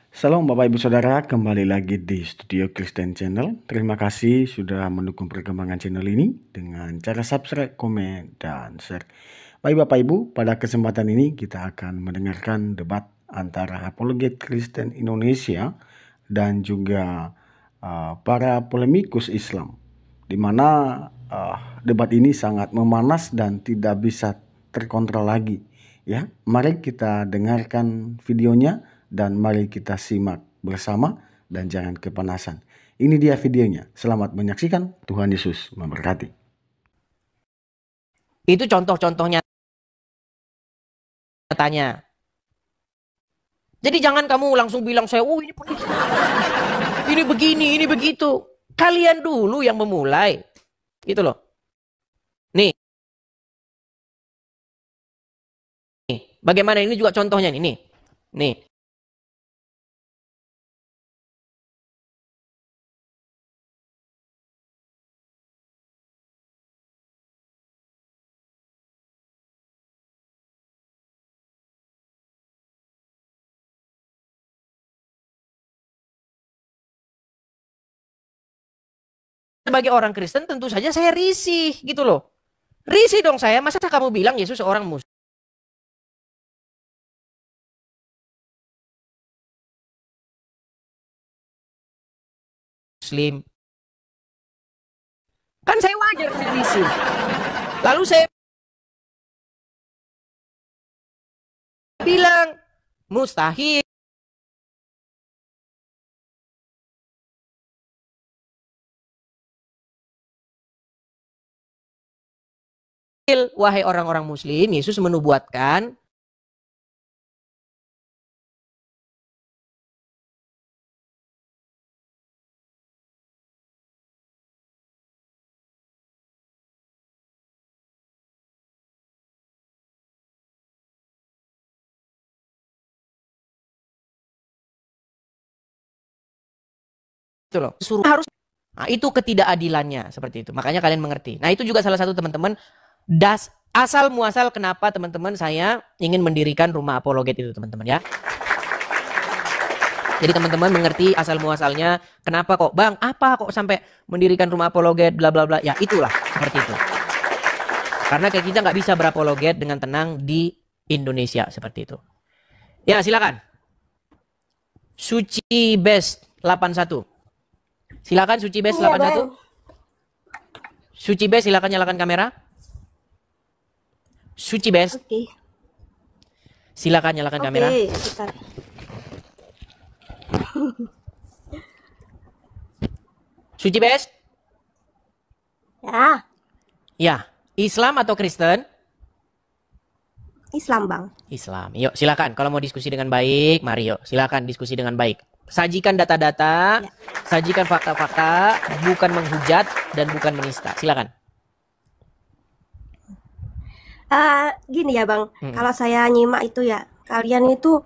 Salam Bapak Ibu Saudara, kembali lagi di Studio Kristen Channel. Terima kasih sudah mendukung perkembangan channel ini dengan cara subscribe, komen, dan share. Baik Bapak Ibu, pada kesempatan ini kita akan mendengarkan debat antara apologet Kristen Indonesia dan juga para polemikus Islam, di mana debat ini sangat memanas dan tidak bisa terkontrol lagi. Ya, mari kita dengarkan videonya dan mari kita simak bersama dan jangan kepanasan. Ini dia videonya. Selamat menyaksikan. Tuhan Yesus memberkati. Itu contoh-contohnya tanya. Jadi jangan kamu langsung bilang saya, oh ini penista, ini begini, ini begitu. Kalian dulu yang memulai, gitu loh. Nih, bagaimana ini juga contohnya nih, nih. Sebagai orang Kristen tentu saja saya risih, gitu loh. Risih dong saya, masa kamu bilang Yesus seorang Muslim? Kan saya wajar saya risih. Lalu saya bilang mustahil. Wahai orang-orang Muslim, Yesus menubuatkan itu loh, suruh harus. Nah, itu ketidakadilannya seperti itu. Makanya kalian mengerti. Nah, itu juga salah satu teman-teman asal muasal kenapa teman-teman saya ingin mendirikan rumah apologet itu, teman-teman ya. Jadi teman-teman mengerti asal muasalnya kenapa kok, Bang, apa kok sampai mendirikan rumah apologet bla bla bla. Ya, itulah seperti itu. Karena kayak kita nggak bisa berapologet dengan tenang di Indonesia seperti itu. Ya, silakan. Suci Best 81. Silakan Suci Best 81. Suci Best silakan nyalakan kamera. Suci Best. Oke. Silakan nyalakan kamera. Bentar. Suci Best. Ya. Ya, Islam atau Kristen? Islam, Bang. Islam. Yuk, silakan. Kalau mau diskusi dengan baik, mari yuk. Silakan diskusi dengan baik. Sajikan data-data, ya. Sajikan fakta-fakta, bukan menghujat dan bukan menista. Silakan. Gini ya, Bang. Kalau saya nyimak itu ya, kalian itu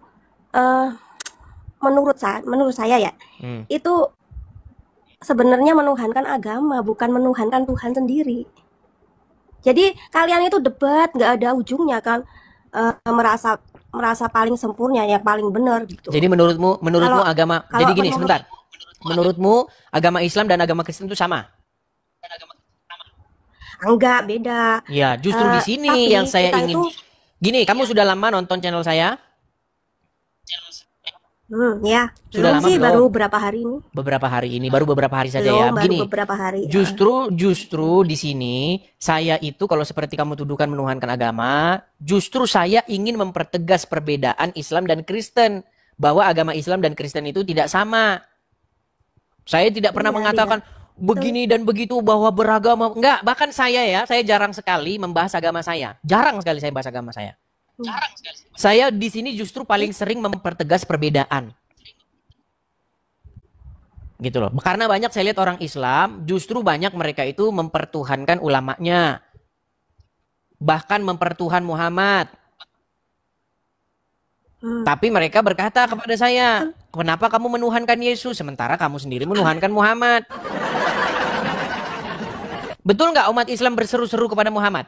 menurut saya ya, itu sebenarnya menuhankan agama, bukan menuhankan Tuhan sendiri. Jadi kalian itu debat nggak ada ujungnya kan, merasa paling sempurna, yang paling benar gitu. Jadi menurutmu agama, jadi gini sebentar. Menurutmu agama Islam dan agama Kristen itu sama? Enggak, beda. Ya, justru di sini yang saya ingin. Gini, kamu sudah lama nonton channel saya? Ya. Sudah lama sih, belum? Baru beberapa hari ini. Beberapa hari ini, baru beberapa hari saja ya. Begini. Beberapa hari. Justru di sini saya itu kalau seperti kamu tuduhkan menuhankan agama, justru saya ingin mempertegas perbedaan Islam dan Kristen, bahwa agama Islam dan Kristen itu tidak sama. Saya tidak pernah mengatakan begini dan begitu bahwa beragama. Enggak, bahkan saya jarang sekali membahas agama saya. Jarang sekali saya bahas agama saya. Jarang sekali. Saya di sini justru paling sering mempertegas perbedaan. Gitu loh. Karena banyak saya lihat orang Islam, justru banyak mereka itu mempertuhankan ulamanya. Bahkan mempertuhan Muhammad. Tapi mereka berkata kepada saya, kenapa kamu menuhankan Yesus sementara kamu sendiri menuhankan Muhammad? Betul nggak umat Islam berseru-seru kepada Muhammad?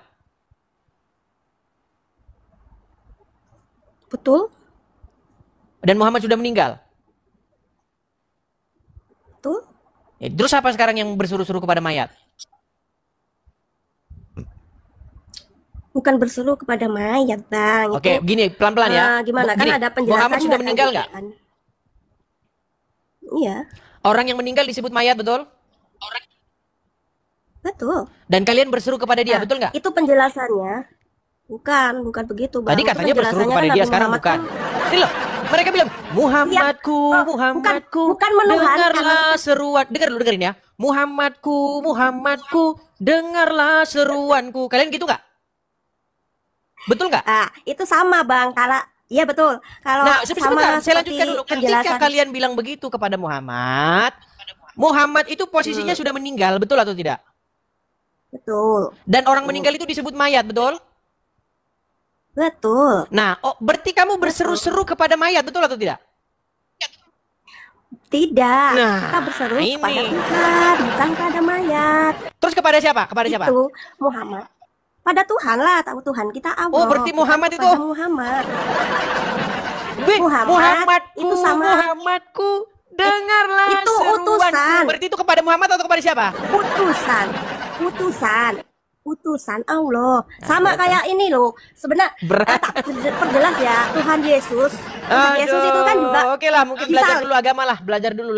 Betul. Dan Muhammad sudah meninggal? Terus apa sekarang yang berseru-seru kepada mayat? Bukan berseru kepada mayat, Bang. Oke, Itu gini, pelan-pelan ya. gimana? Kan Gini, ada penjelasannya Muhammad sudah kan meninggal gitu nggak? kan. Iya, Orang yang meninggal disebut mayat, betul? betul. Dan kalian berseru kepada dia, Nah, betul nggak? itu penjelasannya. Bukan begitu, Bang. Tadi Itu katanya berseru penjelasannya kepada kan dia, Nabi sekarang Muhammad bukan. kan Ini loh, mereka bilang, Muhammadku, Oh, Muhammadku, bukan menuhankan, dengarlah seruan. Dengar dulu, dengerin ya. Muhammadku, Muhammadku, dengarlah seruanku. Kalian gitu nggak? Betul nggak? itu sama, Bang. Kalau iya betul. Kalau Nah, sama sebentar, saya seperti lanjutkan dulu. Ketika penjelasan. kalian bilang begitu kepada Muhammad, Muhammad itu posisinya sudah meninggal, betul atau tidak? Betul. Dan orang meninggal itu disebut mayat, betul? Betul. Nah, berarti kamu berseru-seru kepada mayat, betul atau tidak? Tidak. Nah, Kita berseru ini. kepada Tuhan, bukan kepada mayat. Terus kepada siapa? Kepada siapa? Itu Muhammad. Pada Tuhan lah, tahu Tuhan kita Allah. Oh, berarti bukan Muhammad itu kepada Muhammad. Muhammad Muhammadku, itu sama. Muhammadku, dengarlah Itu seruanku. utusan. Berarti itu kepada Muhammad atau kepada siapa? Utusan Allah. Sama kayak ini loh. Sebenarnya Berat. tak perjelas ya. Tuhan Yesus. Tuhan Yesus itu kan juga Oke lah, mungkin bisa. belajar dulu agama lah. Belajar dulu.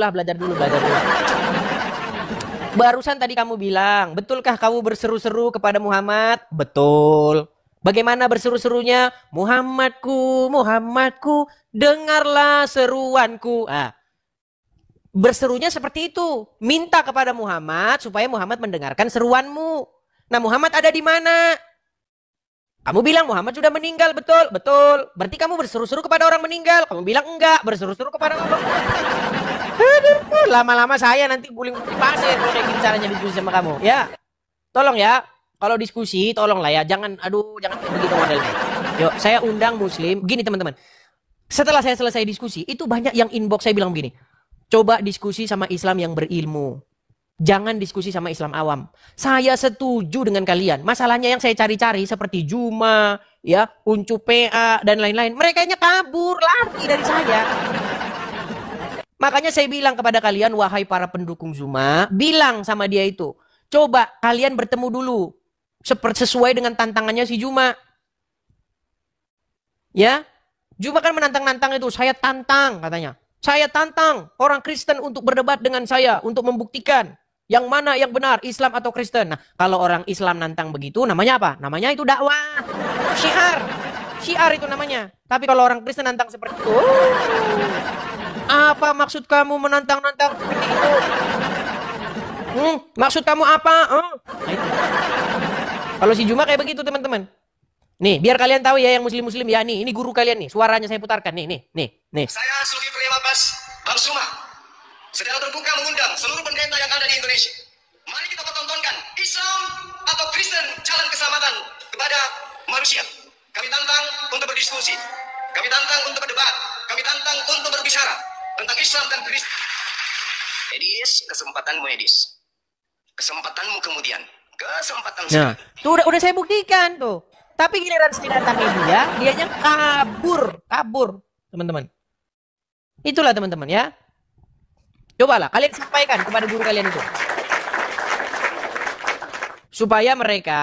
Barusan tadi kamu bilang, betulkah kamu berseru-seru kepada Muhammad? Betul. Bagaimana berseru-serunya? Muhammadku, Muhammadku, dengarlah seruanku. Berserunya seperti itu. Minta kepada Muhammad supaya Muhammad mendengarkan seruanmu. Nah, Muhammad ada di mana? Kamu bilang Muhammad sudah meninggal, betul? Betul. Berarti kamu berseru-seru kepada orang meninggal. Kamu bilang enggak, berseru-seru kepada Allah. Aduh, lama-lama saya nanti guling di pasir kalau kayak gini caranya diskusi sama kamu. Ya, tolong ya. Kalau diskusi, tolonglah ya. Jangan kayak begitu modelnya. Yuk, saya undang Muslim. Gini teman-teman. Setelah saya selesai diskusi, itu banyak yang inbox saya bilang begini. Coba diskusi sama Islam yang berilmu. Jangan diskusi sama Islam awam. Saya setuju dengan kalian. Masalahnya yang saya cari-cari seperti Juma, ya, Uncu PA dan lain-lain. Mereka kabur lari dari saya. Makanya saya bilang kepada kalian, wahai para pendukung Zuma, bilang sama dia itu, coba kalian bertemu dulu, sesuai dengan tantangannya si Juma. Ya, Juma kan menantang-nantang itu, saya tantang katanya. Saya tantang orang Kristen untuk berdebat dengan saya, untuk membuktikan yang mana yang benar, Islam atau Kristen. Nah, kalau orang Islam nantang begitu, namanya apa? Namanya itu dakwah, syiar. Syiar itu namanya. Tapi kalau orang Kristen nantang seperti itu, apa maksud kamu menantang-nantang seperti itu? Maksud kamu apa? Nah, itu. Kalau si Juma kayak begitu teman-teman. Nih, biar kalian tahu ya yang muslim-muslim ya nih. Ini guru kalian nih. Suaranya saya putarkan. Nih. Saya Zulkifli Lapas, Bang Zuma. Secara terbuka mengundang seluruh pendeta yang ada di Indonesia. Mari kita pertontonkan Islam atau Kristen jalan keselamatan kepada manusia. Kami tantang untuk berdiskusi. Kami tantang untuk berdebat. Kami tantang untuk berbicara tentang Islam dan Kristen. Edis, kesempatanmu Edis. Kesempatanmu kemudian. Kesempatan. Nah, tuh udah saya buktikan tuh. Tapi giliran saya datangin dianya kabur, teman-teman. Itulah teman-teman ya. Cobalah kalian sampaikan kepada guru kalian itu. Supaya mereka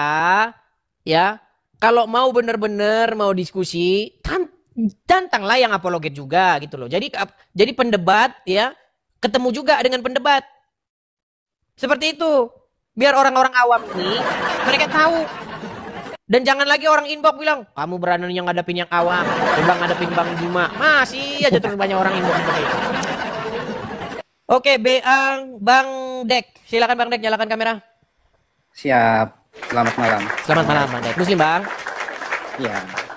ya, kalau mau benar-benar mau diskusi, tantanglah yang apologet juga gitu loh. Jadi pendebat ya, ketemu juga dengan pendebat. Seperti itu. Biar orang-orang awam ini mereka tahu. Dan jangan lagi orang inbox bilang, kamu berani yang ngadepin yang awam, coba ngadepin Bang Juma. Masih aja terus banyak orang inbox seperti itu. Oke, Bang Dek. Silakan Bang Dek, nyalakan kamera. Siap. Selamat malam. Selamat malam Bang Dek. Muslim Bang? Ya.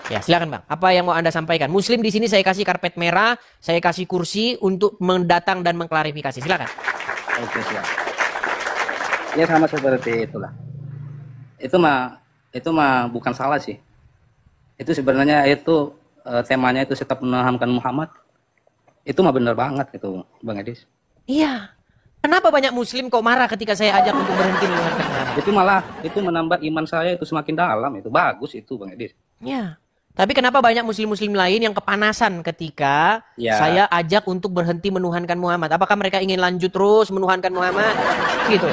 Ya, silakan Bang. Apa yang mau Anda sampaikan? Muslim di sini saya kasih karpet merah, saya kasih kursi untuk mendatang dan mengklarifikasi. Silakan. Oke, siap. Ya sama seperti itulah. Itu mah bukan salah sih. Itu sebenarnya itu temanya itu tetap menahankan Muhammad. Itu mah benar banget gitu, Bang Edis. Iya. Kenapa banyak Muslim kok marah ketika saya ajak untuk berhenti menuhankan Muhammad? Itu menambah iman saya itu semakin dalam. Itu bagus itu, Bang Edis. Ya. Tapi kenapa banyak muslim-muslim lain yang kepanasan ketika Ya. saya ajak untuk berhenti menuhankan Muhammad? Apakah mereka ingin lanjut terus menuhankan Muhammad? Gitu.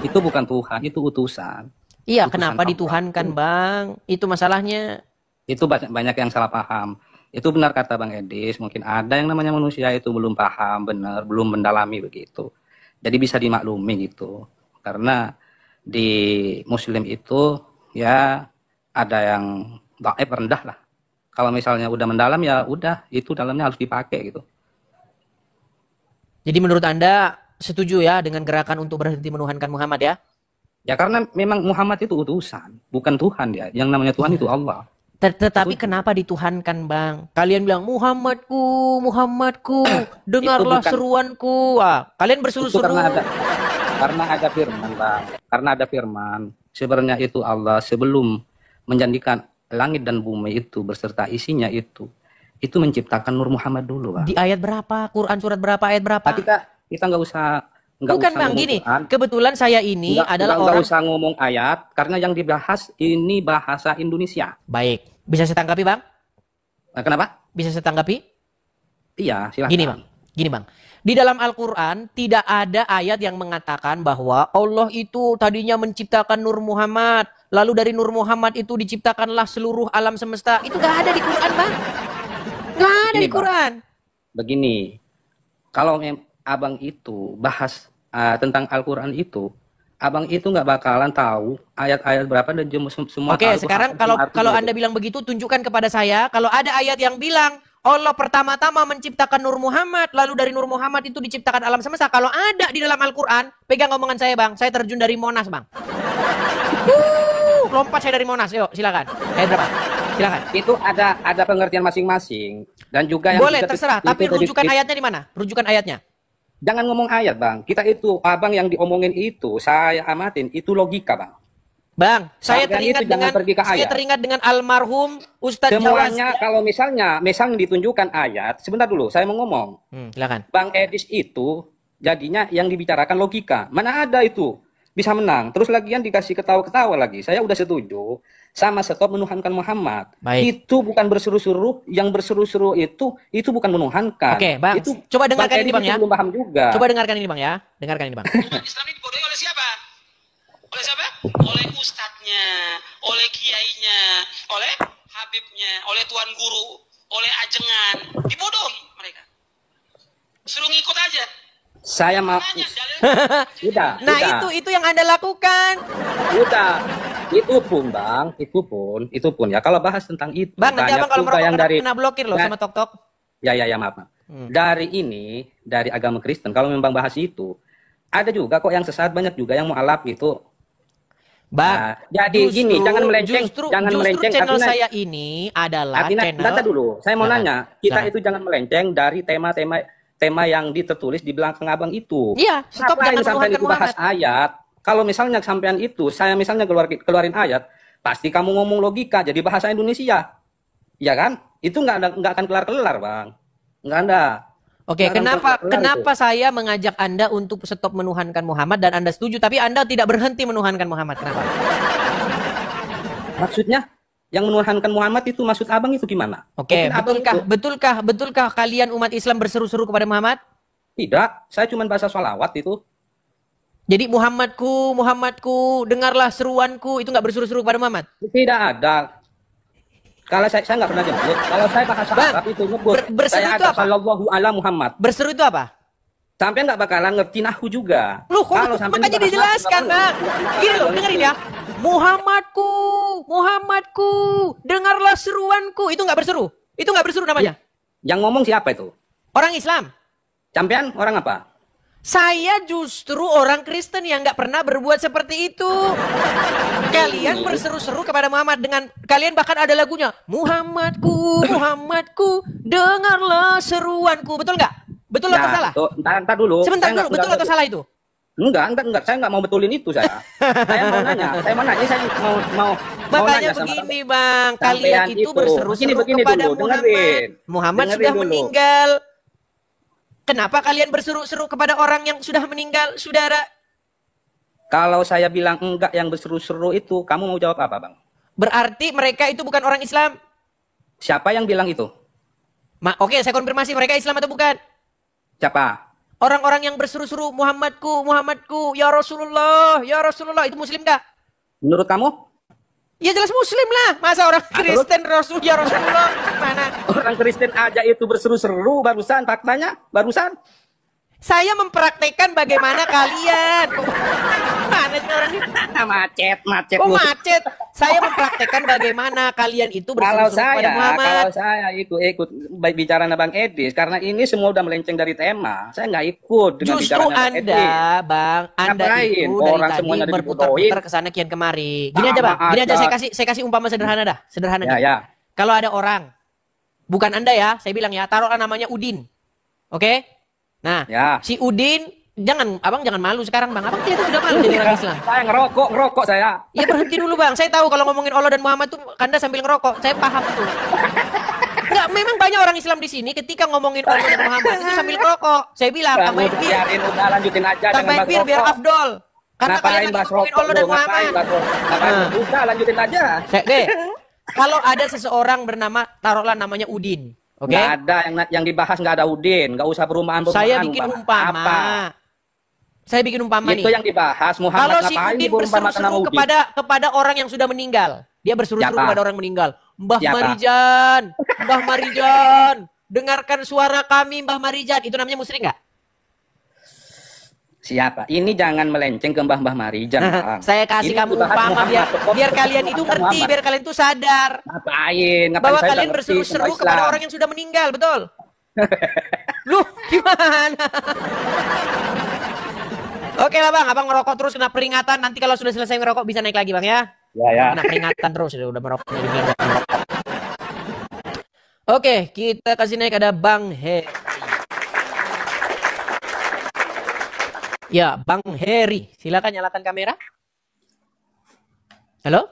Itu bukan Tuhan, itu utusan. Iya, Utusan kenapa Allah. dituhankan, Bang? Itu masalahnya. Itu banyak yang salah paham. Itu benar kata Bang Edis, mungkin ada yang namanya manusia itu belum paham benar, belum mendalami begitu. Jadi bisa dimaklumi gitu. Karena di muslim itu ya ada yang dhaif, rendah lah. Kalau misalnya udah mendalam ya udah, itu dalamnya harus dipakai gitu. Jadi menurut Anda setuju ya dengan gerakan untuk berhenti menuhankan Muhammad ya? Ya karena memang Muhammad itu utusan, bukan Tuhan dia. Yang namanya Tuhan itu Allah. Tetapi kenapa dituhankan, Bang? Kalian bilang Muhammadku, Muhammadku, dengarlah bukan- seruanku. Kalian Itu berseru-seru. karena ada firman, Bang. Karena ada firman. Sebenarnya itu Allah sebelum menjadikan langit dan bumi itu beserta isinya itu menciptakan Nur Muhammad dulu, Bang. Di ayat berapa? Quran surat berapa? Ayat berapa? Nah, kita nggak usah Bukan, Bang, ngomong gini. Quran. Kebetulan saya ini adalah Nggak orang. usah ngomong ayat karena yang dibahas ini bahasa Indonesia. Baik. Bisa saya tanggapi, Bang? Nah, kenapa? Bisa saya tanggapi? Iya, silakan. Gini bang, di dalam Al-Quran tidak ada ayat yang mengatakan bahwa Allah itu tadinya menciptakan Nur Muhammad, lalu dari Nur Muhammad itu diciptakanlah seluruh alam semesta. Itu gak ada di Quran, bang. Gak ada Gini, di Quran. Begini, kalau abang itu bahas tentang Al-Quran itu, abang itu nggak bakalan tahu ayat-ayat berapa dan semua. Oke, sekarang kalau Anda bilang begitu, tunjukkan kepada saya kalau ada ayat yang bilang Allah pertama-tama menciptakan Nur Muhammad, lalu dari Nur Muhammad itu diciptakan alam semesta. Kalau ada di dalam Al-Quran, pegang omongan saya, bang. Saya terjun dari Monas, bang. Lompat saya dari Monas. Yuk, silakan. Ayat berapa? Silakan. Itu ada pengertian masing-masing dan juga yang Boleh, terserah. Tapi rujukan ayatnya di mana? Rujukan ayatnya. Jangan ngomong ayat, bang. Kita itu abang yang diomongin itu, saya amatin itu logika, bang. Bang, saya Kalian itu jangan pergi ke ayat. teringat dengan almarhum Ustadz Semuanya Jawas. kalau misalnya ditunjukkan ayat, sebentar dulu saya mau ngomong. Silakan. Bang Edis itu jadinya yang dibicarakan logika. Mana ada itu bisa menang. Terus lagian dikasih ketawa-ketawa lagi. Saya udah setuju sama stop menuhankan Muhammad. Baik. Itu bukan berseru-seru, yang berseru-seru itu bukan menuhankan. Oke, Bang. Itu Coba dengarkan ini, Bang, Edis ya. belum paham juga. Coba dengarkan ini, bang ya. Dengarkan ini, bang. Islam ini dibodohi oleh siapa? Oleh siapa? Oleh ustadznya, oleh kiainya, oleh habibnya, oleh tuan guru, oleh ajengan. Dibodohi mereka. Suruh ngikut aja. Saya mau Tanya dalil. udah. Nah, udah. itu yang Anda lakukan. Udah. Itu pun, Bang, itu pun ya. Kalau bahas tentang itu Bang, nanti banyak abang kalau juga merokok yang dari kena blokir loh Nah, sama Tok-Tok. Ya, maaf. Dari agama Kristen, kalau memang bahas itu, ada juga kok yang sesat, banyak juga yang mualaf gitu. Bang, Nah, jadi gini, jangan melenceng, justru melenceng. channel Artinya- saya ini adalah channel. Data dulu, saya mau Silakan. nanya, kita Silakan. itu jangan melenceng dari tema yang tertulis di belakang abang itu. Iya, stop, Ngapain jangan sampai menuhankan itu bahas ayat? Kalau misalnya sampean itu, saya misalnya keluarin ayat, pasti kamu ngomong logika, jadi bahasa Indonesia, ya kan? Itu nggak akan kelar-kelar, bang. Nggak ada. Oke, Nggak akan kelar-kelar kenapa itu. saya mengajak Anda untuk stop menuhankan Muhammad dan Anda setuju, tapi Anda tidak berhenti menuhankan Muhammad? Kenapa? Maksudnya yang menuhankan Muhammad itu maksud abang itu gimana? Oke, Mungkin abang betulkah kalian umat Islam berseru-seru kepada Muhammad? tidak, saya cuma bahasa sholawat itu. Jadi Muhammadku, Muhammadku, dengarlah seruanku, itu nggak berseru-seru kepada Muhammad? Tidak ada. Kalau saya nggak pernah nyebut. Kalau saya bahasa Bang, Arab itu nyebut. berseru Saya itu ada apa? sallallahu ala Muhammad. Berseru itu apa? Sampai nggak bakalan ngerti nahu juga. Loh, sampai makanya bahas dijelaskan, nahu, Bang. Gini loh, dengerin ya. Muhammadku, Muhammadku, dengarlah seruanku. Itu nggak berseru. Itu nggak berseru namanya. Yang ngomong siapa itu? Orang Islam. Sampean orang apa? Saya justru orang Kristen yang nggak pernah berbuat seperti itu. Kalian berseru-seru kepada Muhammad dengan kalian bahkan ada lagunya Muhammadku, Muhammadku, dengarlah seruanku. Betul nggak? Betul atau salah? Entar dulu. Sebentar Saya dulu, nggak- betul nggak- atau salah itu? Enggak. Saya nggak mau betulin itu saya. Saya mau nanya. Saya mau Makanya nanya sama begini, Bang, kalian sampean itu itu. berseru-seru Begini kepada dulu, Muhammad. dengerin. Muhammad Dengerin sudah dulu. meninggal. Kenapa kalian berseru-seru kepada orang yang sudah meninggal, saudara? Kalau saya bilang enggak yang berseru-seru itu, kamu mau jawab apa, Bang? Berarti mereka itu bukan orang Islam. Siapa yang bilang itu? Oke, saya konfirmasi mereka Islam atau bukan? Siapa? Orang-orang yang berseru-seru Muhammadku, Muhammadku, ya Rasulullah, itu Muslim nggak? Menurut kamu? Ya jelas Muslim lah. Masa orang Kristen Rasul, ya Rasulullah mana? Orang Kristen aja itu berseru-seru barusan, faktanya barusan. Saya mempraktekkan bagaimana kalian. Mana sih orang ini? Macet. Oh macet. Saya mempraktekkan bagaimana kalian itu berseru-seru kepada Muhammad. Kalau saya itu ikut bicara Bang Edis, karena ini semua udah melenceng dari tema. Saya nggak ikut dengan Justru bicaranya Bang Anda, Edis. Bang, Anda Ngapain? itu Orang dari semuanya tadi dibodohin. berputar-putar ke sana kian kemari. Gini aja, Bang. Gini aja saya kasih umpama sederhana dah. Sederhana aja. Ya. Kalau ada orang, bukan Anda ya, saya bilang ya, taruhlah namanya Udin. Oke? Nah, Ya. si Udin, Abang jangan malu sekarang, Bang. Abang itu sudah malu jadi orang Islam. Saya ngerokok saya. Ya berhenti dulu, Bang. Saya tahu kalau ngomongin Allah dan Muhammad tuh Anda sambil ngerokok. Saya paham tuh. Enggak, memang banyak orang Islam di sini ketika ngomongin Allah dan Muhammad itu sambil ngerokok. Saya bilang, Kang Kamu Maidbir, biarin udah lanjutin aja Kang dengan Maidbir biar afdol. Karena kalian lagi ngomongin Allah dan Muhammad. Udah lanjutin aja. Deh, kalau ada seseorang bernama, taruhlah namanya Udin. Oke? Nggak ada yang dibahas, nggak ada Udin, nggak usah perumahan. Saya bikin umpama. Apa? Saya bikin umpama nih. Itu yang dibahas Muhammad. Kalau si ngapain Udin diumpamakan sama berseru-seru Udin? kepada orang yang sudah meninggal. Dia berseru-seru Siapa? kepada orang meninggal. Mbah Siapa? Marijan, Mbah Marijan, dengarkan suara kami Mbah Marijan. Itu namanya musyrik nggak? Siapa? Ini jangan melenceng ke Mbah Marijan, Bang. Saya kasih Ini kamu dibahas umpama Muhammad. biar kalian itu ngerti, Muhammad. biar kalian itu sadar Ngapain bahwa saya kalian nggak ngerti berseru-seru tentang kepada Islam? orang yang sudah meninggal, betul? Loh, gimana? Oke lah Bang, Abang ngerokok terus kena peringatan. Nanti kalau sudah selesai ngerokok bisa naik lagi Bang ya. Ya. Kena peringatan terus udah merokok. Oke, kita kasih naik ada Bang Heri. Ya, Bang Heri, silakan nyalakan kamera. Halo?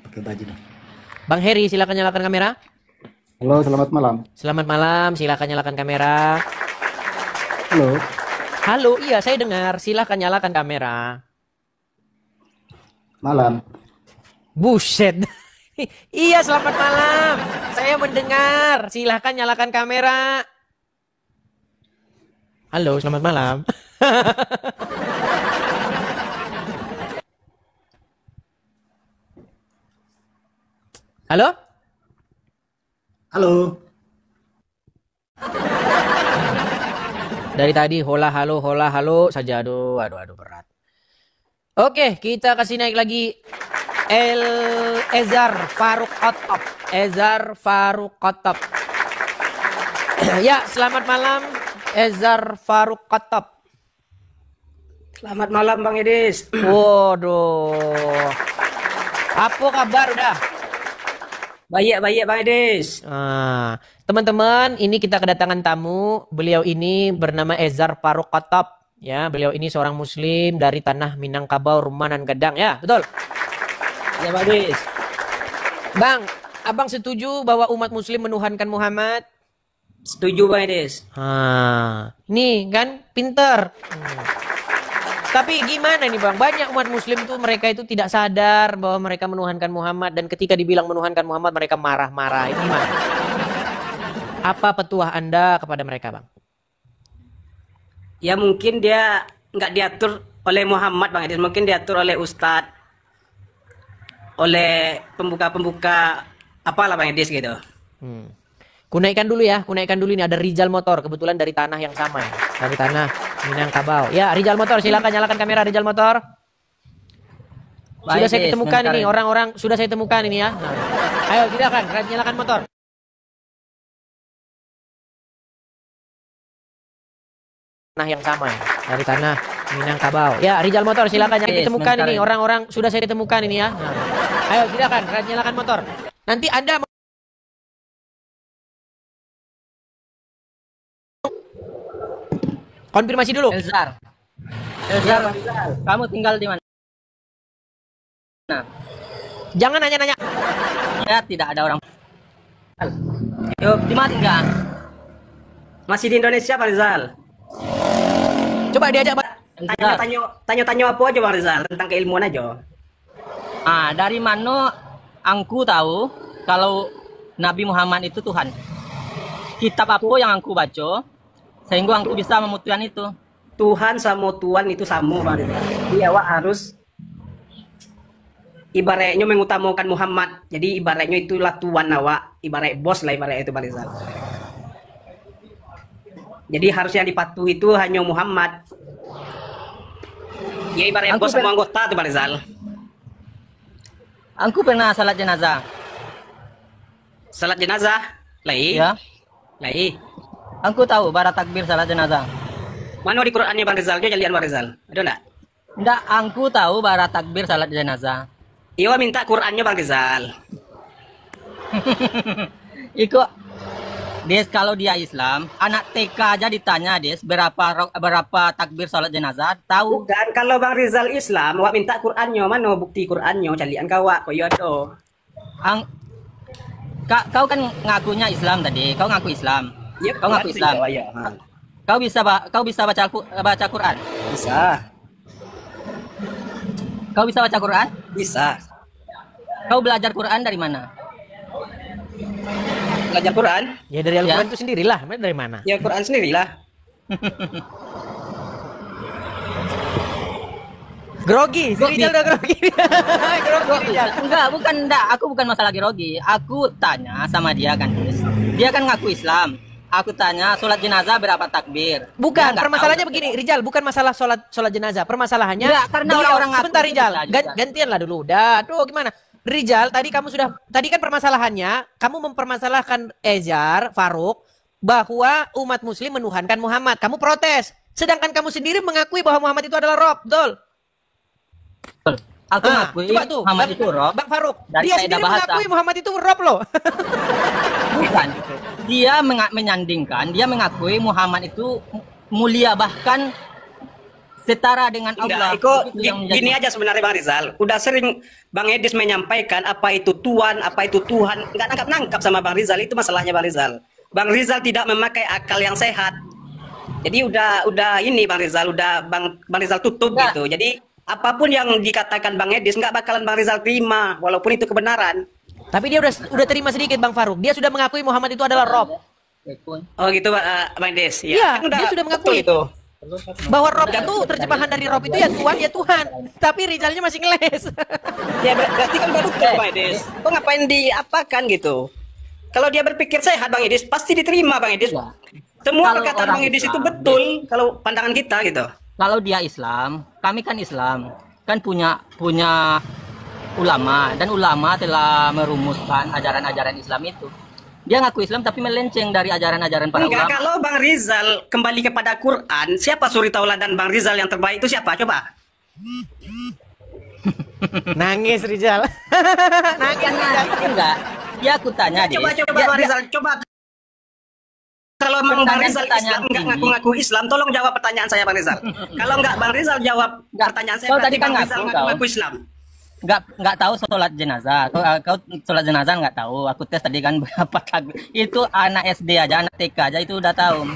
Pakai baju. Bang Heri, silakan nyalakan kamera. Halo, selamat malam. Selamat malam, silakan nyalakan kamera. Halo. Halo, iya saya dengar. Silakan nyalakan kamera. Malam. Buset. Iya, selamat malam. Saya mendengar. Silakan nyalakan kamera. Halo, selamat malam. Halo? Halo. Dari tadi hola halo saja. Aduh berat. Oke, kita kasih naik lagi Ezar Faruk Khattab. Ezar Faruk Khattab. Ya, selamat malam Ezar Faruk Khattab. Selamat malam Bang Edis. Waduh. Apa kabar udah? Baik Bang Edis. Teman-teman, ini kita kedatangan tamu. Beliau ini bernama Ezar Faruk Khattab. Ya, beliau ini seorang Muslim dari tanah Minangkabau, Rumanan Gadang. Ya, betul. Ya Bang Edis. Bang, abang setuju bahwa umat Muslim menuhankan Muhammad? Setuju Bang Edis. Nih kan pinter. Tapi gimana nih Bang? Banyak umat Muslim tuh mereka itu tidak sadar bahwa mereka menuhankan Muhammad, dan ketika dibilang menuhankan Muhammad mereka marah-marah. Itu gimana? Apa petuah Anda kepada mereka, Bang? Ya mungkin dia nggak diatur oleh Muhammad Bang Edis. Mungkin diatur oleh Ustadz. Oleh pembuka-pembuka apalah Bang Edis gitu. Kunaikan dulu ya, kunaikan dulu ini ada Rizal Motor, kebetulan dari tanah yang sama ya. Dari tanah Minangkabau. Ya, Rizal Motor, silakan nyalakan kamera Rizal Motor. Sudah saya temukan ini orang-orang, sudah saya temukan ini ya. Nah, ayo silakan nyalakan motor. Tanah yang sama ya, dari tanah Minangkabau. Ya, Rizal Motor, silakan yang ditemukan ini orang-orang, sudah saya ditemukan ini ya. Nah, ayo silakan nyalakan motor. Nanti Anda konfirmasi dulu. Elzar, kamu tinggal di mana? Jangan nanya-nanya. Ya, tidak ada orang. Yuk, di mana tinggal? Masih di Indonesia Pak Rizal. Coba diajak Tanya-tanya apa aja Bang Rizal tentang keilmuan aja. Dari mana angku tahu kalau Nabi Muhammad itu Tuhan. Kitab apa yang aku baca sehingga aku bisa memutuskan itu. Tuhan sama Tuhan itu sama, Bang Rizal. Jadi awak harus ibaratnya mengutamakan Muhammad. Jadi ibaratnya itulah Tuhan awak, ibarat bos lah ibaratnya itu, Bang Rizal. Jadi harusnya dipatuhi itu hanya Muhammad. Ya ibarat bos sama anggota tuh, Bang Rizal. Aku pernah salat jenazah. Salat jenazah, lai. Ya. Lai. Aku tahu bara takbir salat jenazah. Mana di Qurannya Bang Rizal? Dia jalian Bang Rizal. Ada enggak? Enggak, aku tahu bara takbir salat jenazah. Iya minta Qurannya Bang Rizal. Iko Des, kalau dia Islam, anak TK aja ditanya Des berapa takbir salat jenazah, tahu? Dan kalau Bang Rizal Islam, wak minta Qurannya, mana bukti Qurannya, calian kau wak, koyo do. Kau kan ngakunya Islam tadi, kau ngaku Islam. Yep, kau ngaku Islam. Ya, Kau bisa baca Quran? Bisa. Kau bisa baca Quran? Bisa. Kau belajar Quran dari mana? Belajar Quran? Ya dari Al-Quran itu sendirilah. Dari mana? Ya Quran sendirilah. Grogi, si Rizal udah grogi. Grogi. Enggak, aku bukan masalah grogi. Aku tanya sama dia kan, Des. Dia kan ngaku Islam. Aku tanya sholat jenazah berapa takbir? Bukan, permasalahannya begini, Rizal, bukan masalah sholat jenazah. Permasalahannya enggak, karena orang-orang sebentar Rizal, gantianlah dulu. Udah, aduh gimana? Rizal, tadi kan permasalahannya kamu mempermasalahkan Ezar, Faruk bahwa umat muslim menuhankan Muhammad. Kamu protes. Sedangkan kamu sendiri mengakui bahwa Muhammad itu adalah Rob, betul? Aku mengakui Muhammad itu Rob. Bang Faruk, dari dia sendiri mengakui Muhammad itu Rob loh. Bukan. Dia menyandingkan, dia mengakui Muhammad itu mulia, bahkan setara dengan Allah. Gini aja sebenarnya Bang Rizal. Udah sering Bang Edis menyampaikan apa itu Tuhan, apa itu Tuhan. Nggak nangkap-nangkap sama Bang Rizal. Itu masalahnya Bang Rizal. Bang Rizal tidak memakai akal yang sehat. Jadi udah ini Bang Rizal, Bang Rizal tutup gitu. Jadi apapun yang dikatakan Bang Edis nggak bakalan Bang Rizal terima, walaupun itu kebenaran. Tapi dia udah terima sedikit Bang Faruk. Dia sudah mengakui Muhammad itu adalah Rob. Oh gitu Bang Edis. Iya, dia sudah mengakui itu. Bahwa Rob itu terjemahan dari Rob itu ya Tuhan. Tapi Rizalnya masih ngeles. Ya berarti kan baru betul Bang Edis. Kok ngapain diapakan gitu? Kalau dia berpikir sehat Bang Edis pasti diterima Bang Edis. Semua perkataan Bang Edis itu betul kalau pandangan kita gitu. Kalau dia Islam, kami kan Islam, kan punya ulama, dan ulama telah merumuskan ajaran-ajaran Islam itu. Dia ngaku Islam tapi melenceng dari ajaran-ajaran para ulama. Kalau Bang Rizal kembali kepada Quran, siapa suri tauladan Bang Rizal yang terbaik itu siapa? Coba. Nangis Rizal. Nangis Rizal. Enggak. Ya aku tanya dia. Coba Bang Rizal, coba. Kalau Bang Rizal Islam nggak ngaku-ngaku Islam, tolong jawab pertanyaan saya Bang Rizal. Kalau nggak Bang Rizal jawab pertanyaan saya, tadi kan Bang Rizal ngaku Islam. Nggak tahu sholat jenazah. Kau sholat jenazah nggak tahu. Aku tes tadi kan berapa takbir. Itu anak SD aja, anak TK aja itu udah tahu.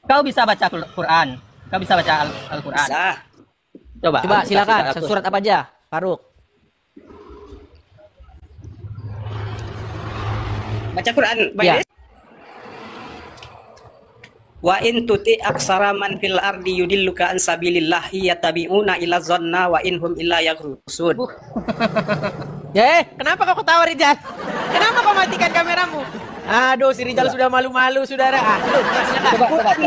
Kau bisa baca Quran. Kau bisa baca Al-Quran. Bisa. Coba silakan. Surat apa aja, Faruk? Baca Quran, baik. Wa in tuti aksara man fil ardi yudilluka an sabilillah yatabi'una ila zanna wa inhum illa yaghrusun. Kenapa kau ketawa Rizal? Kenapa kau matikan kameramu? Aduh, si Rizal sudah malu-malu, saudara. Coba.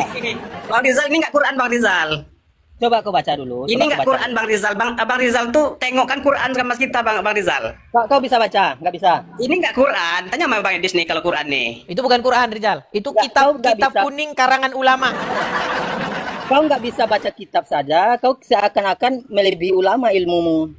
Bang Rizal ini nggak Quran Bang Rizal. Coba kau baca dulu. Ini nggak Quran Bang Rizal. Bang Rizal tuh tengok kan Quran sama kita Bang Rizal. Kau bisa baca? Nggak bisa. Ini nggak Quran. Tanya sama Bang Edis nih kalau Quran nih. Itu bukan Quran Rizal. Itu kitab kuning karangan ulama. Kau nggak bisa baca kitab saja. Kau seakan-akan melebihi ulama ilmumu.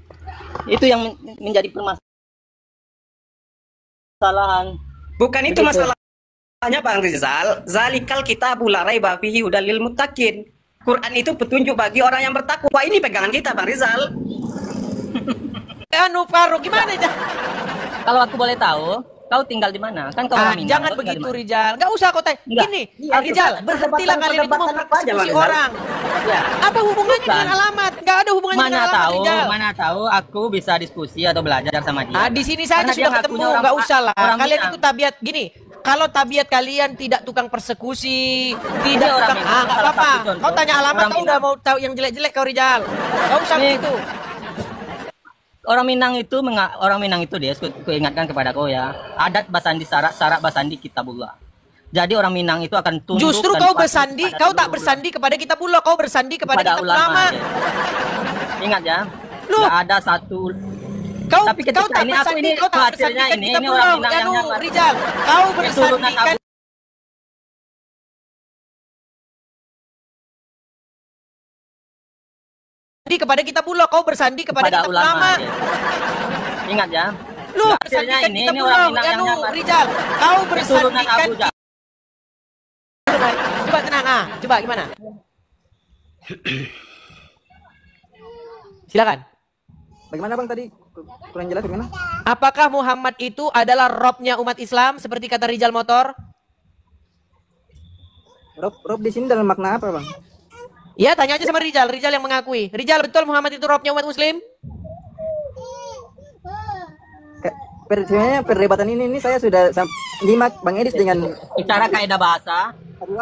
Itu yang menjadi permasalahan. Bukan itu masalahnya Bang Rizal. Zalikal kitabul la raiba fihi hudal lil muttaqin. Quran itu petunjuk bagi orang yang bertakwa. Ini pegangan kita Bang Rizal. Faruk gimana aja? Kalau aku boleh tahu, Kau tinggal di mana? Kan kau orang Minang. Jangan kau tinggal begitu di mana? Rijal. Nggak usah kau tanya. Enggak. Gini, Iya, Rijal, kita berhentilah kalian itu perdebatan apa aja, mempersekusi Bang Rizal? orang. Ya. Apa hubungannya dengan alamat? Nggak ada hubungannya Mana dengan alamat, tahu, Rijal. mana tahu aku bisa diskusi atau belajar sama dia. Di sini saja Karena dia sudah ketemu, ngakunya orang- nggak usah lah. orang Kalian Minang. itu tabiat gini. Kalau tabiat kalian tidak tukang persekusi, tidak orang tukang Minang, nggak salah apa-apa. satu contoh. Kau tanya alamat, Orang kau udah Minang. mau tahu yang jelek-jelek kau Rijal. Nggak usah Nih. begitu. Orang Minang itu dia, aku ingatkan kepada kau ya. Adat basandi syarat basandi kitabullah. Jadi orang Minang itu akan tunduk. Justru dan kau patuh bersandi, kepada kau tak seluruh bersandi kepada kitabullah, kau bersandi kepada kitab ulama. dia. Ingat ya. Lu- Nggak ada satu. Kau Tapi ketika kau tak ini aku bersandi, ini kau tak khawatirnya bersandikan ini kitabullah. orang Minang yang Anu, nyamar. Rijal, kau Keturunan bersandikan kepada kitabullah, kau bersandi kepada kitab ulama. dia. Ingat ya. Lu Akhirnya bersandikan ini kitabullah, orang Minang yang anu, nyamar. Rijal, kau Keturunan bersandikan. Abu Jahal. Coba tenang, coba gimana? Silakan. Bagaimana Bang tadi? Kurang jelas bagaimana? Apakah Muhammad itu adalah robnya umat Islam seperti kata Rijal Motor? Rob di sini dalam makna apa Bang? Ya, tanya aja sama Rijal. Rijal yang mengakui. Rijal, betul Muhammad itu robnya umat Muslim? Sebenarnya perdebatan ini saya sudah nyimak Bang Edis dengan Secara kaidah bahasa,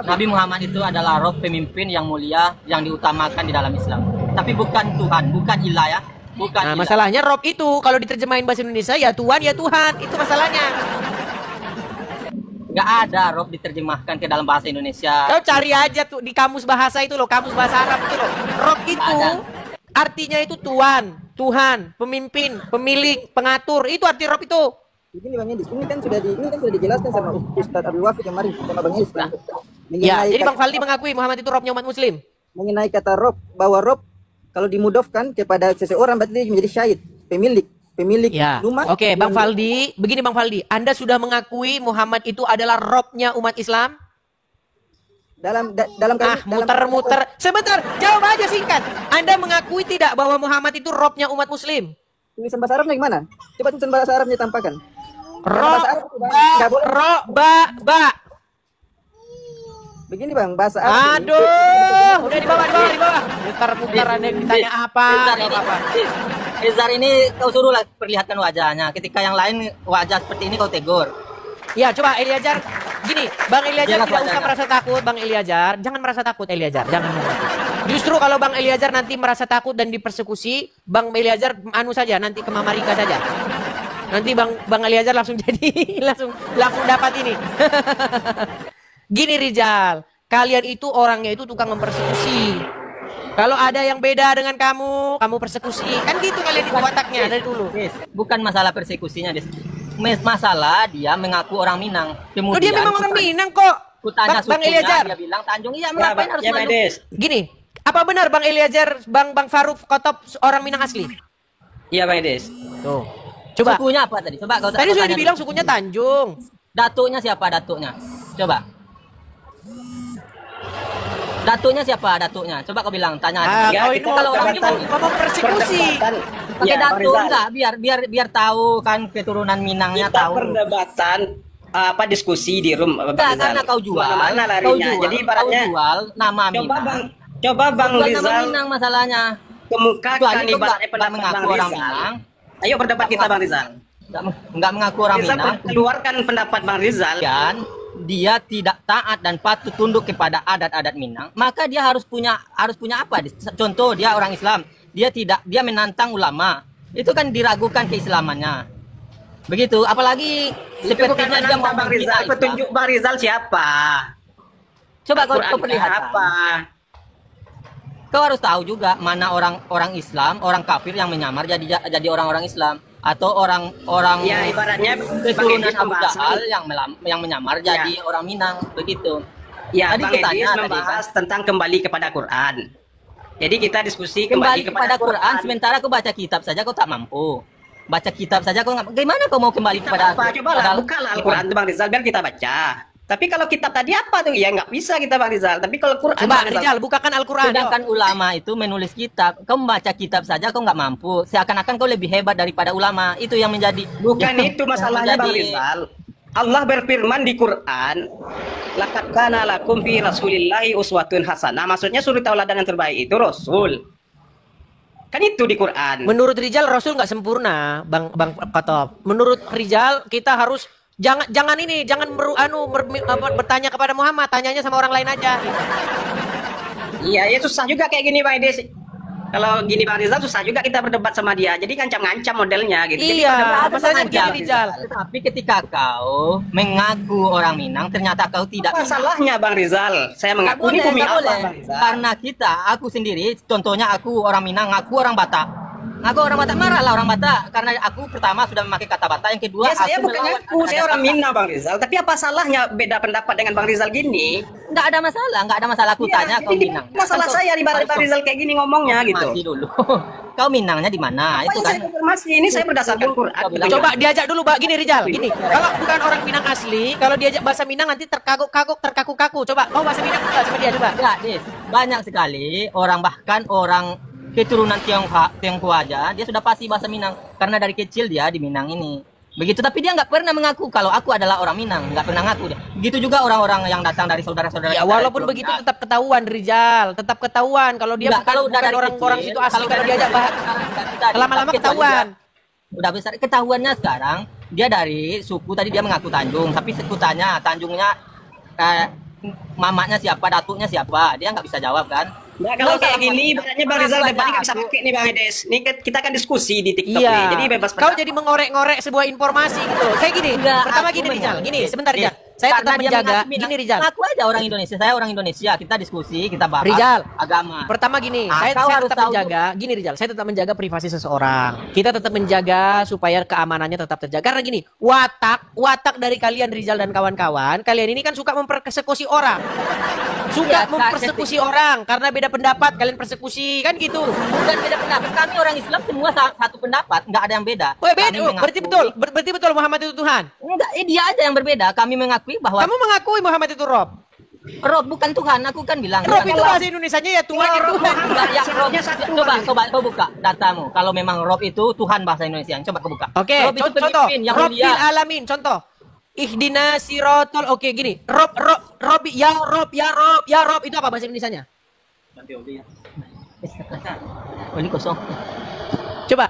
Nabi Muhammad itu adalah roh pemimpin yang mulia yang diutamakan di dalam Islam. Tapi bukan Tuhan, bukan ilah ya. Bukan Nah, ilah. masalahnya rob itu kalau diterjemahin bahasa Indonesia ya Tuhan, ya Tuhan. Itu masalahnya. Nggak ada roh diterjemahkan ke dalam bahasa Indonesia. Kau cari aja tuh di kamus bahasa itu loh, kamus bahasa Arab itu loh. Rob itu artinya itu Tuhan, Tuhan, pemimpin, pemilik, pengatur. Itu arti rob itu. begini Bang Edis. Ini kan sudah dijelaskan sama Ustadz Abdul Wafid kemarin sama Bang Edis. Ya, jadi Bang Faldi mengakui Muhammad itu robnya umat Muslim. Mengenai kata rob, bahwa rob kalau dimudofkan kepada seseorang berarti dia menjadi syahid, pemilik Ya, rumah. oke, Bang Faldi. Begini Bang Faldi, Anda sudah mengakui Muhammad itu adalah robnya umat Islam? Dalam muter-muter. Sebentar, jawab aja singkat. Anda mengakui tidak bahwa Muhammad itu robnya umat Muslim? Tulisan bahasa Arabnya gimana? Coba tulisan bahasa Arabnya tampakkan. Ba. Begini Bang, bahasa Arab. Aduh, udah di bawah. Muter-muter Anda ditanya apa? Izar ini kau suruhlah perlihatkan wajahnya. Ketika yang lain wajah seperti ini kau tegur. Ya, coba Eliajar. Gini, Bang Eliajar Jelas tidak usah wajahnya. merasa takut, Bang Eliajar. Jangan merasa takut, Eliajar. Jangan. Justru kalau Bang Eliajar nanti merasa takut dan dipersekusi, Bang Eliajar anu saja, nanti ke Mama Rika saja. Nanti Bang Eliajar langsung jadi langsung dapat ini. Gini Rijal, kalian itu orangnya itu tukang mempersekusi. Kalau ada yang beda dengan kamu persekusi. Kan gitu kalian di wataknya dari dulu. Bukan masalah persekusinya, Des. Masalah dia mengaku orang Minang. Kemudian Dia memang orang Minang kok. Kutanya Bang sukunya, Eliajar. dia bilang Tanjung. Iya, ngapain harus malu? Gini, apa benar Bang Eliajar, Bang Faruk Kotop orang Minang asli? Iya Bang Edis. Tuh. Coba. Sukunya apa tadi? Coba kau Tadi kau sudah tanya dibilang dulu. sukunya Tanjung. Datuknya siapa datuknya? Coba. Datuknya siapa datuknya? Coba kau bilang, tanya. Kau ini kalau orang Minang mau persekusi. Pakai Ya, Bang datuk Rizal. enggak? Biar tahu kan keturunan Minangnya Kita tahu. perdebatan diskusi di room Bang Enggak, Rizal. karena kau jual. Mana Kau larinya. jual, Jadi ibaratnya kau jual nama Minang. Coba Bang Jual nama Rizal Minang masalahnya. kemukakan Kecuali kau ibaratnya nggak pendapat mengaku Bang orang Rizal. Minang. Ayo berdebat kita Bang Rizal. Enggak mengaku orang Rizal Minang. keluarkan pendapat Bang Rizal. Dan dia tidak taat dan patuh tunduk kepada adat-adat Minang, maka dia harus punya apa? Contoh, dia orang Islam, dia menantang ulama. Itu kan diragukan keislamannya. Begitu, apalagi Itu bukan sepertinya dia menantang Bang Rizal. menghina Islam. Petunjuk Bang Rizal siapa? Coba kau Al-Quran perlihatkan. apa? Kau harus tahu juga mana orang Islam, orang kafir yang menyamar jadi orang-orang Islam, atau orang Ya ibaratnya keturunan Bang Edis Abu membahas- Jahal yang menyamar jadi orang Minang, begitu. Ya, Tadi Bang kutanya Edis tadi, membahas tentang kembali kepada Quran. Jadi kita diskusi kembali kepada Quran, sementara kau baca kitab saja kau tak mampu. Baca kitab saja kau nggak. Gimana kau mau kembali kepada Apa? Coba bukalah Al-Quran tuh Bang Rizal biar kita baca. Tapi kalau kitab tadi apa tuh? Ya nggak bisa kita Bang Rizal. Tapi kalau Quran Coba Bang Rijal, bukakan Al-Quran. Sedangkan ulama itu menulis kitab, kau membaca kitab saja kau nggak mampu. Seakan-akan kau lebih hebat daripada ulama. Itu yang menjadi Bukan itu masalahnya Bang Rizal. Allah berfirman di Quran, laqad kana lakum fi rasulillahi uswatun hasanah. Maksudnya suri tauladan yang terbaik itu Rasul. Kan itu di Quran. Menurut Rizal Rasul nggak sempurna, Bang Katop. Menurut Rizal kita harus jangan bertanya kepada Muhammad, tanyanya sama orang lain aja. Iya, ya susah juga kayak gini Bang Edes. Kalau gini Bang Rizal susah juga kita berdebat sama dia. Jadi ngancam-ngancam modelnya gitu. Iya, masalahnya begini Rizal. Tapi ketika kau mengaku orang Minang, ternyata kau tidak Apa salahnya Bang Rizal? Saya mengaku ini bumi Allah Bang Rizal. Karena aku sendiri, contohnya aku orang Minang, ngaku orang Batak. Ngaku orang Batak, marahlah orang Batak. Karena aku pertama sudah memakai kata Batak, yang kedua Ya, saya aku bukan melawan ngaku, saya orang Minang Bang Rizal. Tapi apa salahnya beda pendapat dengan Bang Rizal gini? Nggak ada masalah. Aku tanya kau Minang. Masalah saya di Bang Rizal kayak gini ngomongnya gitu. Masih dulu. Kau Minangnya di mana? Apa Itu yang kan. saya konfirmasi ini saya berdasarkan Quran. Coba diajak dulu, Mbak. Gini Rizal, gini. Kalau bukan orang Minang asli, kalau diajak bahasa Minang nanti terkaku-kaku. Coba kau bahasa Minang juga sama dia coba. Ya, Des. Banyak sekali orang, bahkan orang keturunan Tionghoa aja, dia sudah pasti bahasa Minang karena dari kecil dia di Minang ini. Begitu, tapi dia nggak pernah mengaku kalau aku adalah orang Minang, nggak pernah ngaku dia. Begitu juga orang-orang yang datang dari saudara-saudara. Ya walaupun begitu tetap ketahuan Rizal, tetap ketahuan kalau dia bukan orang-orang situ asli, kalau diajak bahas lama-lama ketahuan. Udah besar ketahuannya sekarang, dia dari suku, tadi dia mengaku Tanjung, tapi sekutanya Tanjungnya mamanya siapa, datuknya siapa, dia nggak bisa jawab kan. Nah, kalau kayak gini, berarti Bang Rizal debatnya nggak bisa pakai nih Bang Edes. Ini kita kan diskusi di TikTok nih, jadi bebas. Kau jadi mengorek-ngorek sebuah informasi gitu loh. Saya gini, pertama gini Rizal, gini sebentar Rizal. Saya tetap menjaga, gini Rizal. Aku aja orang Indonesia, saya orang Indonesia, kita diskusi, kita bahas Rizal, agama. Pertama gini, saya tetap menjaga, gini Rizal, saya tetap menjaga privasi seseorang. Kita tetap menjaga supaya keamanannya tetap terjaga. Karena gini, watak dari kalian Rizal dan kawan-kawan, kalian ini kan suka mempersekusi orang. Suka mempersekusi orang karena beda pendapat, kalian persekusi kan gitu. Bukan beda pendapat, kami orang Islam semua satu pendapat, nggak ada yang beda. Oh, beda. Berarti betul Muhammad itu Tuhan. Enggak, dia aja yang berbeda. Kami mengakui bahwa kamu mengakui Muhammad itu Rob. Rob bukan Tuhan, aku kan bilang. Rob itu bahasa Indonesianya ya Tuhan itu. Ya, coba kau buka datamu. Kalau memang Rob itu Tuhan bahasa Indonesia, coba kau buka. Oke, contoh. Robbil alamin, contoh. Ihdina sirotol. Oke, gini. Rob ya Rob itu apa bahasa Indonesianya? Oh, ini kosong. Coba.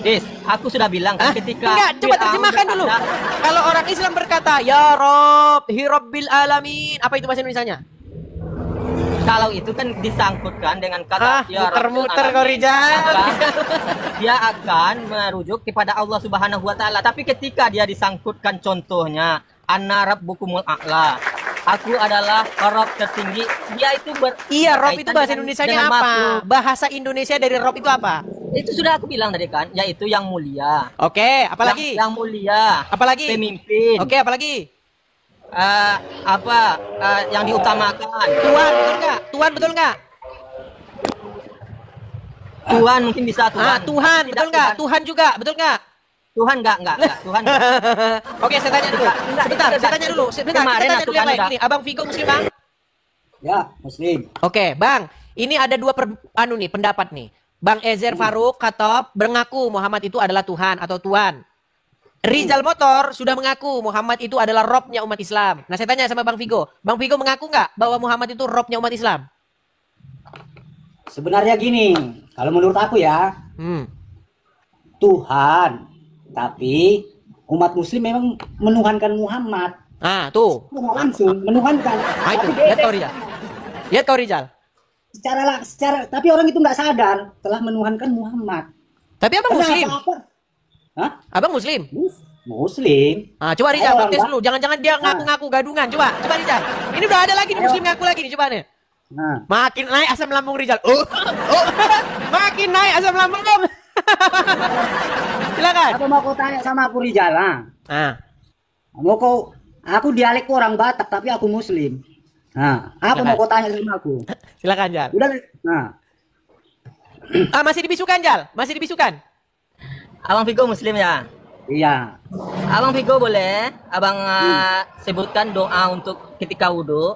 Des, aku sudah bilang kan ketika enggak, coba terjemahkan dulu. Kalau orang Islam berkata ya Rob, hi Robbil alamin, apa itu bahasa Indonesianya? Kalau itu kan disangkutkan dengan kata ya muter-muter kau Rizal. Dia akan merujuk kepada Allah Subhanahu wa taala. Tapi ketika dia disangkutkan contohnya Ana Rabbukumul A'la, aku adalah Rob tertinggi, dia itu Rob itu bahasa Indonesianya apa? Bahasa Indonesia dari Rob itu apa? Itu sudah aku bilang tadi kan, yaitu yang mulia. Oke, apalagi? Yang mulia. Apalagi? Pemimpin. Oke, apalagi? Yang diutamakan. Tuhan betul nggak? Tuhan betul nggak? Tuhan mungkin bisa Tuhan. Tuhan betul nggak? Tuhan juga betul nggak? Tuhan enggak. Tuhan enggak. Oke, saya tanya dulu. Sebentar, saya tanya dulu. Sebentar, kita tanya dulu yang lain. Ini, Abang Vigo Muslim, Bang? Ya, Muslim. Oke, Bang. Ini ada dua pendapat nih. Bang Ezer Farouk Katop mengaku Muhammad itu adalah Tuhan atau Tuan. Rizal Motor sudah mengaku Muhammad itu adalah Robnya umat Islam. Nah, saya tanya sama Bang Vigo. Bang Vigo mengaku nggak bahwa Muhammad itu Robnya umat Islam? Sebenarnya gini, kalau menurut aku ya, Tuhan, tapi umat Muslim memang menuhankan Muhammad. Tuh. Langsung menuhankan. Itu. Lihat kau Rizal. Lihat kau Rizal. Secara tapi orang itu nggak sadar telah menuhankan Muhammad. Tapi abang Muslim. Hah? Abang Muslim? Muslim. Coba Rizal protes dulu. Jangan-jangan dia ngaku-ngaku gadungan. Coba Rizal. Ini udah ada lagi nih Muslim ngaku lagi nih. Coba nih. Makin naik asam lambung Rizal. Makin naik asam lambung. Silakan. Apa mau kau tanya sama aku Rizal? Aku dialek orang Batak tapi aku Muslim. Apa mau kau tanya sama aku? Silakan Jal. Udah. Masih dibisukan Jal? Masih dibisukan? Abang Vigo Muslim ya? Iya. Abang Vigo boleh abang sebutkan doa untuk ketika wudhu?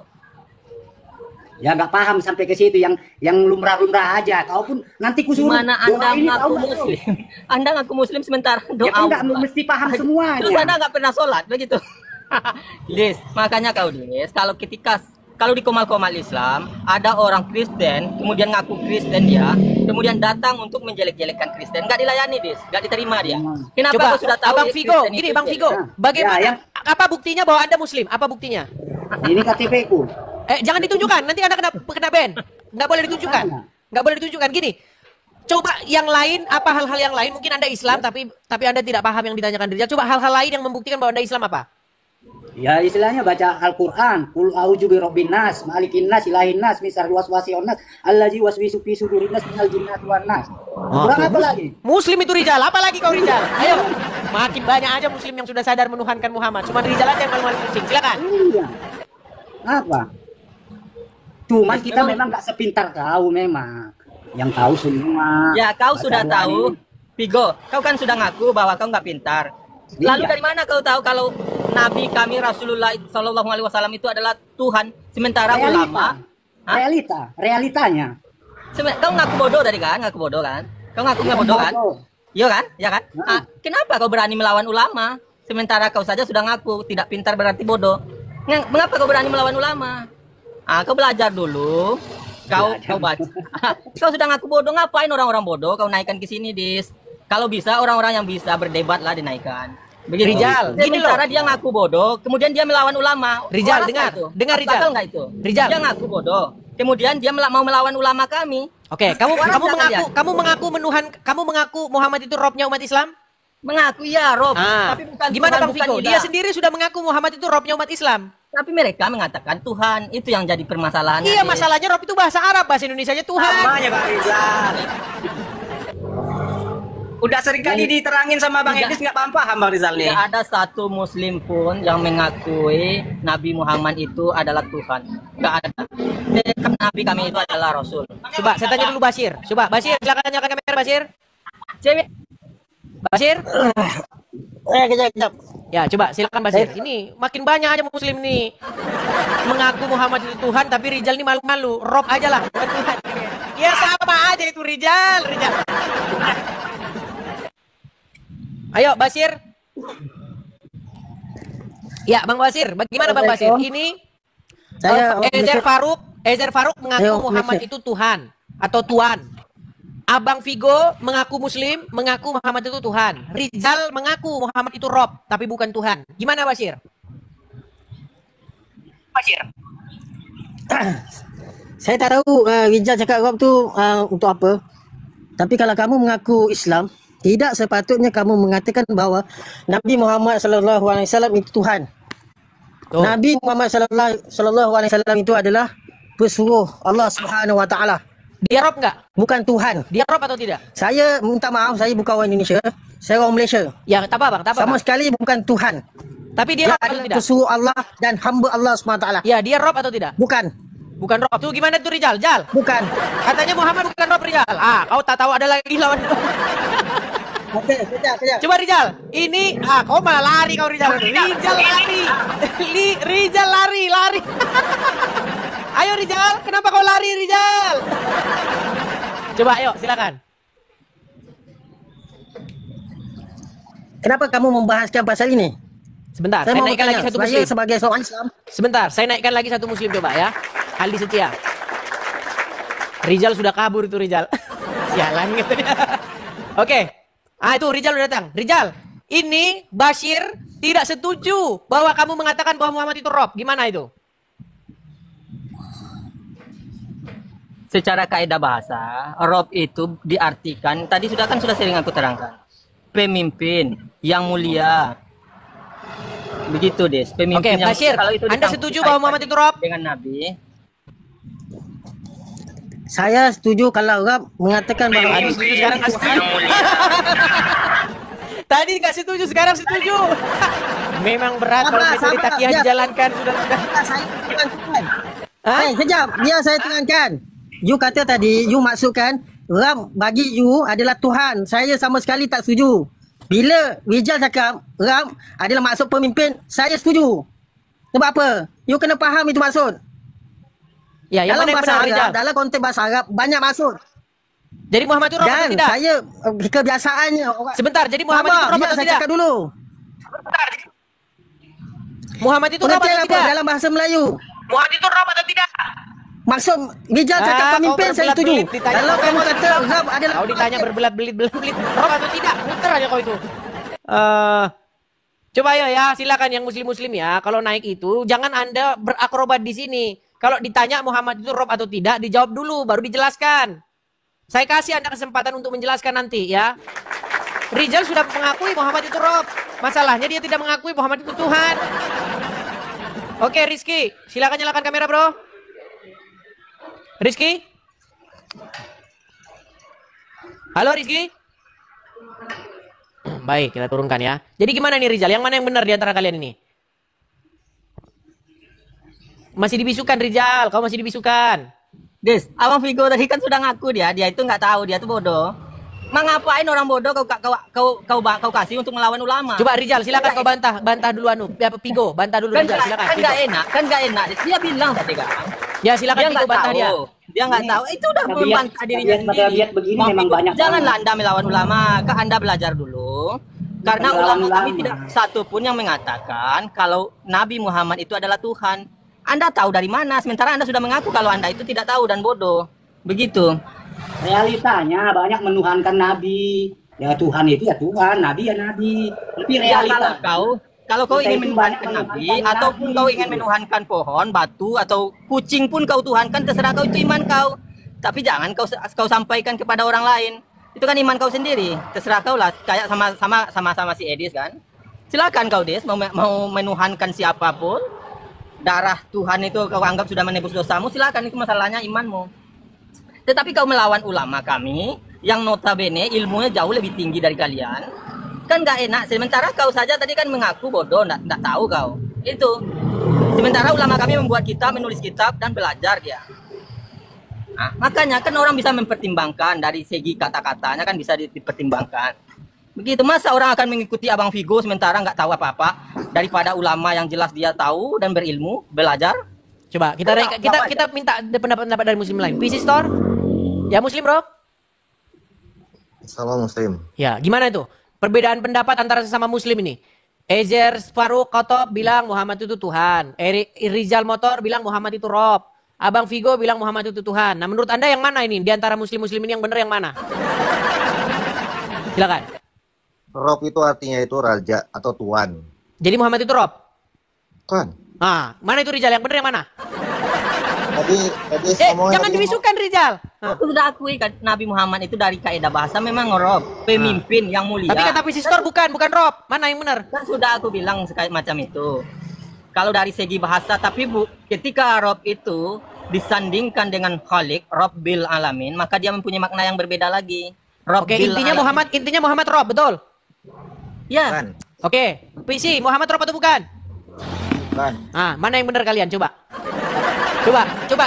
Ya nggak paham sampai ke situ, yang lumrah-lumrah aja. Kau pun nanti kusuruh Gimana Anda doa ini, ngaku tahu nggak? muslim? Anda ngaku muslim sementara doa. Ya kan nggak mesti paham semuanya. Terus Anda nggak pernah sholat begitu. Des, makanya kau Des, kalau di komal-komal Islam ada orang Kristen, kemudian ngaku Kristen dia, kemudian datang untuk menjelek-jelekkan Kristen, nggak dilayani Des, nggak diterima dia. Kenapa Coba, kau sudah tahu? Abang Vigo, Kristen gini itu Bang Vigo, jelek? bagaimana? Ya, Apa buktinya bahwa Anda Muslim? Apa buktinya? Ini KTP ku. Jangan ditunjukkan, nanti Anda kena ban. Nggak boleh ditunjukkan. Nggak boleh ditunjukkan. Gini, coba yang lain, apa hal-hal yang lain? Mungkin Anda Islam, tapi Anda tidak paham yang ditanyakan Rijal. Coba hal-hal lain yang membuktikan bahwa Anda Islam apa? Ya istilahnya baca Al-Quran. Qul a'udzu birabbin nas, malikin nas, ilahin nas, misar waswasion nas, allazi waswisu fi sudurin nas minal jinnati wan nas. Kurang apa lagi? Muslim itu Rijal, apa lagi kau Rijal? Ayo, makin banyak aja Muslim yang sudah sadar menuhankan Muhammad. Cuma Rijal aja yang malu-malu kucing. Silakan. Iya. Apa? Cuman kita memang nggak sepintar kau memang. Yang tahu semua. Ya kau baca sudah doa tahu, ini. Vigo, kau kan sudah ngaku bahwa kau nggak pintar. Lalu Iya. dari mana kau tahu kalau Nabi kami Rasulullah Shallallahu Alaihi Wasallam itu adalah Tuhan, sementara ulama? Realitanya. Kau ngaku bodoh tadi kan? Ngaku bodoh kan? Kau ngaku nggak bodoh kan? Iya kan? Ya kan? Kenapa kau berani melawan ulama? Sementara kau saja sudah ngaku tidak pintar berarti bodoh. Mengapa kau berani melawan ulama? Kau belajar dulu. Kau baca. Kau sudah ngaku bodoh, ngapain orang-orang bodoh kau naikkan ke sini, Dis? Kalau bisa orang-orang yang bisa berdebat lah dinaikkan. Begitu. Rijal, gini loh. Sementara dia ngaku bodoh, kemudian dia melawan ulama. Rijal, Waras dengar. nggak itu? Dengar, Rijal. Bakal nggak itu? Rijal. Dia ngaku bodoh. Kemudian dia mau melawan ulama kami. Oke, kamu mengaku Muhammad itu robnya umat Islam? Mengaku ya Rob. Tapi bukan gimana Tuhan, Bang bukan Vigo? ilah. Dia sendiri sudah mengaku Muhammad itu robnya umat Islam. Tapi mereka mengatakan Tuhan, itu yang jadi permasalahannya. Iya, masalahnya rob itu bahasa Arab, bahasa Indonesianya Tuhan. Namanya Bang Rizal. Udah sering kali diterangin sama Bang Edis, nggak paham Bang Rizal nih. Tidak ada satu Muslim pun yang mengakui Nabi Muhammad itu adalah Tuhan. Nggak ada. Nabi kami itu adalah Rasul. Coba saya tanya dulu Basir. Coba Basir, silakan tanyakan kamera Basir. Cewek. Basir. Kejap. Ya, coba silakan Basir. Ini makin banyak aja Muslim nih mengaku Muhammad itu Tuhan, tapi Rijal ini malu-malu. Rob aja lah, bukan Tuhan. Ya sama aja itu Rijal. Ayo Basir. Ya, Bang Basir, bagaimana Bang Basir? Ini Ezer Faruk mengaku Muhammad itu Tuhan atau Tuan. Abang Vigo mengaku Muslim, mengaku Muhammad itu Tuhan. Rijal mengaku Muhammad itu Rob, tapi bukan Tuhan. Gimana Basir? Saya tak tahu Rijal cakap Rob tu untuk apa. Tapi kalau kamu mengaku Islam, tidak sepatutnya kamu mengatakan bahawa Nabi Muhammad sallallahu alaihi wasallam itu Tuhan. Nabi Muhammad sallallahu alaihi wasallam itu adalah pesuruh Allah Subhanahu wa taala. Dia Rob enggak? Bukan Tuhan. Dia Rob atau tidak? Saya minta maaf, saya bukan orang Indonesia. Saya orang Malaysia. Ya, tak apa Bang, tak apa. Sama sekali bukan Tuhan. Tapi dia Rob atau adalah tidak? pesuruh Allah dan hamba Allah Subhanahu wa taala. Ya, dia Rob atau tidak? Bukan. Bukan Rob. Tuh gimana tuh Rijal? Jal. Bukan. Katanya Muhammad bukan Rob Rijal. Kau tak tahu ada lagi lawan. Okey, kejap. Coba Rijal. Ini kau malah lari kau Rijal. Rijal lari. Rijal lari. Ayo Rijal, kenapa kau lari Rijal? Coba ayo, silakan. Kenapa kamu membahaskan pasal ini? Sebentar, Saya saya mau naikkan lagi bertanya, satu Muslim. sebagai seorang Islam. Sebentar, saya naikkan lagi satu Muslim coba ya. Aldi Setia. Rijal sudah kabur itu Rijal. Sialan gitu dia. Oke. Itu Rijal udah datang. Rijal, ini Bashir tidak setuju bahwa kamu mengatakan bahwa Muhammad itu Rob. Gimana itu? Secara kaidah bahasa, Rob itu diartikan, tadi sudah sering aku terangkan. Pemimpin yang mulia. Begitu, Des. Pemimpin yang Bashir, kalau itu Anda setuju bahwa Muhammad itu Rob? Dengan Nabi. Saya setuju kalau Rob mengatakan bahawa Tadi setuju, sekarang nggak setuju. Tadi nggak setuju, sekarang setuju. Memang berat kalau metode takiyah dijalankan sudah. Saya bukan Tuhan. Kejap, biar saya terangkan. You kata tadi, you maksudkan Ram bagi you adalah Tuhan. Saya sama sekali tak setuju. Bila Rijal cakap Ram adalah maksud pemimpin, saya setuju. Sebab apa? You kena faham itu maksud. Ya, yang dalam mana yang bahasa benar, Arab, Rizal? dalam konteks bahasa Arab banyak masuk. Jadi Muhammad itu rob atau Dan tidak? saya kebiasaannya orang. Sebentar, jadi Muhammad itu rob Biar atau saya tidak? cakap dulu. Muhammad itu rob atau Pengertian apa tidak? dalam bahasa Melayu? Muhammad itu rob atau tidak? Maksud Rijal cakap pemimpin, saya setuju. Kalau kamu kata Rab adalah... Kau ditanya berbelit-belit, rob atau tidak? Muter aja kau itu. Coba ya, silakan yang muslim-muslim ya. Kalau naik itu, jangan Anda berakrobat di sini. Kalau ditanya Muhammad itu rob atau tidak, dijawab dulu, baru dijelaskan. Saya kasih Anda kesempatan untuk menjelaskan nanti ya. Rijal sudah mengakui Muhammad itu rob. Masalahnya dia tidak mengakui Muhammad itu Tuhan. Oke, Rizky, silakan nyalakan kamera, bro. Rizky? Halo, Rizky? Baik, kita turunkan ya. Jadi gimana nih Rizal? Yang mana yang benar di antara kalian ini? Masih dibisukan Rizal, kau masih dibisukan. Des, Abang Vigo tadi kan sudah ngaku dia itu nggak tahu, dia tuh bodoh. Ngapain orang bodoh kau kasih untuk melawan ulama? Coba Rizal, silakan kau bantah dulu Vigo, bantah dulu Rizal, silakan. Kan nggak enak. Dia bilang tadi kan. Ya silakan Vigo bantah dia. Dia nggak tahu. Itu udah membantah dirinya sendiri. Begini memang banyak. Janganlah Anda melawan ulama. Anda belajar dulu. Karena ulama kami tidak satu pun yang mengatakan kalau Nabi Muhammad itu adalah Tuhan. Anda tahu dari mana? Sementara Anda sudah mengaku kalau Anda itu tidak tahu dan bodoh. Begitu. Realitanya banyak menuhankan Nabi. Ya Tuhan itu ya Tuhan, Nabi ya Nabi. Tapi realita kalau kau ingin menuhankan Nabi ataupun kau ingin menuhankan pohon, batu atau kucing pun kau tuhankan, terserah kau, itu iman kau. Tapi jangan kau sampaikan kepada orang lain. Itu kan iman kau sendiri. Terserah kau lah. Kayak sama si Edis kan. Silakan kau Des mau menuhankan siapapun. Darah Tuhan itu kau anggap sudah menebus dosamu, silakan, itu masalahnya imanmu. Tetapi kau melawan ulama kami yang notabene ilmunya jauh lebih tinggi dari kalian, kan nggak enak. Sementara kau saja tadi kan mengaku bodoh, nggak tahu kau itu. Sementara ulama kami membuat kitab, menulis kitab dan belajar dia. Nah, makanya kan orang bisa mempertimbangkan dari segi kata-katanya, kan bisa dipertimbangkan. Begitu, masa orang akan mengikuti Abang Vigo sementara nggak tahu apa-apa daripada ulama yang jelas dia tahu dan berilmu, belajar. Coba kita minta pendapat dari muslim lain. PC Store? Ya muslim, Bro? Salam muslim. Ya, gimana itu? Perbedaan pendapat antara sesama muslim ini. Ezer Faruk Kotob bilang Muhammad itu Tuhan. Rizal Motor bilang Muhammad itu Rob. Abang Vigo bilang Muhammad itu Tuhan. Nah, menurut Anda yang mana ini? Di antara muslim-muslim ini yang benar yang mana? Silakan. Rob itu artinya itu raja atau tuan. Jadi Muhammad itu Rob? Tuan. Ah, mana itu Rizal? Yang benar yang mana? Tadi jangan dibisukan Rizal. Aku sudah akui kan Nabi Muhammad itu dari kaidah bahasa memang Rob, pemimpin yang mulia. Tapi kata Pisistor bukan Rob. Mana yang benar? Kan sudah aku bilang macam itu. Kalau dari segi bahasa, tapi ketika Rob itu disandingkan dengan Khalik, Rabbil Alamin, maka dia mempunyai makna yang berbeda lagi. Oke, intinya Muhammad Rob, betul? Ya. Oke, PC Muhammad Rob atau bukan? Bukan. Ah, mana yang benar kalian? Coba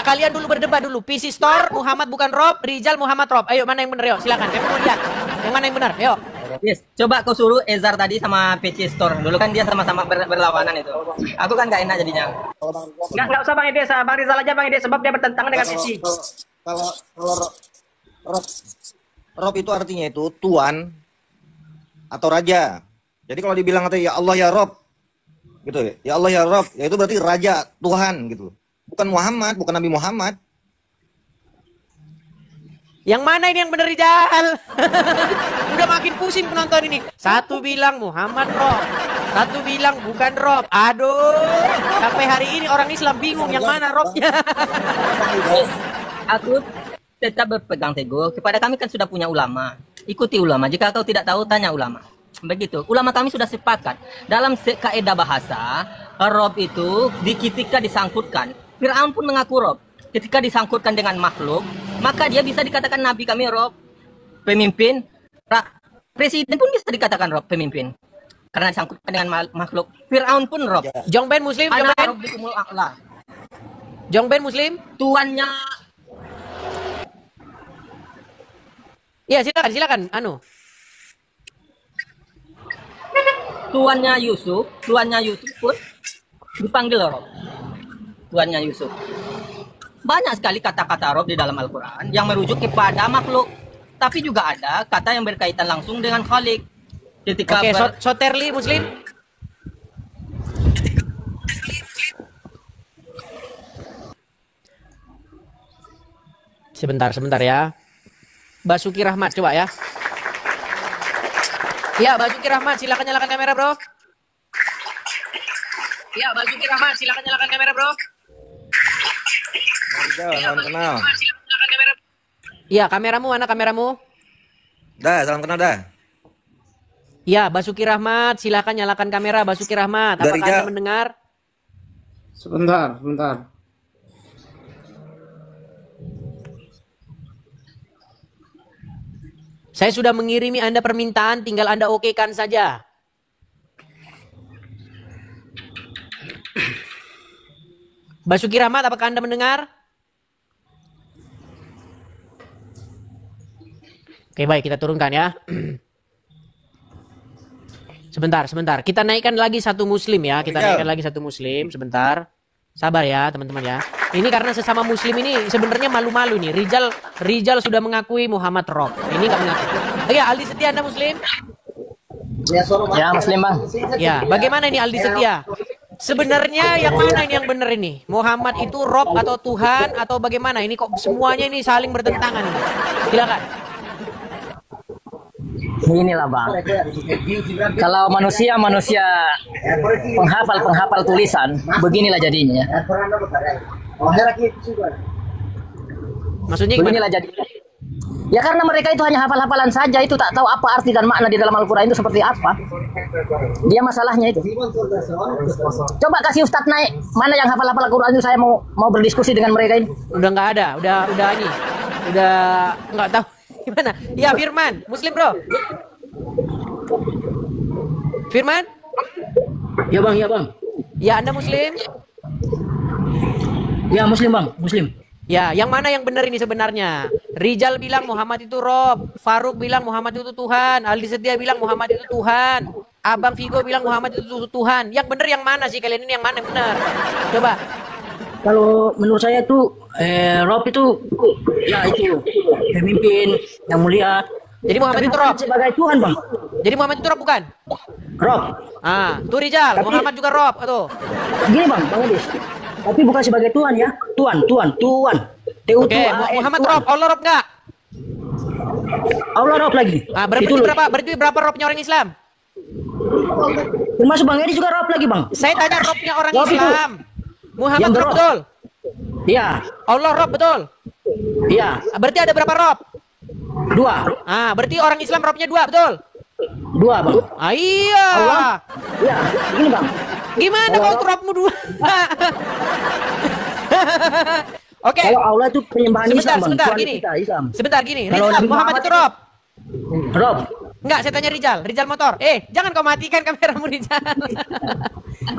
kalian dulu berdebat dulu. PC Store Muhammad bukan Rob, Rizal Muhammad Rob. Ayo mana yang benar? Yuk, silakan. Kami mau lihat. Yang mana yang benar? Yuk. Yes, coba kau suruh Ezar tadi sama PC Store. Dulu kan dia sama-sama berlawanan itu. Aku kan nggak enak jadinya. Nggak usah Bang Ede, Bang Rizal aja Bang Ede, sebab dia bertentangan dengan PC. Kalau Rob itu artinya itu tuan atau raja. Jadi kalau dibilang ya Allah ya Rob, gitu ya Allah ya Rob, ya itu berarti raja, Tuhan gitu. Bukan Muhammad, bukan Nabi Muhammad. Yang mana ini yang benar Rizal? Udah makin pusing penonton ini. Satu bilang Muhammad Rob, satu bilang bukan Rob. Aduh, sampai hari ini orang Islam bingung yang mana Robnya. Aku tetap berpegang teguh. Kepada kami kan sudah punya ulama. Ikuti ulama. Jika kau tidak tahu, tanya ulama. Begitu. Ulama kami sudah sepakat. Dalam kaidah bahasa, Rob itu ketika disangkutkan. Fir'aun pun mengaku Rob. Ketika disangkutkan dengan makhluk, maka dia bisa dikatakan Nabi kami Rob. Pemimpin. Presiden pun bisa dikatakan Rob, pemimpin. Karena disangkutkan dengan makhluk. Fir'aun pun Rob. Jong Ben Muslim? Jong Ben Muslim? Tuannya... Ya silakan. Tuannya Yusuf pun dipanggil Rob. Tuannya Yusuf. banyak sekali kata-kata Rob di dalam Al-Quran yang merujuk kepada makhluk. Tapi juga ada kata yang berkaitan langsung dengan Khalik. Ketika Oke, Soterli Muslim. Sebentar ya. Basuki Rahmat coba ya. Ya, Basuki Rahmat silakan nyalakan kamera, Bro. Ya, Basuki Rahmat silakan nyalakan kamera, Bro. Salam kenal. Iya, kameramu mana kameramu? Dah, salam kenal dah. Ya, Basuki Rahmat, silakan nyalakan kamera Basuki Rahmat. Apakah Anda mendengar? Sebentar. Saya sudah mengirimi Anda permintaan, tinggal Anda okekan saja. Basuki Rahmat, apakah Anda mendengar? Oke, baik, kita turunkan ya. Sebentar. Kita naikkan lagi satu muslim ya. Sebentar. Sabar ya, teman-teman ya. Ini karena sesama muslim ini sebenarnya malu-malu nih. Rijal sudah mengakui Muhammad Rob. Ini nggak mengaku. Ya, Aldi Setia Anda muslim? Ya, muslim, Bang. Ya, bagaimana ini Aldi Setia? Sebenarnya yang mana ini yang benar ini? Muhammad itu Rob atau Tuhan atau bagaimana? Ini kok semuanya ini saling bertentangan ini. Silakan. Inilah Bang, kalau manusia penghafal tulisan, beginilah jadinya. Maksudnya beginilah jadinya. Ya karena mereka itu hanya hafal-hafalan saja, itu tak tahu apa arti dan makna di dalam Al-Quran itu seperti apa. Dia masalahnya itu. Coba kasih Ustadz naik, mana yang hafal-hafal Al-Quran itu, saya mau berdiskusi dengan mereka ini. Udah nggak ada, udah nggak tahu. Gimana? Ya Firman, muslim bro. Firman? Ya bang. Ya Anda muslim? Ya muslim bang, muslim. Ya, yang mana yang benar ini sebenarnya? Rijal bilang Muhammad itu Rob, Faruk bilang Muhammad itu Tuhan, Aldi Setia bilang Muhammad itu Tuhan, Abang Vigo bilang Muhammad itu Tuhan. Yang benar yang mana sih kalian ini, yang mana yang benar? Coba. Kalau menurut saya tuh Rob itu ya itu pemimpin yang mulia. Jadi Muhammad itu Rob sebagai Tuhan bang. Jadi Muhammad itu Rob bukan? Rob. Tuh Rijal, Muhammad juga Rob tuh. Gini bang Edis. Tapi bukan sebagai Tuhan ya. Tuhan. Oke, Muhammad Rob, Allah Rob enggak? Allah Rob lagi. Berarti berapa Robnya orang Islam? Termasuk Bang Edis juga Rob lagi bang. Saya tanya Robnya orang Rob Islam. Muhammad Rob betul? Iya. Allah Rob betul? Iya. Berarti ada berapa Rob? 2. Berarti orang Islam Robnya 2 betul? 2 bang. Iya. Allah. Iya. Ini bang. Gimana kalau Robmu 2? Oke. Kalau Allah itu penyembahan Islam bang. Sebentar gini. Rijal, Muhammad itu Rob. Rob. Enggak, saya tanya Rijal motor. Jangan kau matikan kameramu Rijal.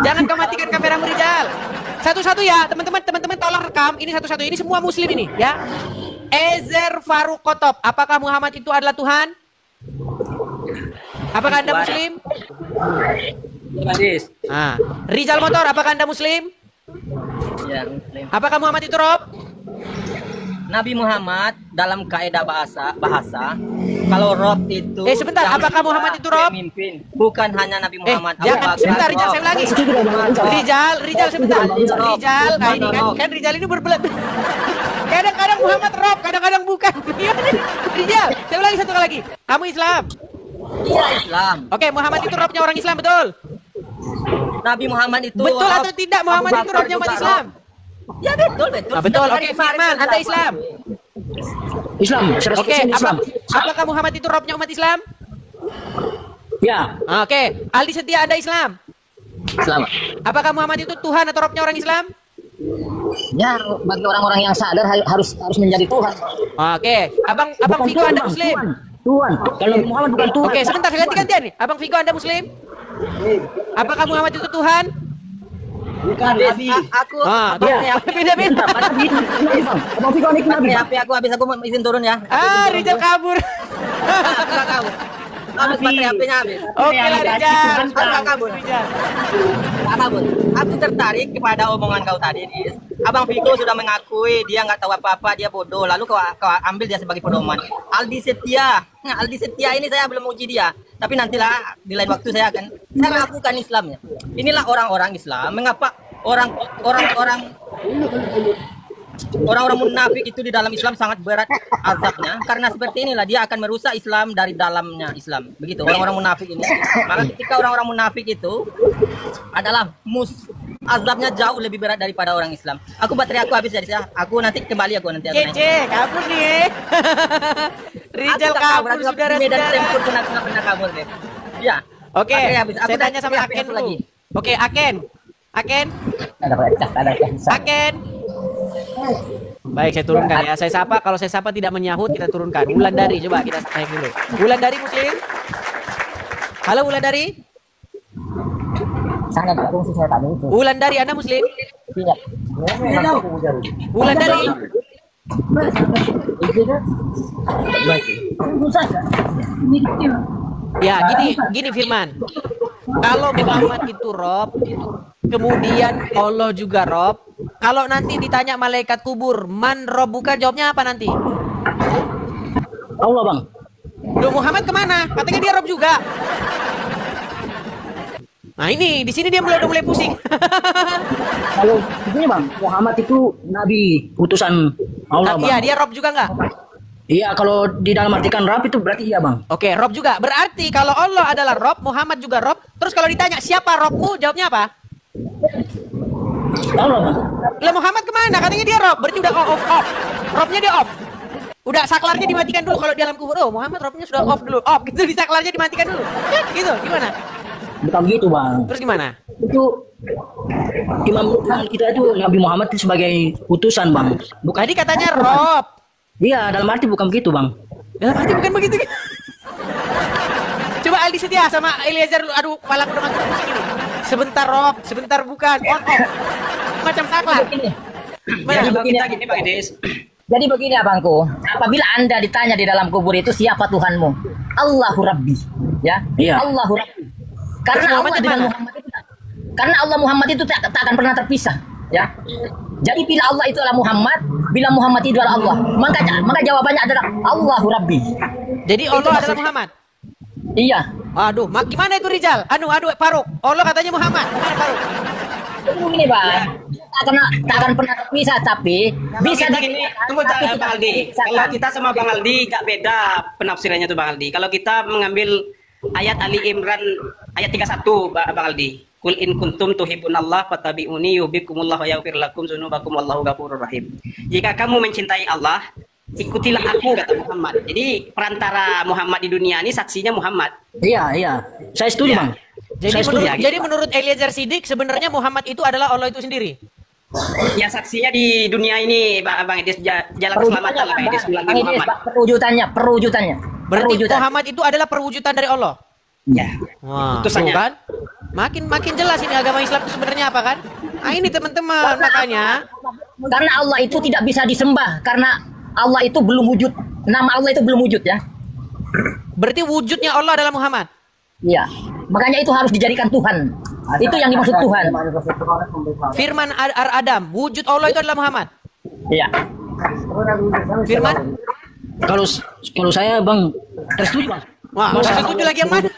Jangan kau matikan kameramu Rijal. Satu-satu ya, teman-teman tolong rekam. Ini satu-satu. Ini semua muslim ini, ya. Ezer Faruk Kotob, apakah Muhammad itu adalah Tuhan? Apakah Anda muslim? Rijal motor, apakah Anda muslim? Ya, muslim. Apakah Muhammad itu Rob? Nabi Muhammad dalam kaidah bahasa kalau Rob itu sebentar, apakah Muhammad itu Rob? Pemimpin, bukan hanya Nabi Muhammad. Sebentar Rijal, saya lagi. Rijal sebentar. Rijal, kan Rijal ini berbelat. Kadang-kadang Muhammad Rob, kadang-kadang bukan. Rijal, saya ulangi satu kali lagi. Kamu Islam? Iya Islam. Oke, Muhammad itu Robnya orang Islam, betul? Nabi Muhammad itu betul atau tidak Muhammad itu Robnya umat Islam? Ya betul. Betul. Oke, Firman, Anda Islam? Islam. Oke, apakah Muhammad itu Robnya umat Islam? Ya. Oke, Aldi Setia, Anda Islam? Islam. Apakah Muhammad itu Tuhan atau Robnya orang Islam? Ya, bagi orang-orang yang sadar harus menjadi Tuhan. Oke, Abang Vigo Anda Muslim? Tuhan. Kalau Muhammad bukan Tuhan. Oke, sebentar ganti-gantian nih. Abang Vigo Anda Muslim? Apakah Muhammad itu Tuhan? Bukan Nabi. Aku beda-beda. Abang Vigo ini Nabi. HP aku habis, aku izin turun ya. Rijal kabur. Habis baterai HP-nya habis. Oke lah Rijal. Abang kabur. Kabur. Aku tertarik kepada omongan kau tadi, Dis. Abang Viko sudah mengakui dia nggak tahu apa-apa, dia bodoh. Lalu kau ambil dia sebagai pedoman. Aldi Setia. Nah, Aldi Setia ini saya belum uji dia. Tapi nantilah di lain waktu saya lakukan Islamnya. Inilah orang-orang Islam. Mengapa orang-orang munafik itu di dalam Islam sangat berat azabnya, karena seperti inilah dia akan merusak Islam dari dalamnya Islam. Begitu orang-orang munafik ini. Maka ketika orang-orang munafik itu adalah azabnya jauh lebih berat daripada orang Islam. Aku baterai aku habis jadi aku nanti kembali aku nanti. Kece, kabur nih. Rijal kabur Medan tempur pernah kabur deh. Ya. Oke. Aku Saya tanya sama Aken dulu. Oke, Aken. Aken. Baik, saya turunkan ya. Saya sapa, kalau saya sapa tidak menyahut kita turunkan. Wulandari, coba kita naik dulu. Wulandari Muslim. Halo Wulandari. Sangat fungsi saya tadi itu. Wulandari, Anda Muslim? Tidak. Wulandari. Ya, gini Firman. Kalau Muhammad itu Rob, kemudian Allah juga Rob. Kalau nanti ditanya malaikat kubur, man Robbuka, jawabnya apa nanti? Allah, Bang. Loh, Muhammad kemana? Katanya dia Rob juga. Nah ini, di sini dia udah mulai pusing. Kalau begini Bang, Muhammad itu Nabi, utusan Allah, Bang. Iya, dia Rob juga nggak? Iya, kalau di dalam artikan Rob itu berarti iya, Bang. Oke, Rob juga. Berarti kalau Allah adalah Rob, Muhammad juga Rob. Terus kalau ditanya siapa Robku, jawabnya apa? Allah, Bang. Lah Muhammad kemana? Katanya dia Rob. Berarti udah off. Robnya dia off. Udah saklarnya dimatikan dulu kalau di dalam kubur. Oh, Muhammad Robnya sudah off dulu. Off, gitu di saklarnya dimatikan dulu. Ya, gitu. Gimana? Bukan begitu, Bang. Terus gimana? Itu imam kita itu Nabi Muhammad itu sebagai utusan, Bang. Bukan. Tadi katanya Rob. Iya, dalam arti bukan begitu, Bang. Dalam arti bukan begitu. Coba Aldi Setia sama Eliezer dulu. Aduh, kepala aku udah makin pusing ini. Sebentar Rob, sebentar bukan. On off. Macam saklar. Jadi begini, Pak Idris. Jadi begini abangku, apabila Anda ditanya di dalam kubur itu siapa Tuhanmu? Allahu Rabbi, ya. Iya. Allahu Rabbi. Karena Allah dengan Muhammad itu, karena Allah Muhammad itu tak akan pernah terpisah, ya. Jadi bila Allah itu adalah Muhammad, bila Muhammad itu adalah Allah, maka jawabannya adalah Allahu Rabbi. Jadi Allah adalah Muhammad. Iya. Aduh, gimana itu Rijal? Aduh, Faruk. Allah katanya Muhammad. Gimana Faruk? Begini Bang, tak akan pernah terpisah, tapi bisa Tunggu Bang Aldi. Kalau kita sama Bang Aldi gak beda penafsirannya tuh Bang Aldi. Kalau kita mengambil ayat Ali Imran ayat 31 Bang Aldi. Kul in kuntum tuhibbunallah fattabi'uni yuhibbukumullah wa yaghfir lakum dzunubakum wallahu ghafurur rahim. Jika kamu mencintai Allah, ikutilah aku, kata Muhammad. Jadi perantara Muhammad di dunia ini saksinya Muhammad. Iya. Saya setuju, Bang. Jadi menurut Eliezer Siddiq sebenarnya Muhammad itu adalah Allah itu sendiri. Ya saksinya di dunia ini Bang Idris, jalan keselamatan lah Bang Idris melalui Muhammad. Perwujudannya. Berarti Muhammad itu adalah perwujudan dari Allah. Ya. Wah, utusannya. kan? Makin jelas ini agama Islam itu sebenarnya apa kan? Nah ini teman-teman makanya. Karena Allah itu tidak bisa disembah karena Allah itu belum wujud. Nama Allah itu belum wujud, ya. Berarti wujudnya Allah adalah Muhammad. Iya. Makanya itu harus dijadikan Tuhan. Itu yang dimaksud Tuhan. Firman Adam, wujud Allah itu adalah Muhammad. Iya. Firman? Kalau saya Bang, setuju Bang. Wah, saya setuju lagi yang mana?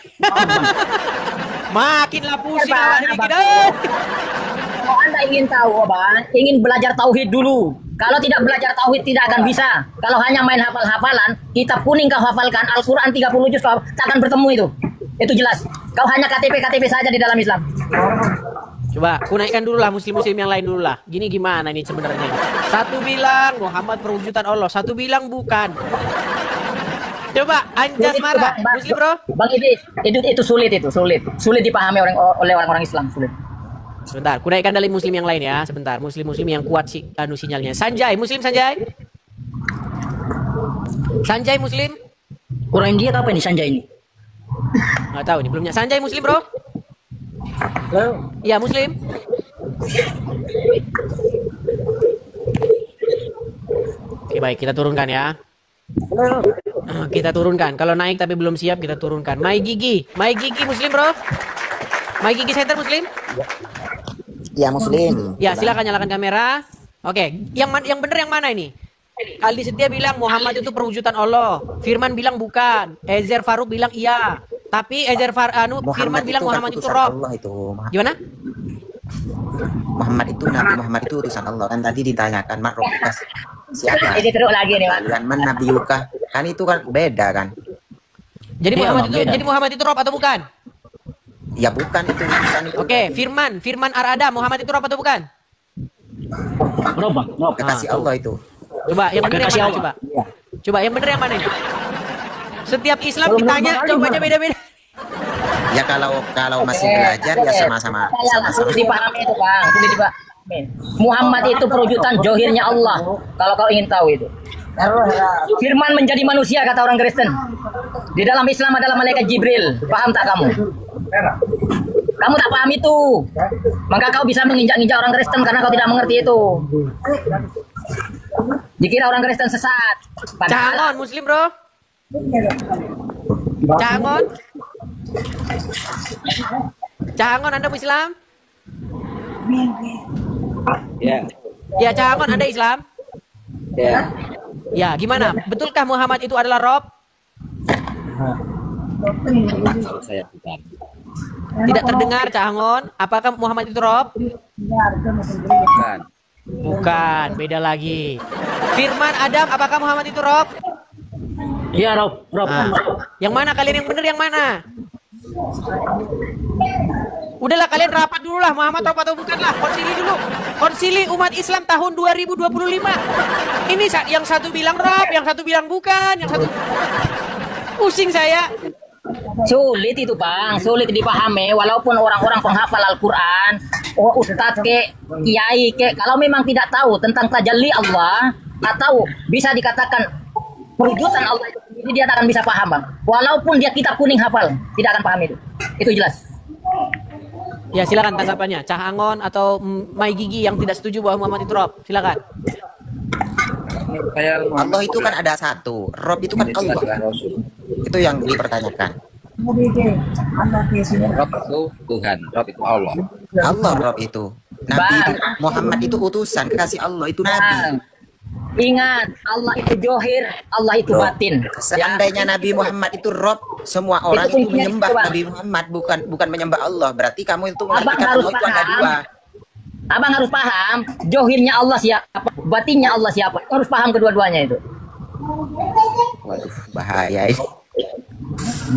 Makinlah pusing awak ini kita. Kalau Anda ingin tahu, Bang, ingin belajar tauhid dulu. Kalau tidak belajar tauhid tidak akan bisa. Kalau hanya main hafal-hafalan, kitab kuning kau hafalkan, Al-Qur'an 30 juz kau tak akan bertemu itu. Itu jelas. Kau hanya KTP saja di dalam Islam. Coba, aku naikkan dulu lah muslim-muslim yang lain dulu lah. Gini gimana ini sebenarnya? Satu bilang Muhammad perwujudan Allah, satu bilang bukan. Coba, Anjas marah. Muslim bro? Bang Idris, itu sulit. Sulit dipahami oleh orang-orang Islam, sulit. Sebentar, aku naikkan dari muslim yang lain ya. Sebentar, muslim-muslim yang kuat sinyalnya. Sanjay, muslim Sanjay? Sanjay muslim? Kurang dia apa ini Sanjay ini? Nggak tahu nih, belumnya. Sanjay muslim bro? Halo? Iya muslim. Oke baik, kita turunkan ya. Halo? Kita turunkan. Kalau naik tapi belum siap, kita turunkan. Mai Gigi Muslim bro. Mai Gigi Center Muslim. Ya Muslim. Ya silakan nyalakan kamera. Oke, yang benar yang mana ini? Aldi Setia bilang Muhammad itu perwujudan Allah. Firman bilang bukan. Ezer Faruk bilang iya. Tapi Firman bilang Muhammad itu roh. Gimana? Muhammad itu Nabi Muhammad itu utusan Allah. Kan tadi ditanyakan Makrobikas siapa? Ini terus lagi nih, Pak. Kalian menabiuka. Kan itu kan beda kan. Jadi Muhammad itu roh atau bukan? Ya bukan itu utusan itu. Oke, Firman Arada Muhammad itu roh atau bukan? Roh. Kekasih Allah itu. Coba yang benar yang mana coba? Coba yang benar yang mana ini? Setiap Islam ditanya coba aja beda-beda. Ya kalau masih belajar ya sama-sama. Dipahami itu, Bang. Muhammad itu perwujudan johirnya Allah. Kalau kau ingin tahu itu. Firman menjadi manusia kata orang Kristen. Di dalam Islam adalah malaikat Jibril. Paham tak kamu? Kamu tak paham itu. Maka kau bisa menginjak-injak orang Kristen karena kau tidak mengerti itu. Dikira orang Kristen sesat. Jangan Muslim bro. Jangan Anda Islam? Ya. Ya jangan Anda Islam? Ya. Ya gimana? Betulkah Muhammad itu adalah Rob? Kalau saya bukan. Tidak terdengar Cangon. Apakah Muhammad itu Rob? Bukan, beda lagi. Firman Adam, apakah Muhammad itu Rob? Iya Rob. Yang mana kalian yang benar yang mana? Udahlah kalian rapat dulu lah, Muhammad Rob atau bukan lah, konsili dulu. Konsili umat Islam tahun 2025. Ini yang satu bilang Rob, yang satu bilang bukan, yang satu pusing saya. Sulit itu Bang, sulit dipahami walaupun orang-orang penghafal Al-Quran, ustadz ke, kiai ke, kalau memang tidak tahu tentang tajalli Allah atau bisa dikatakan perwujudan Allah itu sendiri, dia tak akan bisa paham Bang. Walaupun dia kitab kuning hafal, tidak akan paham itu. Itu jelas. Ya silakan tanggapannya, Cah Angon atau Mai Gigi yang tidak setuju bahwa Muhammad itu Rob, silakan. Allah itu kan ada satu, Rob itu kan Allah. Itu yang dipertanyakan. Rob itu Tuhan, Rob itu Allah. Allah Rob itu. Nabi itu, Muhammad itu utusan, kekasih Allah itu Nabi. Ingat, Allah itu johir, Allah itu batin. Seandainya Nabi Muhammad itu Rob, semua orang itu menyembah Nabi Muhammad, bukan menyembah Allah. Berarti kamu itu mengartikan Allah itu ada dua. Abang harus paham, johirnya Allah siapa, batinnya Allah siapa. Harus paham kedua-duanya itu. Waduh, bahaya ini.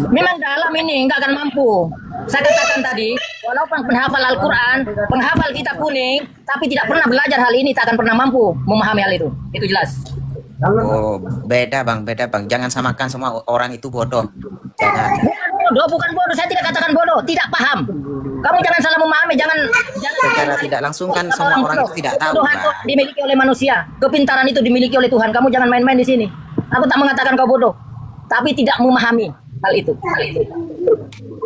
Memang dalam ini nggak akan mampu. Saya katakan tadi, walaupun penghafal Al-Quran, penghafal kitab kuning, tapi tidak pernah belajar hal ini, tak akan pernah mampu memahami hal itu. Itu jelas. Oh, beda bang. Jangan samakan semua orang itu bodoh. Jangan. Bukan bodoh. Saya tidak katakan bodoh, tidak paham. Kamu jangan salah memahami, jangan. Secara tidak langsung kan semua orang itu tidak tahu. Kebodohan itu dimiliki oleh manusia, kepintaran itu dimiliki oleh Tuhan. Kamu jangan main-main di sini. Aku tak mengatakan kau bodoh, tapi tidak memahami hal itu.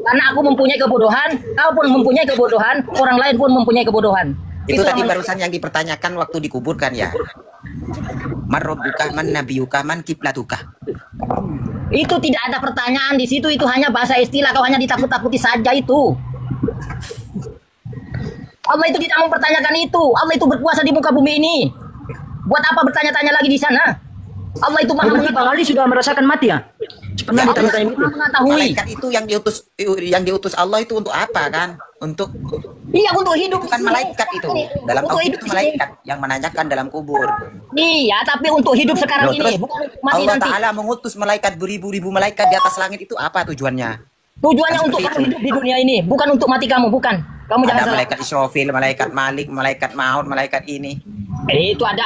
Karena aku mempunyai kebodohan, kau pun mempunyai kebodohan, orang lain pun mempunyai kebodohan. Itu tadi barusan yang dipertanyakan waktu dikuburkan ya. Man rabbuka, man nabiyuka, man kiblatuka. Itu tidak ada pertanyaan di situ, itu hanya bahasa istilah, kau hanya ditakut-takuti saja itu. Allah itu tidak mempertanyakan itu. Allah itu berkuasa di muka bumi ini. Buat apa bertanya-tanya lagi di sana? Allah itu maha mengetahui. Bang Ali sudah merasakan mati ya? Pernah ditanya-tanya itu. Malaikat itu yang diutus Allah itu untuk apa kan? Untuk iya, untuk hidup. Bukan malaikat itu. Dalam tauhid itu malaikat yang menanyakan dalam kubur. Iya, tapi untuk hidup sekarang ini, bukan mati Allah nanti. Ta'ala mengutus malaikat beribu-ribu malaikat di atas langit itu apa tujuannya? Tujuannya untuk kamu hidup di dunia ini, bukan untuk mati kamu, bukan. Kamu jangan ada salah. Malaikat Israfil, malaikat Malik, malaikat Maut, malaikat ini. Itu ada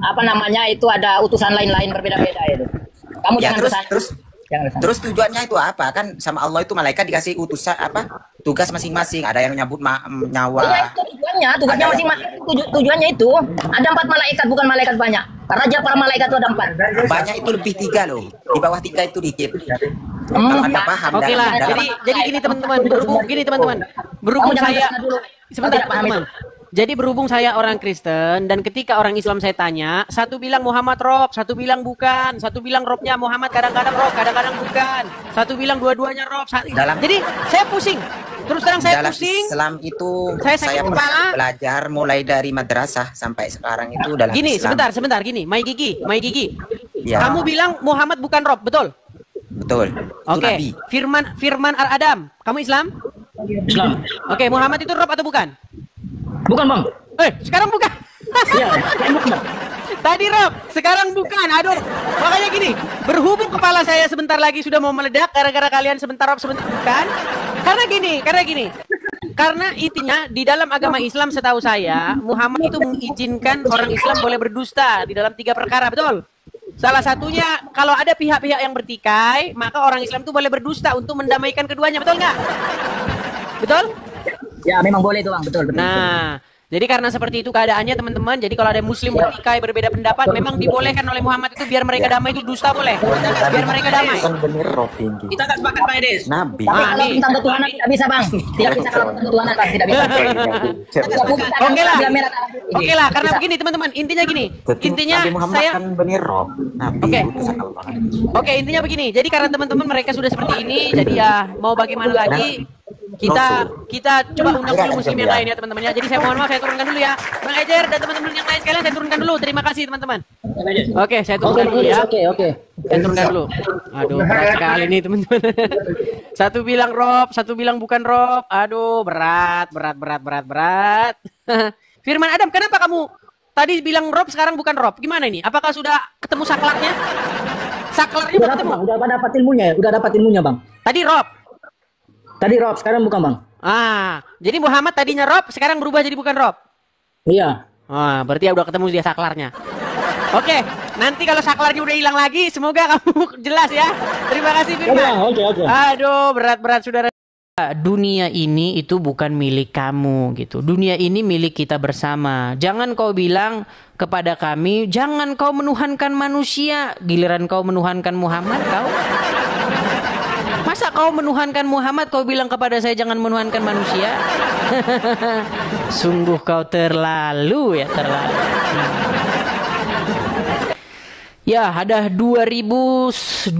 apa namanya? Itu ada utusan lain-lain berbeda-beda itu. Kamu ya, jangan terus tujuannya itu apa? Kan sama Allah itu malaikat dikasih utusan apa? Tugas masing-masing. Ada yang nyambut nyawa. Iya, itu tugasnya masing-masing. Tujuannya itu ada 4 malaikat, bukan malaikat banyak. Raja para malaikat itu ada 4. Banyak itu lebih 3 loh. Di bawah 3 itu dikit. Kalau Anda paham. Oke lah. Jadi gini teman-teman. Berhubung saya sebentar teman-teman. Jadi berhubung saya orang Kristen dan ketika orang Islam saya tanya, satu bilang Muhammad Rob, satu bilang bukan, satu bilang Robnya Muhammad kadang-kadang Rob, kadang-kadang bukan, satu bilang dua-duanya Rob. Jadi saya pusing. Terus terang saya dalam pusing. Islam itu saya saya sakit pernah kepala. belajar mulai dari madrasah sampai sekarang itu dalam Gini, Islam. sebentar gini, Mai Gigi. Ya. Kamu bilang Muhammad bukan Rob, betul? Betul. Itu Oke. Nabi. Firman Al-Adam, kamu Islam? Islam. Oke, Muhammad itu Rob atau bukan? Bukan, Bang. Sekarang bukan. Iya, Tadi Rob, sekarang bukan. Aduh, makanya gini, berhubung kepala saya sebentar lagi sudah mau meledak gara-gara kalian sebentar Rob sebentar bukan. Karena gini. Karena intinya di dalam agama Islam setahu saya, Muhammad itu mengizinkan orang Islam boleh berdusta di dalam 3 perkara, betul? Salah satunya kalau ada pihak-pihak yang bertikai, maka orang Islam itu boleh berdusta untuk mendamaikan keduanya, betul nggak? Betul? Ya, memang boleh itu, Bang. Betul. Nah, jadi karena seperti itu keadaannya teman-teman. Jadi kalau ada muslim bertikai berbeda pendapat, memang dibolehkan oleh Muhammad itu biar mereka damai, itu dusta boleh. Biar mereka damai. Bukan bener Rob tinggi. Kita nggak sepakat Pak Edis. Nabi. Tapi kalau tentang ketuhanan tidak bisa, Bang. Tidak bisa kalau tentang ketuhanan, Bang. Tidak bisa. Oke lah, karena begini teman-teman. Intinya gini. Intinya Nabi Muhammad saya kan bener Rob. Nabi. Oke, intinya begini. Jadi karena teman-teman mereka sudah seperti ini, jadi ya mau bagaimana lagi kita coba undang dulu muslim yang lain ya teman-teman ya. Jadi saya mohon maaf, saya turunkan dulu ya. Bang Ejer dan teman-teman yang lain sekalian saya turunkan dulu. Terima kasih teman-teman. Oke, saya turunkan dulu ya. Oke. Saya turunkan dulu. Aduh, berat sekali nih teman-teman. Satu bilang Rob, satu bilang bukan Rob. Aduh, berat. Firman Adam, kenapa kamu tadi bilang Rob sekarang bukan Rob? Gimana ini? Apakah sudah ketemu saklarnya? Saklarnya Udah dapat, Bang. Udah dapat ilmunya ya. Udah dapat ilmunya, Bang. Tadi Rob. Tadi Rob, sekarang bukan, Bang. Jadi Muhammad tadinya Rob, sekarang berubah jadi bukan Rob. Iya. Berarti ya udah ketemu dia saklarnya. Oke, nanti kalau saklarnya udah hilang lagi, semoga kamu jelas ya. Terima kasih Firman. Oke. Aduh, berat saudara. Dunia ini itu bukan milik kamu gitu. Dunia ini milik kita bersama. Jangan kau bilang kepada kami, jangan kau menuhankan manusia. Giliran kau menuhankan Muhammad, kau. Masa kau menuhankan Muhammad, kau bilang kepada saya jangan menuhankan manusia? Sungguh kau terlalu ya, terlalu. Ya, ada 2.200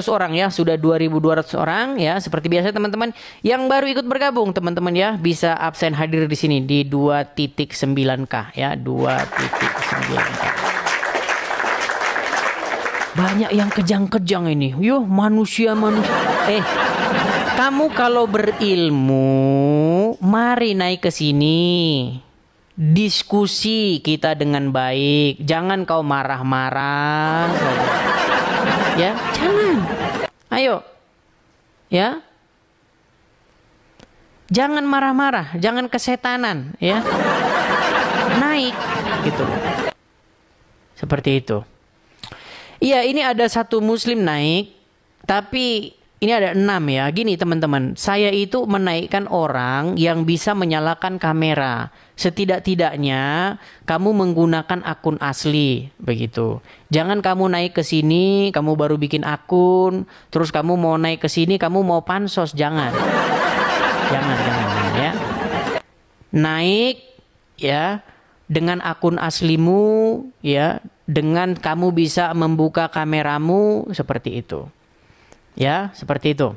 orang ya, sudah 2.200 orang ya. Seperti biasa teman-teman yang baru ikut bergabung, teman-teman ya, bisa absen hadir di sini di 2.9K ya, 2.9K. Banyak yang kejang-kejang ini. Yo, manusia. Kamu kalau berilmu, mari naik ke sini. Diskusi kita dengan baik. Jangan kau marah-marah saja. Ya, jangan. Ayo. Ya. Jangan marah-marah, jangan kesetanan, ya. Naik gitu. Seperti itu. Iya, ini ada satu muslim naik, tapi ini ada 6 ya. Gini teman-teman, saya itu menaikkan orang yang bisa menyalakan kamera. Setidak-tidaknya kamu menggunakan akun asli, begitu. Jangan kamu naik ke sini, kamu baru bikin akun, terus kamu mau naik ke sini, kamu mau pansos, jangan. Jangan ya. Naik ya dengan akun aslimu ya. Dengan kamu bisa membuka kameramu seperti itu. Ya, seperti itu.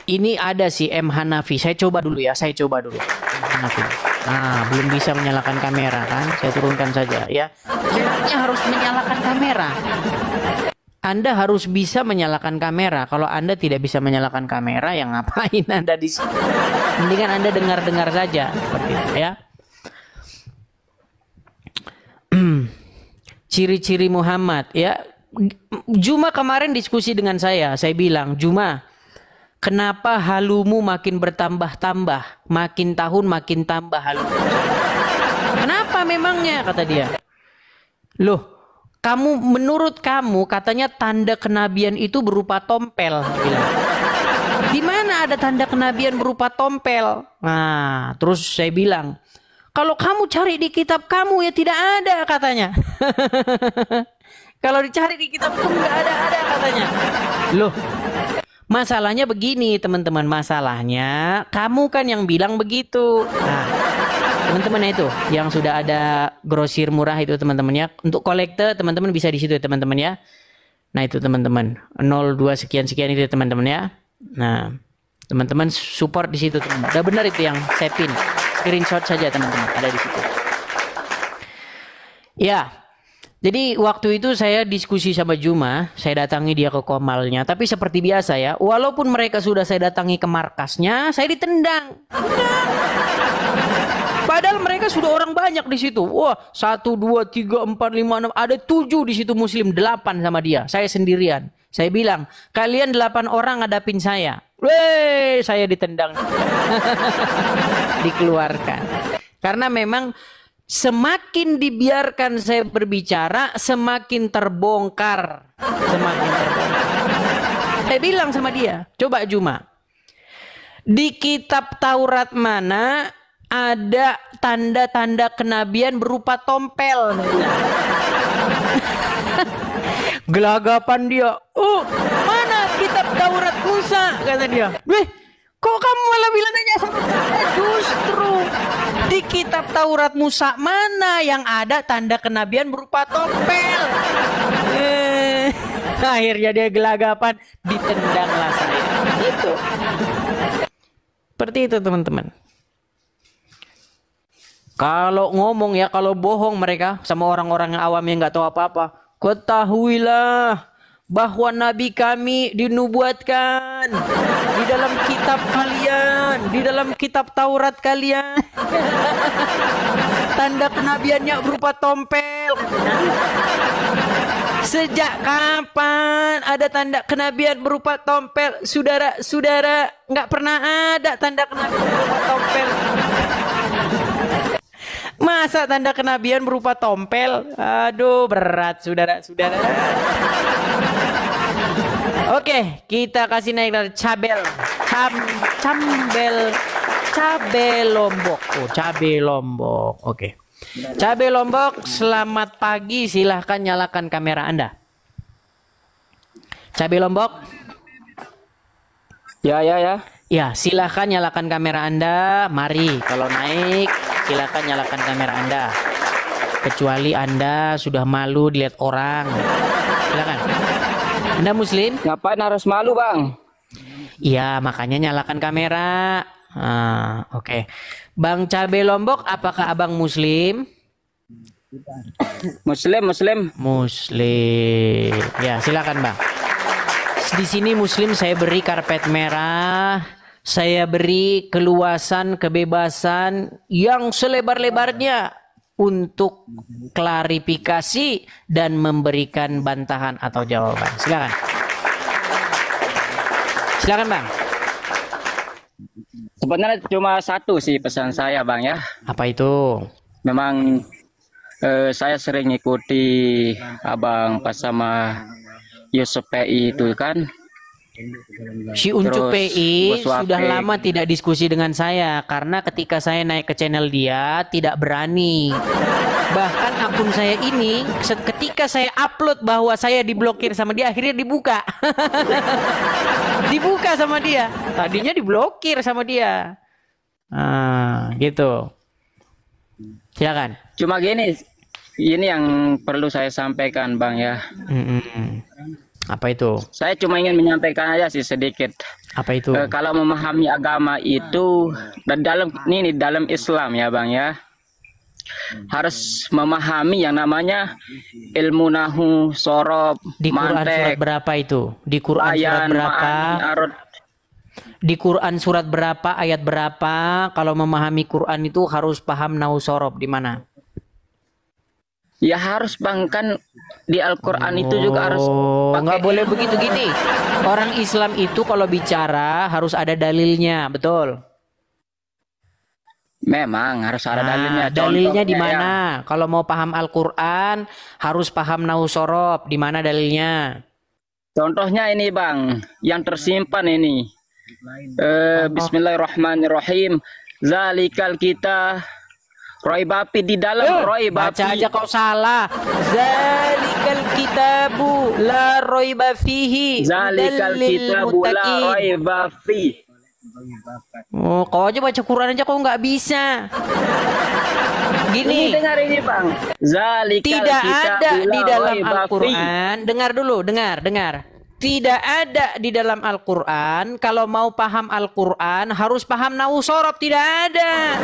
Ini ada si M Hanafi. Saya coba dulu ya, M Hanafi. Belum bisa menyalakan kamera kan? Saya turunkan saja ya. Syaratnya harus menyalakan kamera. Anda harus bisa menyalakan kamera. Kalau Anda tidak bisa menyalakan kamera, ya ngapain Anda di sini? Mendingan Anda dengar-dengar saja seperti itu ya. Ciri-ciri Muhammad ya. Juma kemarin diskusi dengan saya bilang, Juma, kenapa halumu makin bertambah-tambah, makin tahun makin tambah halumu? Kenapa memangnya, kata dia. Loh, menurut kamu katanya tanda kenabian itu berupa tompel, bilang. Di mana ada tanda kenabian berupa tompel? Nah, terus saya bilang, kalau kamu cari di kitab kamu ya tidak ada, katanya. Kalau dicari di kitab kamu nggak ada katanya. Loh, Masalahnya begini teman-teman, masalahnya kamu kan yang bilang begitu. Nah, teman-teman itu yang sudah ada grosir murah itu teman-teman ya. Untuk kolektor teman-teman bisa di situ ya teman-teman ya. Nah itu teman-teman 02 sekian-sekian itu teman-teman ya. Nah teman-teman support di situ teman-teman. Udah benar itu yang saya pin. Screenshot saja teman-teman ada di situ. Ya. Jadi waktu itu saya diskusi sama Juma, saya datangi dia ke komalnya. Tapi seperti biasa ya, walaupun mereka sudah saya datangi ke markasnya, saya ditendang. Padahal mereka sudah orang banyak di situ. Wah, 1, 2, 3, 4, 5, 6, ada 7 di situ muslim, 8 sama dia. Saya sendirian. Saya bilang, kalian 8 orang ngadapin saya. Weh, saya ditendang. Dikeluarkan. Karena memang semakin dibiarkan saya berbicara, semakin terbongkar. Semakin terbongkar. Saya bilang sama dia, coba Juma, di kitab Taurat mana ada tanda-tanda kenabian berupa tompel? Gelagapan dia. Oh, mana kitab Taurat Musa? Kata dia. Weh, kok kamu malah bilang aja sama saya? Justru di kitab Taurat Musa mana yang ada tanda kenabian berupa tompel? Akhirnya dia gelagapan, ditendanglah saya. Itu. Seperti itu teman-teman. Kalau ngomong ya, kalau bohong mereka sama orang-orang yang awam yang nggak tahu apa-apa, ketahuilah bahwa Nabi kami dinubuatkan di dalam kitab kalian, di dalam kitab Taurat kalian. Tanda kenabiannya berupa tompel. Sejak kapan ada tanda kenabian berupa tompel? Saudara-saudara, nggak pernah ada tanda kenabian berupa tompel. Masa tanda kenabian berupa tompel? Aduh, berat saudara-saudara. Oke, kita kasih naik dari cabel. Cabe Lombok. Oh, cabe Lombok. Oke. Cabe Lombok, selamat pagi. Silahkan nyalakan kamera Anda. Cabe Lombok. Ya. Ya, silahkan nyalakan kamera Anda. Mari, kalau naik, silahkan nyalakan kamera Anda. Kecuali Anda sudah malu dilihat orang. Silakan. Anda Muslim? Ngapain harus malu, Bang? Iya, makanya nyalakan kamera. Oke. Bang Cabe Lombok, apakah Abang Muslim? Muslim. Ya, silakan Bang. Di sini Muslim saya beri karpet merah, saya beri keluasan, kebebasan yang selebar-lebarnya untuk klarifikasi dan memberikan bantahan atau jawaban. Silakan. Silakan Bang. Sebenarnya cuma satu sih pesan saya, Bang ya. Apa itu? Memang saya sering ikuti Abang pas sama Yusuf PI itu kan. Si Uncuk PI sudah lama tidak diskusi dengan saya karena ketika saya naik ke channel dia tidak berani. Bahkan akun saya ini ketika saya upload bahwa saya diblokir sama dia, akhirnya dibuka. Dibuka sama dia. Tadinya diblokir sama dia. Gitu. Silakan. Cuma gini, ini yang perlu saya sampaikan Bang ya. Apa itu? Saya cuma ingin menyampaikan aja sih sedikit. Apa itu? Kalau memahami agama itu dan dalam Islam ya Bang ya, harus memahami yang namanya ilmu nahu, sorob, di Quran surat berapa itu? Di Quran surat berapa? Di Quran surat berapa, ayat berapa? Kalau memahami Quran itu harus paham nahu sorob di mana? Ya harus Bang, kan di Al-Quran itu juga harus nggak boleh begitu gini. Orang Islam itu kalau bicara harus ada dalilnya, betul? Memang harus ada dalilnya. Dalilnya di mana? Kalau mau paham Al-Quran harus paham nahu sorob. Di mana dalilnya? Contohnya ini Bang, yang tersimpan ini. Bismillahirrahmanirrahim. Zalikal kita Roiba fi di dalam roiba baca aja kau salah. Zalikal kitabu la roiba fihi. Zalikal kitabu la roiba fi. Oh, kau aja baca Quran aja kau nggak bisa. Gini. Ini dengar ini Bang. Zalikal tidak ada di dalam roiba Al-Quran. Dengar dulu, dengar. Tidak ada di dalam Al-Quran. Kalau mau paham Al-Quran harus paham nahu sorob. Tidak ada.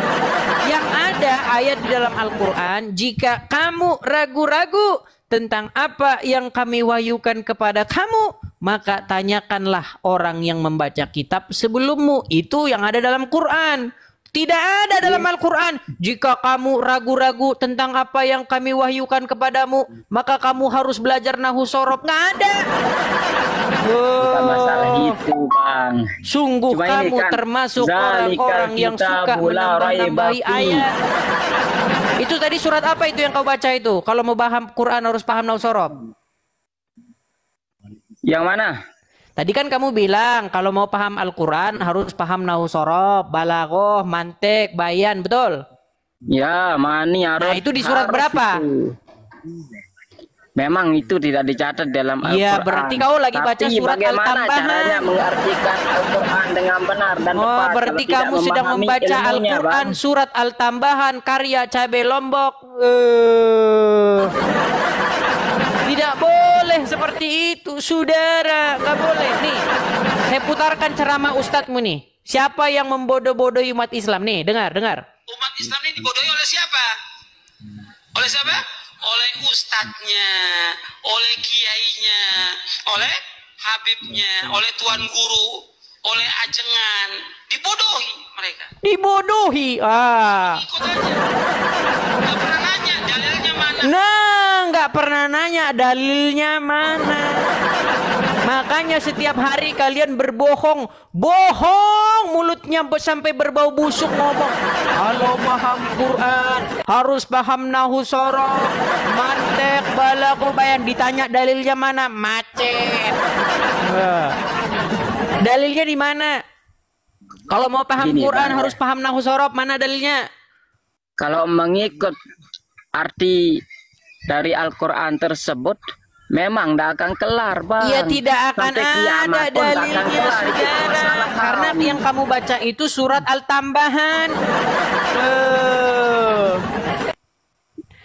Yang ada ayat di dalam Al-Quran, jika kamu ragu-ragu tentang apa yang kami wahyukan kepada kamu, maka tanyakanlah orang yang membaca kitab sebelummu. Itu yang ada dalam Quran. Tidak ada dalam Al-Quran. Jika kamu ragu-ragu tentang apa yang kami wahyukan kepadamu, maka kamu harus belajar nahu sorob. Nggak ada. Bukan masalah itu Bang. Sungguh Cuma kamu kan, termasuk orang-orang yang suka menambah-nambahi ayat. Itu tadi surat apa itu yang kau baca itu? Kalau mau paham Quran harus paham nahu sorob. Yang mana? Tadi kan kamu bilang kalau mau paham Al-Quran harus paham nahu sorob, balaghah, mantik, bayan, betul? Ya, mani harus. Nah, itu di surat berapa? Itu. Memang itu tidak dicatat dalam Al-Quran. Iya, berarti kau lagi baca surat Al-Tambahan. Caranya mengartikan Al-Quran dengan benar dan tepat. Berarti kamu sedang membaca Al-Quran surat Al-Tambahan karya Cabe Lombok. Tidak boleh seperti itu, saudara. Gak boleh. Nih, saya putarkan ceramah ustadzmu nih. Siapa yang membodoh-bodohi umat Islam? Nih, dengar. Umat Islam ini dibodohi oleh siapa? Oleh siapa? Oleh ustadznya, oleh kiainya, oleh habibnya, oleh tuan guru, oleh ajengan. Dibodohi mereka. Dibodohi. Ikut aja. Gak pernah nanya dalilnya mana. Nah, nggak pernah nanya dalilnya mana. Makanya setiap hari kalian berbohong. Bohong mulutnya sampai berbau busuk ngomong. Kalau paham Quran harus paham nahu sorob, mantek, balaghah, bayan. Ditanya dalilnya mana? Macet. Dalilnya di mana? Kalau mau paham Gini, Quran Bang, harus paham nahu sorob. Mana dalilnya? Kalau mengikut arti dari Al-Quran tersebut, memang tidak akan kelar, Bang. Iya, tidak akan Sampai kiamat ada pun tak akan dalilnya, kelar. Itu saudara. masalah Karena kami. yang kamu baca itu surat Al-Tambahan.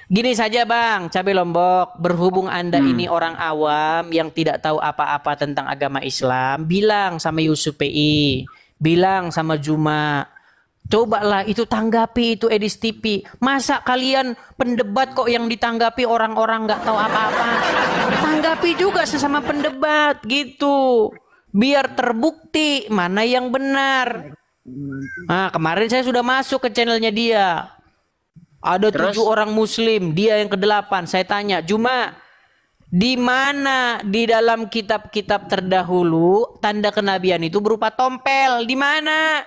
Gini saja Bang, Cabe Lombok, berhubung Anda ini orang awam yang tidak tahu apa-apa tentang agama Islam, bilang sama Yusuf PI, bilang sama Juma, cobalah itu tanggapi itu Edis TV. Masa kalian pendebat kok yang ditanggapi orang-orang nggak tahu apa-apa? Tanggapi juga sesama pendebat gitu. Biar terbukti mana yang benar. Nah, kemarin saya sudah masuk ke channelnya dia. Ada 7 orang muslim, dia yang ke-8. Saya tanya, Juma, di mana di dalam kitab-kitab terdahulu tanda kenabian itu berupa tompel? Di mana?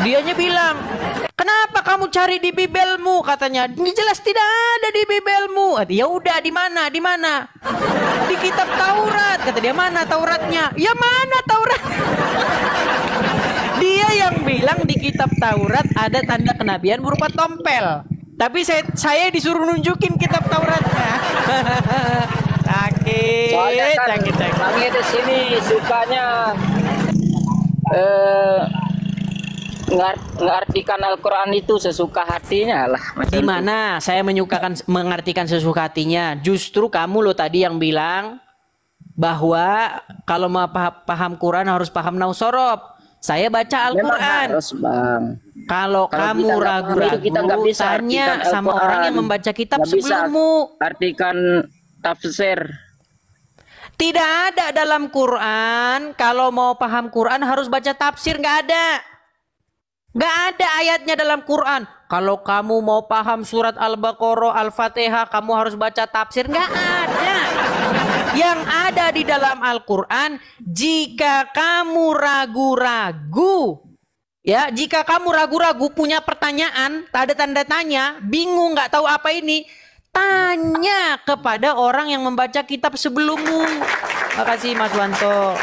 Dianya bilang, kenapa kamu cari di Bibelmu? Katanya, ini jelas tidak ada di Bibelmu. Ya udah, di mana? Di mana? Di kitab Taurat. Kata dia, mana Tauratnya? Ya mana Taurat? Dia yang bilang di kitab Taurat ada tanda kenabian berupa tompel. Tapi saya disuruh nunjukin kitab Tauratnya. Sakit. Bang di sini sukanya mengartikan Al-Quran itu sesuka hatinya lah. Di mana saya mengartikan sesuka hatinya? Justru kamu loh tadi yang bilang bahwa kalau mau paham Quran harus paham nahu sorob. Saya baca Al-Quran. Kalau kamu ragu-ragu, tanya sama orang yang membaca kitab sebelummu. Artikan tafsir. Tidak ada dalam Quran. Kalau mau paham Quran harus baca tafsir. Nggak ada. Nggak ada ayatnya dalam Quran. Kalau kamu mau paham surat Al-Baqarah, Al-Fatihah, kamu harus baca tafsir. Nggak ada. Yang ada di dalam Al-Quran, jika kamu ragu-ragu, ya, jika kamu ragu-ragu punya pertanyaan, ada tanda tanya, bingung nggak tahu apa ini, tanya kepada orang yang membaca kitab sebelummu. Makasih Mas Wanto.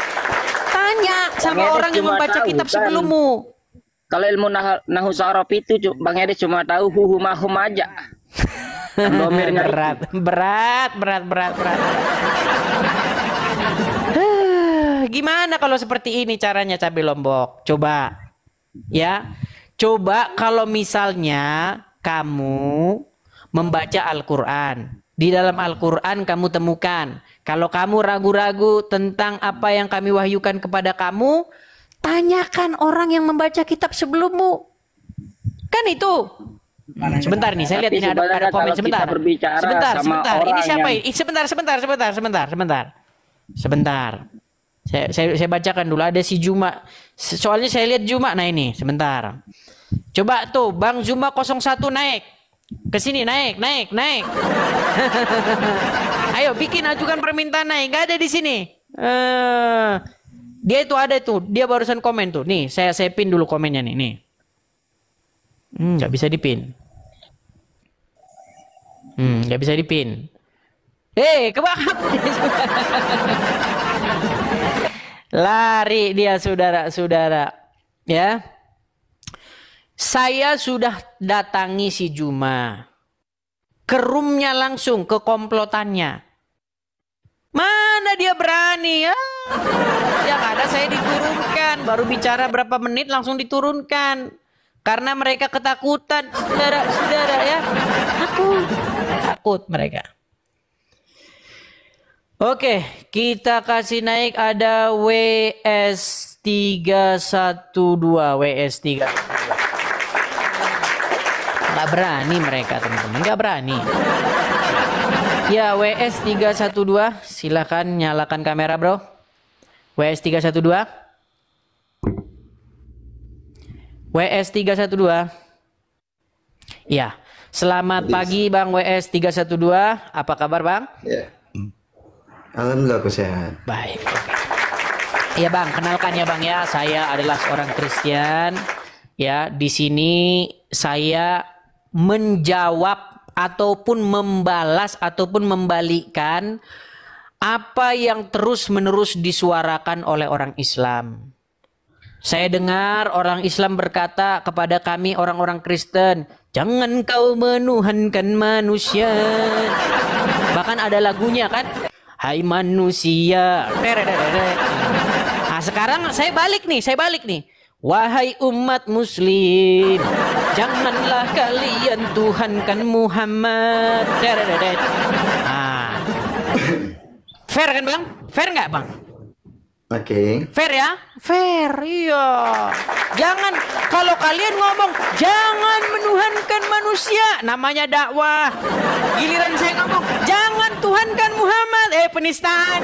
Tanya sama orang yang membaca kitab sebelummu. Kalau ilmu nahu sorof itu Bang Edi cuma tahu hum aja. Domirnya berat. Gimana kalau seperti ini caranya cabai Lombok? Coba ya. Coba kalau misalnya kamu membaca Al-Qur'an. Di dalam Al-Qur'an kamu temukan, kalau kamu ragu-ragu tentang apa yang kami wahyukan kepada kamu, tanyakan orang yang membaca kitab sebelummu. Kan itu. Sebentar nih, saya lihat ini ada komen sebentar. Sebentar. Ini siapa ini? Sebentar. Saya bacakan dulu, ada si Juma. Soalnya saya lihat Juma. Nah ini, sebentar. Coba tuh Bang Zuma 01 naik. Ke sini naik. Ayo bikin ajukan permintaan naik. Gak ada di sini. Dia itu ada tuh. Dia barusan komen tuh. Nih, saya pin dulu komennya nih. Nggak bisa dipin. Nggak bisa dipin. Kebakar. Lari dia saudara-saudara. Ya. Saya sudah datangi si Juma. Ke roomnya langsung, ke komplotannya. Mana dia berani ya? Yang ada saya diturunkan. Baru bicara berapa menit langsung diturunkan. Karena mereka ketakutan. Saudara-saudara ya. Takut mereka. Oke, kita kasih naik ada WS312. Nggak berani mereka teman-teman, nggak berani. Ya WS312, silakan nyalakan kamera bro. WS312. WS312. Ya, selamat pagi Bang WS312. Apa kabar Bang? Ya. Alhamdulillah aku sehat. Baik. Iya Bang, kenalkan ya Bang ya. Saya adalah seorang Kristen. Ya, di sini saya menjawab ataupun membalas ataupun membalikkan apa yang terus-menerus disuarakan oleh orang Islam. Saya dengar orang Islam berkata kepada kami orang-orang Kristen, jangan kau menuhankan manusia. Bahkan ada lagunya kan, hai manusia. Nah sekarang saya balik nih. Wahai umat muslim, janganlah kalian tuhankan Muhammad. Fair kan Bang? Fair nggak Bang? Oke. Fair ya? Fair, iya. Jangan, kalau kalian ngomong, jangan menuhankan manusia, namanya dakwah. Giliran saya ngomong, jangan tuhankan Muhammad, penistaan.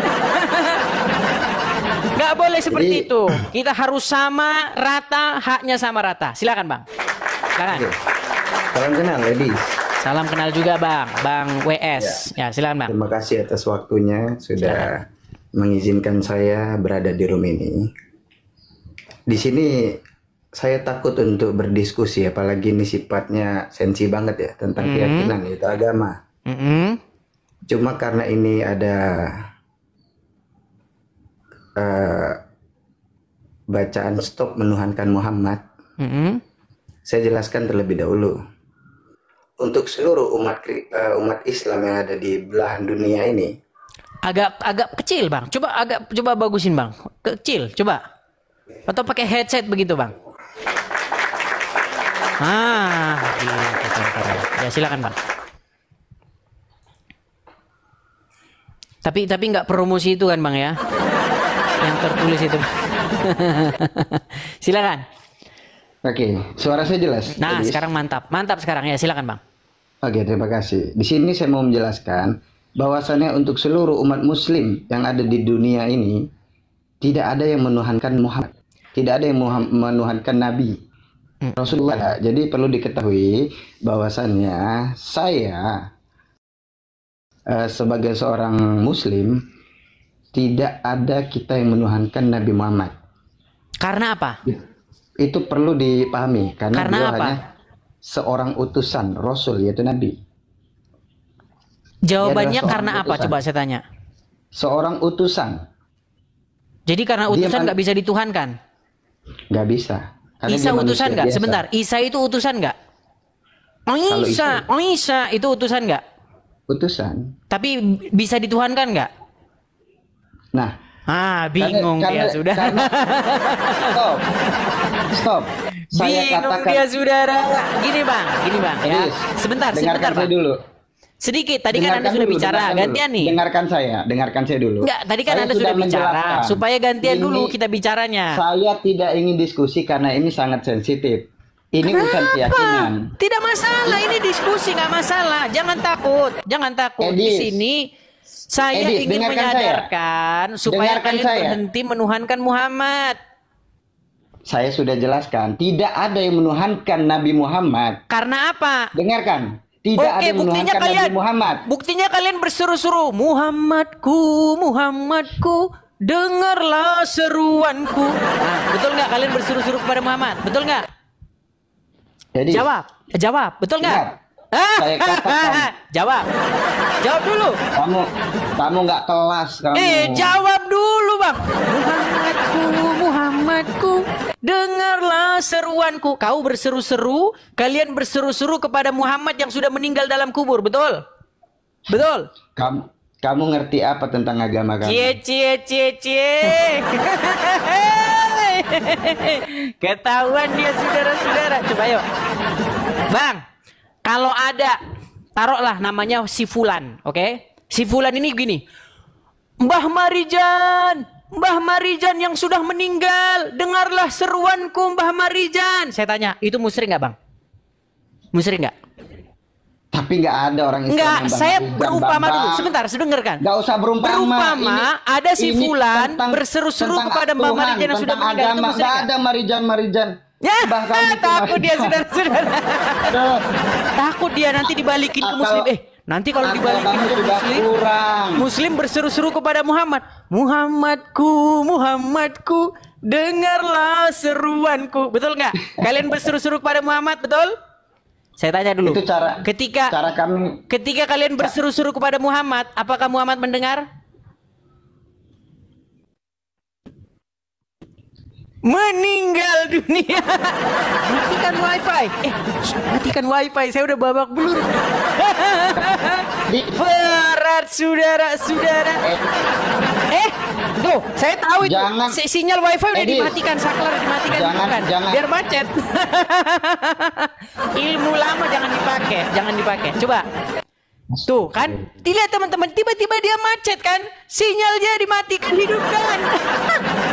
Nggak boleh seperti itu. Kita harus sama rata, haknya sama rata. Silakan Bang. Silakan. Salam kenal ladies. Salam kenal juga Bang WS. Ya silakan Bang. Terima kasih atas waktunya sudah mengizinkan saya berada di room ini. Di sini saya takut untuk berdiskusi, apalagi ini sifatnya sensi banget ya tentang keyakinan itu agama. Cuma karena ini ada bacaan stop menuhankan Muhammad, saya jelaskan terlebih dahulu. Untuk seluruh umat Islam yang ada di belahan dunia ini, agak kecil Bang. Coba bagusin Bang. Kecil, coba. Atau pakai headset begitu Bang. Ya silakan Bang. Tapi nggak promosi itu kan Bang ya? Yang tertulis itu. Silakan. Oke, suara saya jelas. Nah, sekarang mantap sekarang ya, silakan Bang. Oke, terima kasih. Di sini saya mau menjelaskan bahwasannya untuk seluruh umat Muslim yang ada di dunia ini tidak ada yang menuhankan Muhammad, tidak ada yang menuhankan Nabi Rasulullah. Jadi perlu diketahui bahwasannya saya sebagai seorang Muslim tidak ada kita yang menuhankan Nabi Muhammad. Karena apa? Itu perlu dipahami karena beliau apa? hanya seorang utusan Rasul, yaitu Nabi. Jawabannya karena apa? Coba saya tanya. Seorang utusan. Jadi karena utusan nggak bisa dituhankan? Nggak bisa. Karena Isa dia utusan manusia nggak? biasa. Sebentar, Isa itu utusan nggak? Isa itu utusan nggak? Utusan. Tapi bisa dituhankan nggak? Nah, bingung dia sudah. Stop. Saya Bingung katakan dia saudara. Gini bang ya. Sebentar dengarkan saya bang. dulu. Sedikit, tadi kan Anda sudah bicara, gantian nih. Dengarkan saya dulu. Enggak, tadi kan Anda sudah bicara, supaya gantian dulu kita bicaranya. Saya tidak ingin diskusi karena ini sangat sensitif. Ini urusan keyakinan. Tidak masalah, ini diskusi nggak masalah. Jangan takut. Di sini saya ingin menyadarkan supaya kalian berhenti menuhankan Muhammad. Saya sudah jelaskan, tidak ada yang menuhankan Nabi Muhammad. Karena apa? Dengarkan. Tidak ada yang menuhankan Nabi Muhammad. Buktinya kalian berseru-seru, Muhammadku, dengarlah seruanku. Nah, betul nggak kalian berseru-seru kepada Muhammad? Betul nggak? Jawab, betul nggak? Saya katakan. Jawab dulu. Kamu nggak kelas kamu. Jawab dulu bang. Muhammadku, dengarlah seruanku. Kau berseru-seru, kalian berseru-seru kepada Muhammad yang sudah meninggal dalam kubur, betul? Betul. Kamu ngerti apa tentang agama kamu? Cie. Ketahuan dia saudara-saudara. Coba yuk. Bang, kalau ada, taruhlah namanya si Fulan, oke? Si Fulan ini gini, Mbah Marijan yang sudah meninggal, dengarlah seruanku Mbah Marijan. Saya tanya, itu musyrik nggak bang? Musyrik nggak? Tapi nggak ada orang Islam. Nggak, saya berumpama dulu. Sebentar, sedengarkan. Nggak usah berumpama. Ada si Fulan berseru-seru kepada Mbah Marijan yang sudah meninggal. Itu musyrik nggak? Ada Marijan. Ya, takut dia saudara-saudara. Takut dia nanti dibalikin ke Muslim. Nanti kalau dibalikin ke Muslim berseru-seru kepada Muhammad. Muhammadku, dengarlah seruanku. Betul nggak? Kalian berseru-seru kepada Muhammad, betul? Saya tanya dulu. Itu Ketika kalian berseru-seru kepada Muhammad, apakah Muhammad mendengar? Meninggal dunia. Matikan wifi. Matikan wifi. Saya udah babak belur. Berat saudara-saudara. Tuh, saya tahu itu. Sinyal wifi udah dimatikan, saklar dimatikan. Jangan. Biar macet. Ilmu lama jangan dipakai. Coba. Tuh kan, dilihat teman-teman, tiba-tiba dia macet kan, sinyal dia dimatikan, hidupkan.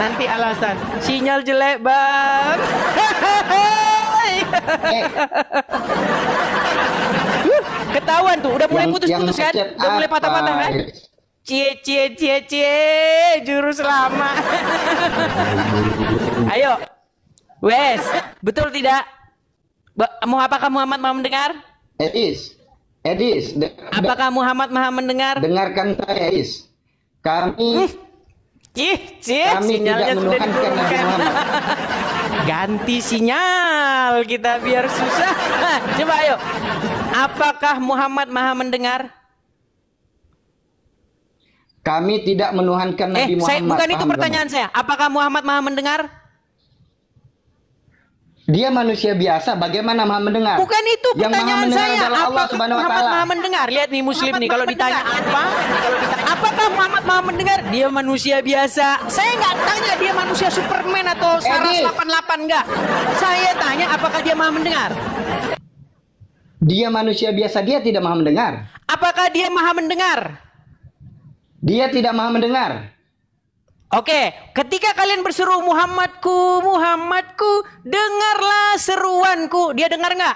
Nanti alasan, sinyal jelek bang. Ketahuan tuh, udah mulai putus-putus kan, udah mulai patah-patah kan. Cie, jurus lama. Ayo, wes, betul tidak? Apakah Muhammad mau mendengar? Edis, apakah Muhammad maha mendengar? Dengarkan saya, Edis. Kami sinyalnya tidak sudah menuhankan Nabi Muhammad. Ganti sinyal kita biar susah. Coba ayo. Apakah Muhammad maha mendengar? Kami tidak menuhankan Nabi Muhammad. Bukan itu pertanyaan saya. Apakah Muhammad maha mendengar? Dia manusia biasa, bagaimana maha mendengar? Bukan itu pertanyaan saya. Allah Subhanahu wa Muhammad Ta'ala. maha mendengar? Lihat nih Muslim nih, kalau ditanya apakah Muhammad maha mendengar? Dia manusia biasa. Saya nggak tanya dia manusia Superman atau Saras 88, enggak. Saya tanya apakah dia maha mendengar? Dia manusia biasa, dia tidak maha mendengar. Apakah dia maha mendengar? Dia tidak maha mendengar. Oke, ketika kalian berseru Muhammadku, dengarlah seruanku. Dia dengar nggak?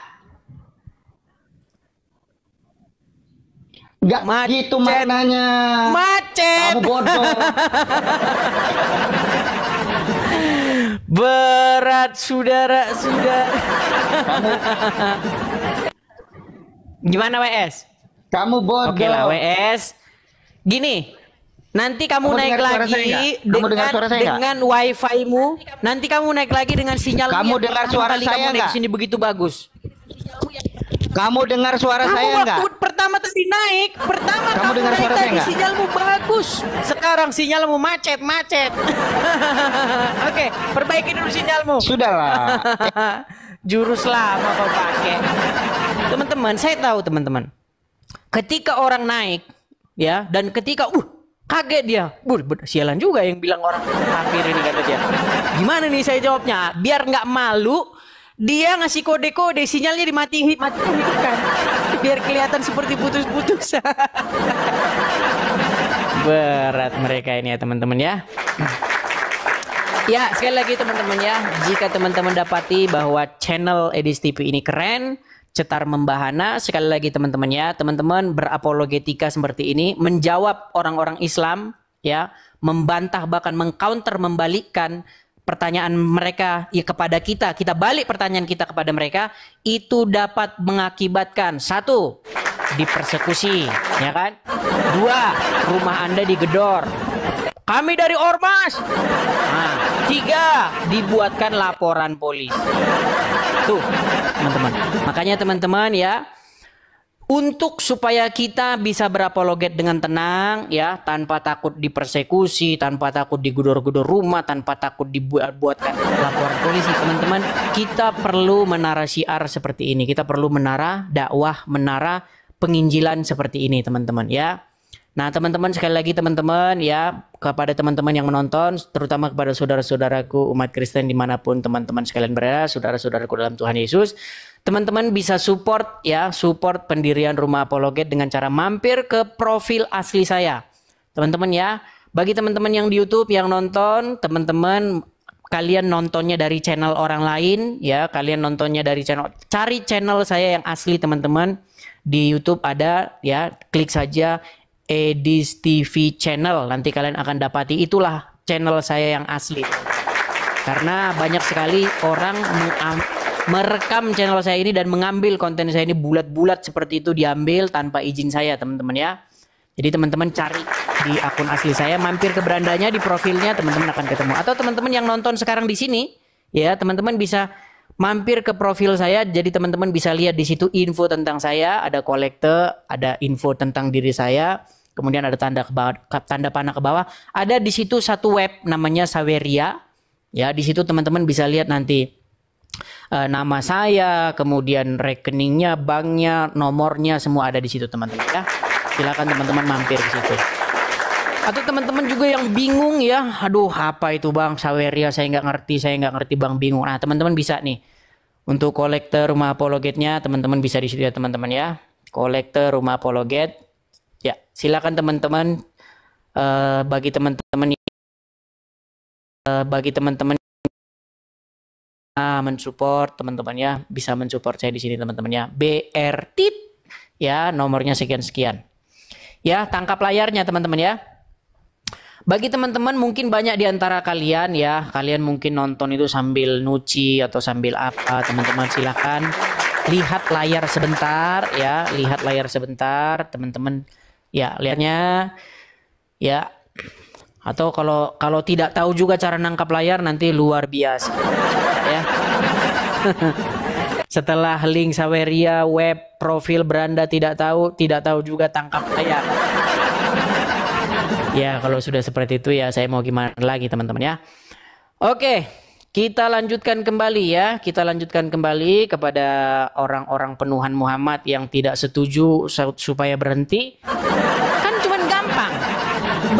Nggak gitu maknanya. Macet. Kamu bodoh. Berat saudara. Gimana WS? Kamu bodoh. Oke lah WS. Gini. Nanti kamu naik lagi dengan wifi-mu. Nanti kamu naik lagi dengan sinyal. Kamu dengar suara saya nggak? Sini begitu bagus. Kamu dengar suara saya enggak? Waktu pertama tadi naik, Kamu dengar naik suara saya tadi nggak? sinyalmu bagus. Sekarang sinyalmu macet. Oke, perbaiki dulu sinyalmu. Sudahlah. Jurus lama kau pakai. Teman-teman, saya tahu teman-teman. Ketika orang naik, ya, dan ketika kaget dia. Sialan juga yang bilang orang kafir ini, kata dia. Gimana nih saya jawabnya? Biar nggak malu, dia ngasih kode-kode, sinyalnya hidupkan. Biar kelihatan seperti putus-putus. Berat mereka ini ya teman-teman ya. Ya, sekali lagi teman-teman ya, jika teman-teman dapati bahwa channel Edis TV ini keren, cetar membahana, sekali lagi teman-teman ya, teman-teman berapologetika seperti ini, menjawab orang-orang Islam ya, membantah bahkan mengcounter, membalikkan pertanyaan mereka ya kepada kita balik pertanyaan kita kepada mereka, itu dapat mengakibatkan 1, dipersekusi, ya kan? 2, rumah Anda digedor. Kami dari ormas. 3, dibuatkan laporan polisi. Tuh, teman-teman. Makanya teman-teman ya, untuk supaya kita bisa berapologet dengan tenang ya, tanpa takut dipersekusi, tanpa takut digedor-gedor rumah, tanpa takut dibuatkan laporan polisi, teman-teman, kita perlu menara syiar seperti ini. Kita perlu menara dakwah, menara penginjilan seperti ini, teman-teman ya. Nah, teman-teman, sekali lagi teman-teman ya, kepada teman-teman yang menonton, terutama kepada saudara-saudaraku umat Kristen dimanapun teman-teman sekalian berada, saudara-saudaraku dalam Tuhan Yesus, teman-teman bisa support ya, support pendirian Rumah Apologet dengan cara mampir ke profil asli saya. Teman-teman ya, bagi teman-teman yang di YouTube yang nonton, teman-teman kalian nontonnya dari channel orang lain ya, kalian nontonnya dari channel, cari channel saya yang asli teman-teman. Di YouTube ada ya, klik saja Edis TV channel, nanti kalian akan dapati itulah channel saya yang asli. Karena banyak sekali orang merekam channel saya ini dan mengambil konten saya ini bulat-bulat seperti itu, diambil tanpa izin saya, teman-teman ya. Jadi teman-teman cari di akun asli saya, mampir ke berandanya, di profilnya teman-teman akan ketemu. Atau teman-teman yang nonton sekarang di sini ya, teman-teman bisa mampir ke profil saya, jadi teman-teman bisa lihat di situ info tentang saya, ada kolekte, ada info tentang diri saya, kemudian ada tanda panah ke bawah, ada di situ satu web namanya Saweria, ya di situ teman-teman bisa lihat nanti nama saya, kemudian rekeningnya, banknya, nomornya, semua ada di situ teman-teman ya. Silakan teman-teman mampir ke situ. Atau teman-teman juga yang bingung ya, aduh apa itu bang Saweria, saya nggak ngerti bang, bingung. Nah teman-teman bisa nih, untuk kolektor Rumah Apologetnya teman-teman bisa di situ ya teman-teman ya, kolektor Rumah Apologet ya. Silakan teman-teman, bagi teman-teman mensupport teman-teman ya, bisa mensupport saya di sini teman-teman ya, BR Tit ya, nomornya sekian-sekian ya, tangkap layarnya teman-teman ya. Bagi teman-teman mungkin banyak di antara kalian ya, kalian mungkin nonton itu sambil nyuci atau sambil apa, teman-teman silahkan lihat layar sebentar ya, lihat layar sebentar teman-teman ya, lihatnya ya. Atau kalau tidak tahu juga cara nangkap layar, nanti luar biasa ya. Setelah link Saweria, web, profil beranda tidak tahu juga tangkap layar. Ya kalau sudah seperti itu ya saya mau gimana lagi teman-teman ya. Oke, kita lanjutkan kembali ya. Kita lanjutkan kembali kepada orang-orang penuhan Muhammad yang tidak setuju supaya berhenti. Kan cuman gampang.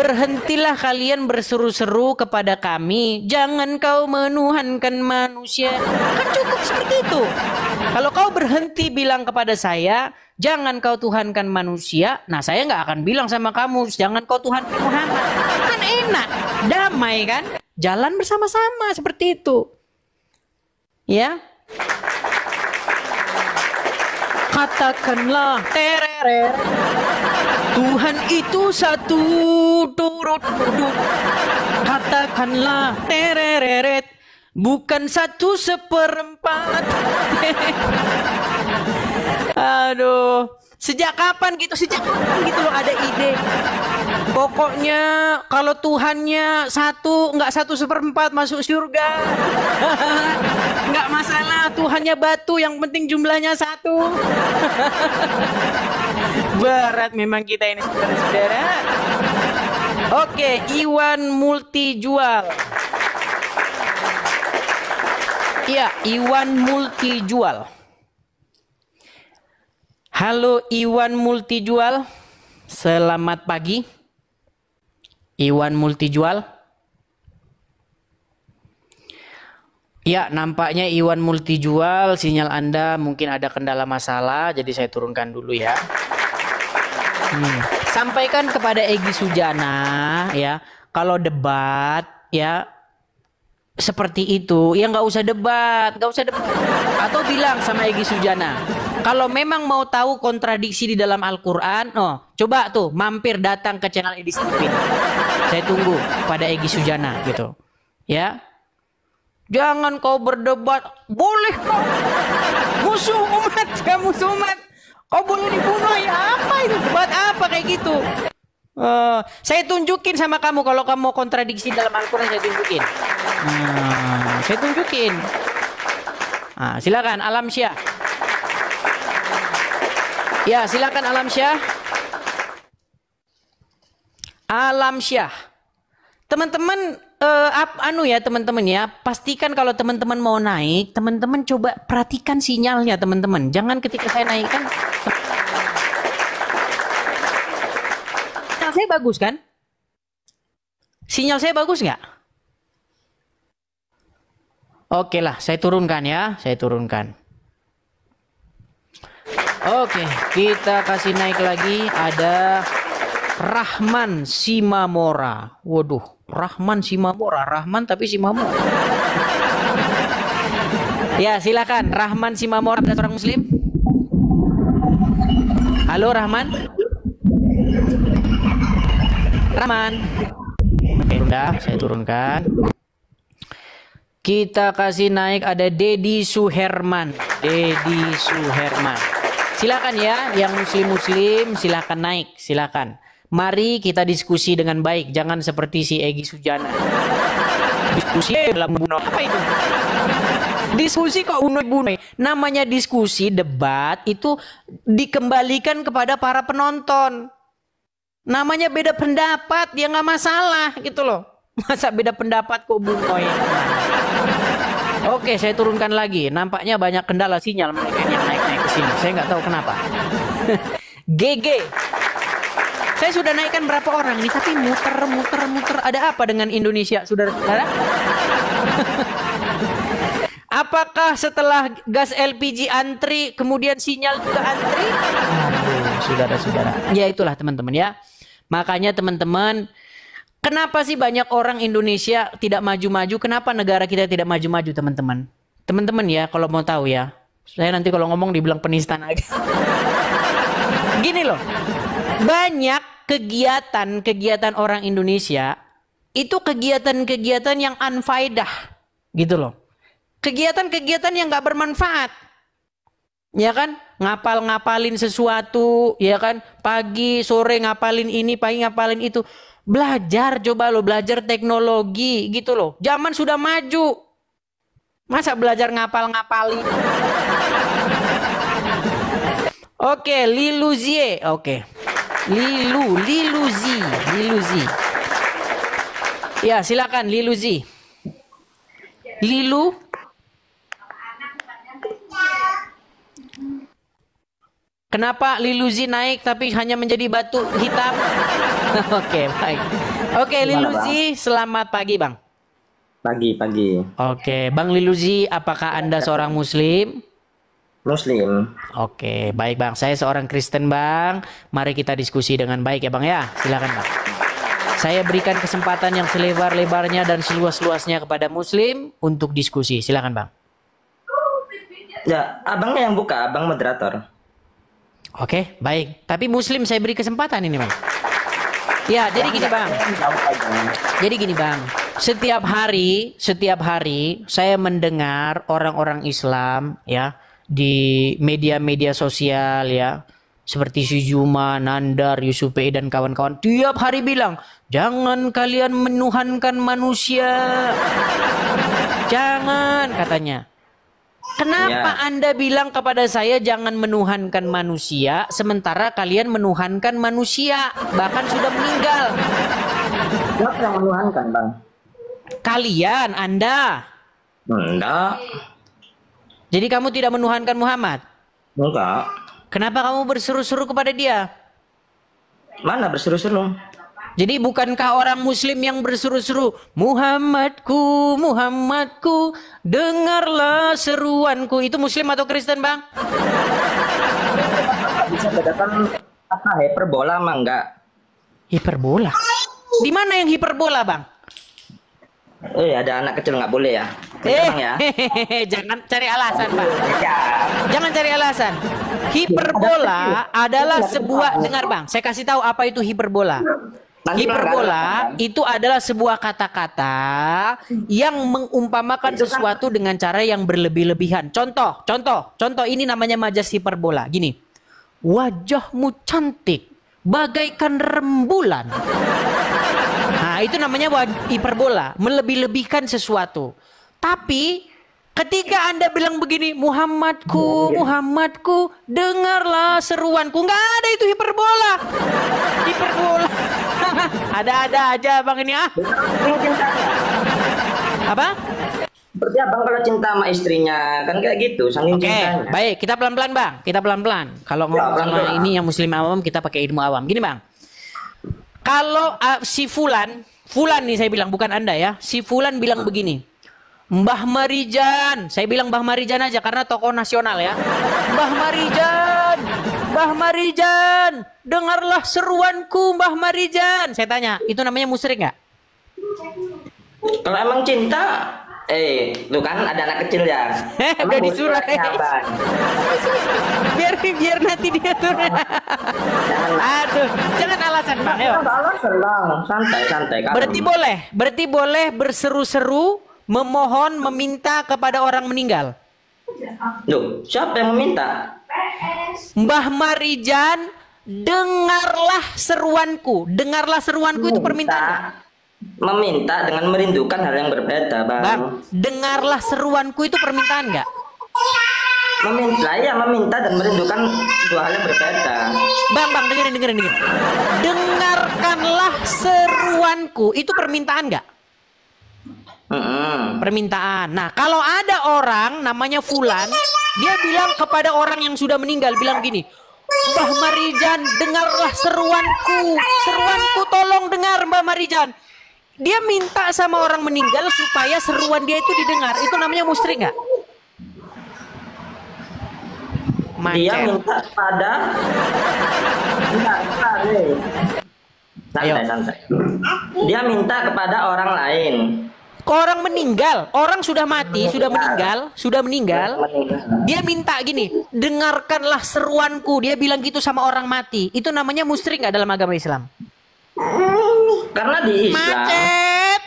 Berhentilah kalian berseru-seru kepada kami, jangan kau menuhankan manusia. Kan cukup seperti itu. Kalau kau berhenti bilang kepada saya, jangan kau tuhankan manusia, nah saya nggak akan bilang sama kamu, jangan kau tuhankan Muhammad. Kan enak, damai kan? Jalan bersama-sama seperti itu. Ya. Katakanlah tereret, Tuhan itu satu, turut duduk. Katakanlah tereret, bukan 1/4. Aduh, Sejak kapan gitu loh ada ide. Pokoknya kalau Tuhannya satu, nggak 1/4 masuk surga. Nggak masalah, Tuhannya batu, yang penting jumlahnya 1. Berat memang kita ini, saudara-saudara. Oke, Iwan Multijual. Iya, Iwan Multijual. Halo Iwan Multijual, selamat pagi. Iwan Multijual. Ya, nampaknya Iwan Multijual, sinyal Anda mungkin ada kendala masalah, jadi saya turunkan dulu ya. Sampaikan kepada Egy Sujana ya, kalau debat ya seperti itu, ya nggak usah debat. Atau bilang sama Egy Sujana, kalau memang mau tahu kontradiksi di dalam Al-Quran, coba tuh mampir datang ke channel Edi Stupin. Saya tunggu pada Egy Sujana gitu. Ya. Jangan kau berdebat. Boleh kau. Musuh umat. Kau boleh dibunuh ya, apa itu? Debat apa kayak gitu? Saya tunjukin sama kamu kalau kamu kontradiksi dalam Al-Quran, saya tunjukin. Silakan Alam Syah. Ya, silakan Alam Syah. Alam Syah. Teman-teman teman-teman ya, pastikan kalau teman-teman mau naik, teman-teman coba perhatikan sinyalnya, teman-teman. Jangan ketika saya naikkan. Sinyal saya bagus kan? Sinyal saya bagus nggak? Oke lah, saya turunkan ya, Oke, kita kasih naik lagi. Ada Rahman Simamora. Waduh, Rahman Simamora. Rahman tapi Simamora. Ya, silakan Rahman Simamora, ada seorang muslim. Halo Rahman. Oke, udah saya turunkan. Kita kasih naik, ada Dedi Suherman. Silakan ya, yang muslim-muslim silakan naik, silakan. Mari kita diskusi dengan baik, jangan seperti si Egy Sujana. Diskusi dalam bunuh apa itu? Diskusi kok bunuh-bunuh. Namanya diskusi, debat itu dikembalikan kepada para penonton. Namanya beda pendapat, ya nggak masalah gitu loh. Masa beda pendapat kok bunuh? Oke, saya turunkan lagi. Nampaknya banyak kendala sinyal mereka yang naik-naik ke sini. Saya nggak tahu kenapa. GG. Saya sudah naikkan berapa orang ini, tapi muter. Ada apa dengan Indonesia, saudara-saudara? Apakah setelah gas LPG antri, kemudian sinyal juga antri? Aduh, saudara-saudara. Ya itulah teman-teman ya. Makanya teman-teman, kenapa sih banyak orang Indonesia tidak maju-maju? Kenapa negara kita tidak maju-maju, teman-teman? Teman-teman ya, kalau mau tahu ya. Saya nanti kalau ngomong dibilang penistaan agama. Gini loh. Banyak kegiatan orang Indonesia itu kegiatan-kegiatan yang unfaedah gitu loh. Kegiatan-kegiatan yang gak bermanfaat. Ya kan? Ngapalin sesuatu, ya kan? Pagi, sore ngapalin ini, pagi ngapalin itu. Belajar, coba lo belajar teknologi gitu loh. Zaman sudah maju. Masa belajar ngapal-ngapalin? Oke, Liluzie. Oke. Liluzi. Ya, silakan Liluzi. Lilu. Kenapa Liluzi naik tapi hanya menjadi batu hitam? Oke, baik. Oke, Liluzi, selamat pagi, Bang. Pagi. Oke, Bang Liluzi, apakah Anda seorang muslim? Muslim. Oke, baik Bang. Saya seorang Kristen, Bang. Mari kita diskusi dengan baik ya, Bang ya. Silakan, Bang. Saya berikan kesempatan yang selebar-lebarnya dan seluas-luasnya kepada muslim untuk diskusi. Silakan, Bang. Ya, abangnya yang buka, abang moderator. Oke, baik. Tapi muslim saya beri kesempatan ini, Bang. Ya, jadi gini, Bang. Setiap hari saya mendengar orang-orang Islam ya di media-media sosial ya seperti si Juma, Nandar, Yusuf PE dan kawan-kawan tiap hari bilang, jangan kalian menuhankan manusia. Jangan, katanya. Kenapa Anda bilang kepada saya jangan menuhankan manusia, sementara kalian menuhankan manusia, bahkan sudah meninggal? Siapa yang menuhankan, Bang? Kalian, Anda. Enggak. Jadi kamu tidak menuhankan Muhammad? Enggak. Kenapa kamu berseru-seru kepada dia? Mana berseru-seru? Jadi bukankah orang muslim yang berseru-seru, Muhammadku, Muhammadku, dengarlah seruanku. Itu muslim atau Kristen, Bang? Bisa bedakan apa hiperbola mah enggak? Hiperbola? Di mana yang hiperbola, Bang? Ada anak kecil nggak boleh ya? Ya. Jangan cari alasan, Bang. Jangan cari alasan. Hiperbola adalah sebuah, dengar Bang, saya kasih tahu apa itu hiperbola. Hiperbola itu adalah sebuah kata-kata yang mengumpamakan sesuatu dengan cara yang berlebih-lebihan. Contoh ini namanya majas hiperbola. Gini, wajahmu cantik bagaikan rembulan. Nah, itu namanya hiperbola, melebih-lebihkan sesuatu. Tapi ketika Anda bilang begini, Muhammadku, Muhammadku, dengarlah seruanku. Nggak ada itu hiperbola. Hiperbola. Ada-ada aja Bang ini ah. Apa? Seperti abang kalau cinta sama istrinya, kan kayak gitu, saking cintanya. Baik, kita pelan-pelan Bang, kita pelan-pelan. Kalau ngomong sama ini yang muslim awam, kita pakai ilmu awam. Gini Bang, kalau si Fulan nih saya bilang, bukan Anda ya, si Fulan bilang begini, Mbah Marijan, saya bilang Mbah Marijan aja karena tokoh nasional ya. Mbah Marijan, Mbah Marijan, dengarlah seruanku Mbah Marijan. Saya tanya, itu namanya musyrik nggak? Kalau emang cinta, lu kan ada anak kecil ya. Udah disuruh. Biar nanti dia turun. Aduh, jangan alasan Bang. Ayo. Santai. Berarti boleh berseru-seru, memohon, meminta kepada orang meninggal. Loh, siapa yang meminta? Mbah Marijan, dengarlah seruanku. Dengarlah seruanku itu permintaan. Meminta dengan merindukan hal yang berbeda, Bang. Dengarlah seruanku itu permintaan nggak? Meminta dan merindukan dua hal yang berbeda. Bang, dengerin. Dengarkanlah seruanku itu permintaan nggak? Permintaan. Nah, kalau ada orang namanya Fulan, dia bilang kepada orang yang sudah meninggal, bilang gini, Mbah Marijan, dengarlah seruanku. Seruanku, tolong dengar Mbah Marijan. Dia minta sama orang meninggal supaya seruan dia itu didengar. Itu namanya musyrik nggak? Dia minta pada santai. Dia minta kepada orang lain. Orang meninggal, orang sudah mati, sudah meninggal. Dia minta gini, dengarkanlah seruanku. Dia bilang gitu sama orang mati. Itu namanya musyrik nggak dalam agama Islam? Karena di Islam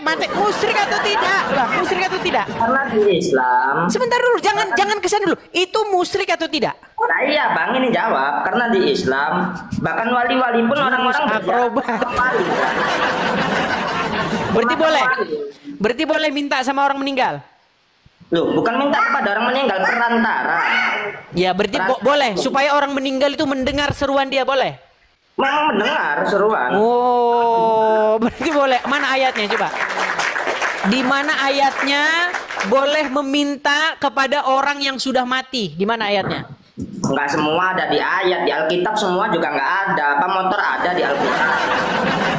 macet musyrik atau tidak? Musyrik atau tidak? Karena di Islam. Sebentar dulu, jangan kesan dulu. Itu musyrik atau tidak? Nah, iya Bang, ini jawab. Karena di Islam bahkan wali-wali pun orang-orang akrobat. Berarti boleh minta sama orang meninggal? Loh, bukan minta kepada orang meninggal, perantara. Ya, berarti boleh supaya orang meninggal itu mendengar seruan dia, boleh? Memang mendengar seruan. Oh, berarti boleh. Mana ayatnya coba? Di mana ayatnya boleh meminta kepada orang yang sudah mati? Di mana ayatnya? Enggak semua ada di ayat, di Alkitab semua juga enggak ada. Apa motor ada di Alkitab?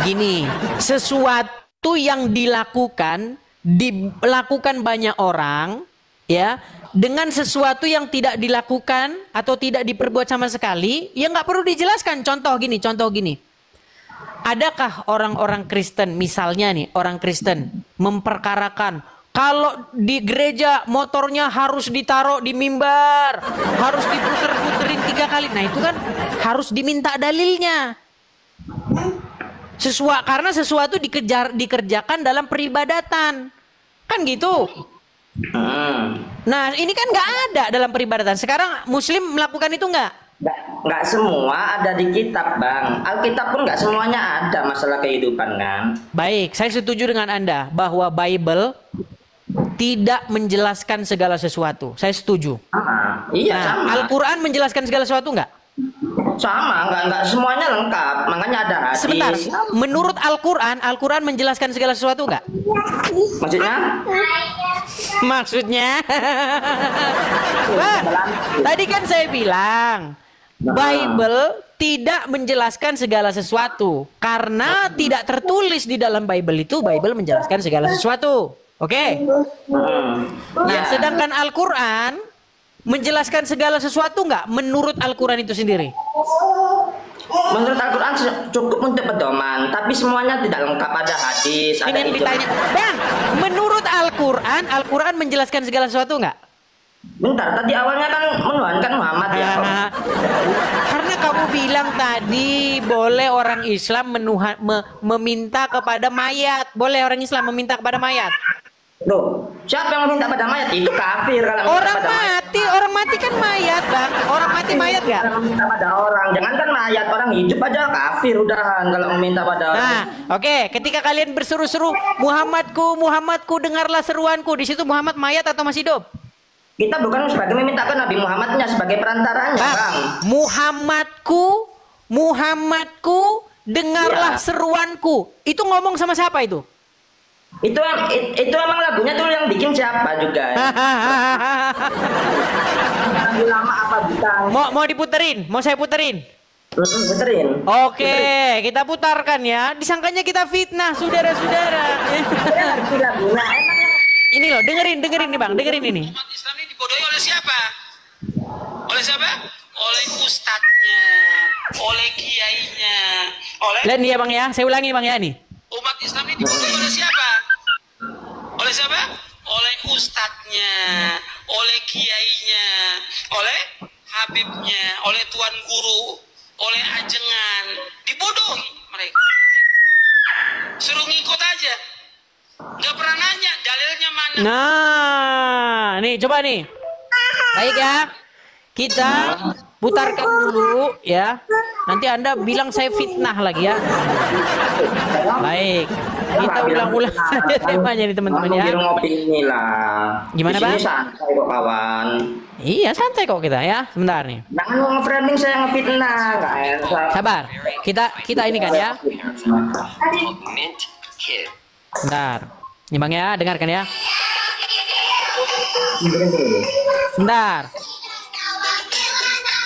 Gini, sesuatu yang dilakukan banyak orang, ya, dengan sesuatu yang tidak dilakukan atau tidak diperbuat sama sekali, ya nggak perlu dijelaskan. Contoh gini. Adakah orang-orang Kristen, misalnya nih, orang Kristen memperkarakan kalau di gereja motornya harus ditaruh di mimbar, harus diputer-puterin 3 kali. Nah itu kan harus diminta dalilnya. Karena sesuatu dikerjakan dalam peribadatan, kan gitu. Nah ini kan nggak ada dalam peribadatan. Sekarang Muslim melakukan itu nggak? Nggak semua ada di kitab, Bang. Alkitab pun nggak semuanya ada masalah kehidupan kan. Baik, saya setuju dengan Anda bahwa Bible tidak menjelaskan segala sesuatu. Saya setuju. Iya, nah, sama. Al-Quran menjelaskan segala sesuatu nggak? Sama, nggak semuanya lengkap. Makanya ada hadis. Sebentar, menurut Al-Quran, Al-Quran menjelaskan segala sesuatu nggak? Maksudnya? Maksudnya? Wah, tadi kan saya bilang Bible tidak menjelaskan segala sesuatu karena tidak tertulis di dalam Bible itu Bible menjelaskan segala sesuatu. Oke? Nah, sedangkan Al-Quran menjelaskan segala sesuatu nggak menurut Al-Quran itu sendiri? Menurut Al-Quran cukup untuk pedoman, tapi semuanya tidak lengkap, ada hadis, ada Ingin ditanya, Bang, menurut Al-Quran, Al-Quran menjelaskan segala sesuatu nggak? Bentar, tadi awalnya kan menuhankan Muhammad ya. Karena kamu bilang tadi boleh orang Islam meminta kepada mayat, boleh orang Islam meminta kepada mayat. Loh, siapa yang meminta pada mayat? Itu kafir kalau orang mati, orang mati kan mayat, Bang. Orang mati mayat nggak? Meminta pada orang, jangankan mayat, orang hidup aja kafir udahan kalau meminta pada orang. Nah, oke, ketika kalian berseru-seru, Muhammadku, Muhammadku, dengarlah seruanku. Di situ Muhammad mayat atau masih hidup? Kita bukan sebagai memintakan Nabi Muhammadnya, sebagai perantaranya, Bang. Muhammadku, Muhammadku, dengarlah seruanku. Itu ngomong sama siapa itu? Itu emang lagunya tuh yang bikin siapa juga? Lagu lama apa bukan? Mau diputerin? Mau saya puterin? Puterin. Oke, kita putarkan ya. Disangkanya kita fitnah, saudara-saudara. Ini loh, dengerin nih Bang, dengerin ini. Umat Islam ini dibodohi oleh siapa? Oleh siapa? Oleh ustadznya, oleh kiainya, oleh. Lihat nih ya Bang ya, saya ulangi Bang ya nih. Umat Islam ini dibodohi oleh siapa? Oleh siapa? Oleh ustadznya, oleh kiainya, oleh habibnya, oleh tuan guru, oleh ajengan. Dibodohi mereka. Suruh ngikut aja. Nggak pernah nanya dalilnya mana. Nah, nih coba nih. Baik ya. Kita putarkan dulu ya. Nanti Anda bilang saya fitnah lagi ya. Baik. Kita ulang-ulang saja temanya nih teman-teman ya. Gimana Bang? Santai kok kawan. Iya santai kok kita ya. Sebentar nih. Jangan nge-framing saya ngefitnah. Sabar. Kita ini kan ya. Bentar. Nih Bang ya, dengarkan ya. Bentar.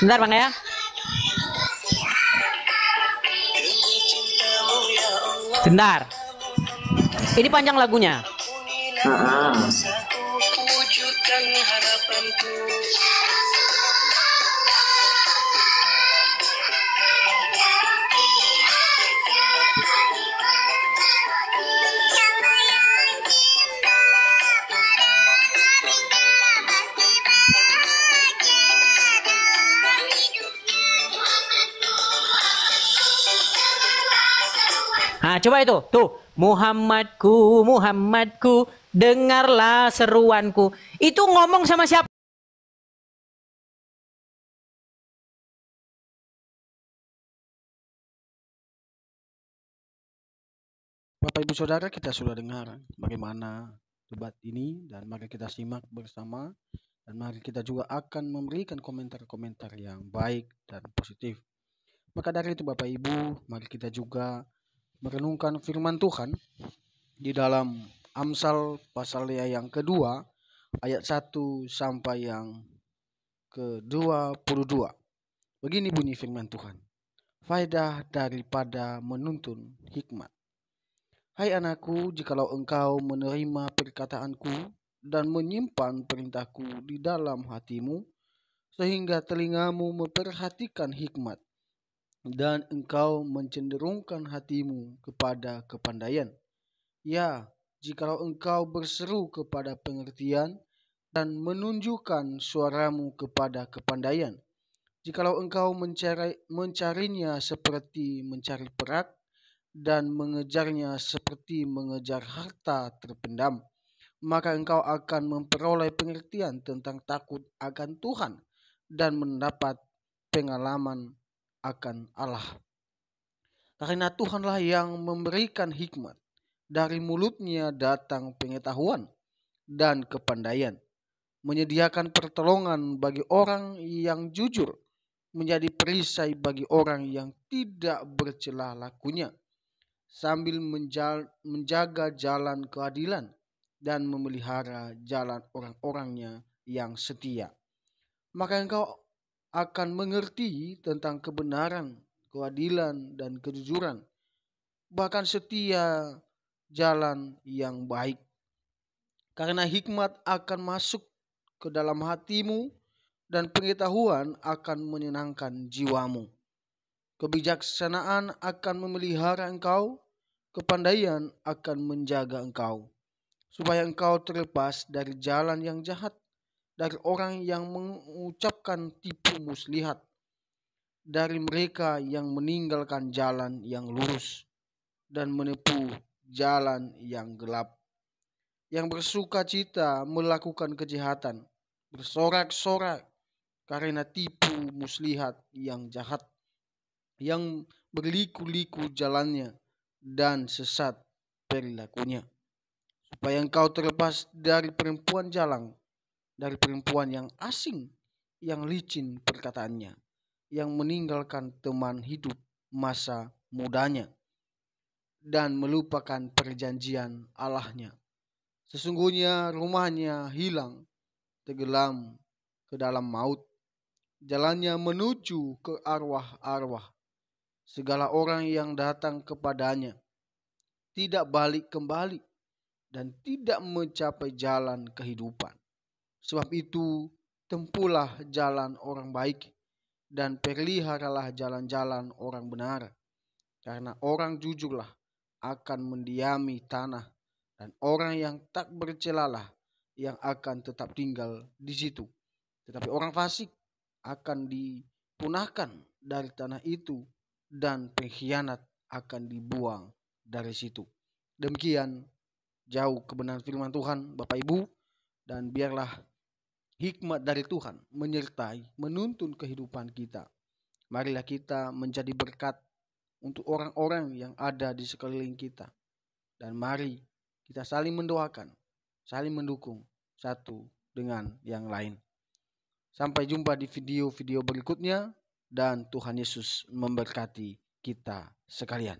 Bentar Bang ya. Bentar. Ini panjang lagunya. Nah, coba itu. Tuh, Muhammadku, Muhammadku, dengarlah seruanku. Itu ngomong sama siapa? Bapak Ibu Saudara, kita sudah dengar bagaimana debat ini dan mari kita simak bersama dan mari kita juga akan memberikan komentar-komentar yang baik dan positif. Maka dari itu Bapak Ibu, mari kita juga merenungkan firman Tuhan di dalam Amsal pasal yang kedua ayat 1 sampai yang ke-22. Begini bunyi firman Tuhan. Faedah daripada menuntun hikmat. Hai anakku, jikalau engkau menerima perkataanku dan menyimpan perintahku di dalam hatimu, sehingga telingamu memperhatikan hikmat, dan engkau mencenderungkan hatimu kepada kepandaian. Ya, jikalau engkau berseru kepada pengertian dan menunjukkan suaramu kepada kepandaian, jikalau engkau mencarinya seperti mencari perak dan mengejarnya seperti mengejar harta terpendam, maka engkau akan memperoleh pengertian tentang takut akan Tuhan dan mendapat pengalaman akan Allah. Karena Tuhanlah yang memberikan hikmat. Dari mulutnya datang pengetahuan dan kepandaian. Menyediakan pertolongan bagi orang yang jujur. Menjadi perisai bagi orang yang tidak bercela lakunya. Sambil menjaga jalan keadilan dan memelihara jalan orang-orangnya yang setia. Maka engkau akan mengerti tentang kebenaran, keadilan, dan kejujuran. Bahkan setia jalan yang baik. Karena hikmat akan masuk ke dalam hatimu dan pengetahuan akan menyenangkan jiwamu. Kebijaksanaan akan memelihara engkau, kepandaian akan menjaga engkau, supaya engkau terlepas dari jalan yang jahat, dari orang yang mengucapkan tipu muslihat, dari mereka yang meninggalkan jalan yang lurus dan menempuh jalan yang gelap, yang bersuka cita melakukan kejahatan, bersorak-sorak karena tipu muslihat yang jahat, yang berliku-liku jalannya dan sesat perilakunya, supaya engkau terlepas dari perempuan jalang, dari perempuan yang asing, yang licin perkataannya, yang meninggalkan teman hidup masa mudanya, dan melupakan perjanjian Allahnya. Sesungguhnya rumahnya hilang, tenggelam ke dalam maut, jalannya menuju ke arwah-arwah. Segala orang yang datang kepadanya tidak balik kembali dan tidak mencapai jalan kehidupan. Sebab itu, tempuhlah jalan orang baik dan peliharalah jalan-jalan orang benar. Karena orang jujurlah akan mendiami tanah, dan orang yang tak bercelalah yang akan tetap tinggal di situ. Tetapi orang fasik akan dipunahkan dari tanah itu, dan pengkhianat akan dibuang dari situ. Demikian jauh kebenaran firman Tuhan, Bapak Ibu, dan biarlah hikmat dari Tuhan menyertai, menuntun kehidupan kita. Marilah kita menjadi berkat untuk orang-orang yang ada di sekeliling kita. Dan mari kita saling mendoakan, saling mendukung satu dengan yang lain. Sampai jumpa di video-video berikutnya, dan Tuhan Yesus memberkati kita sekalian.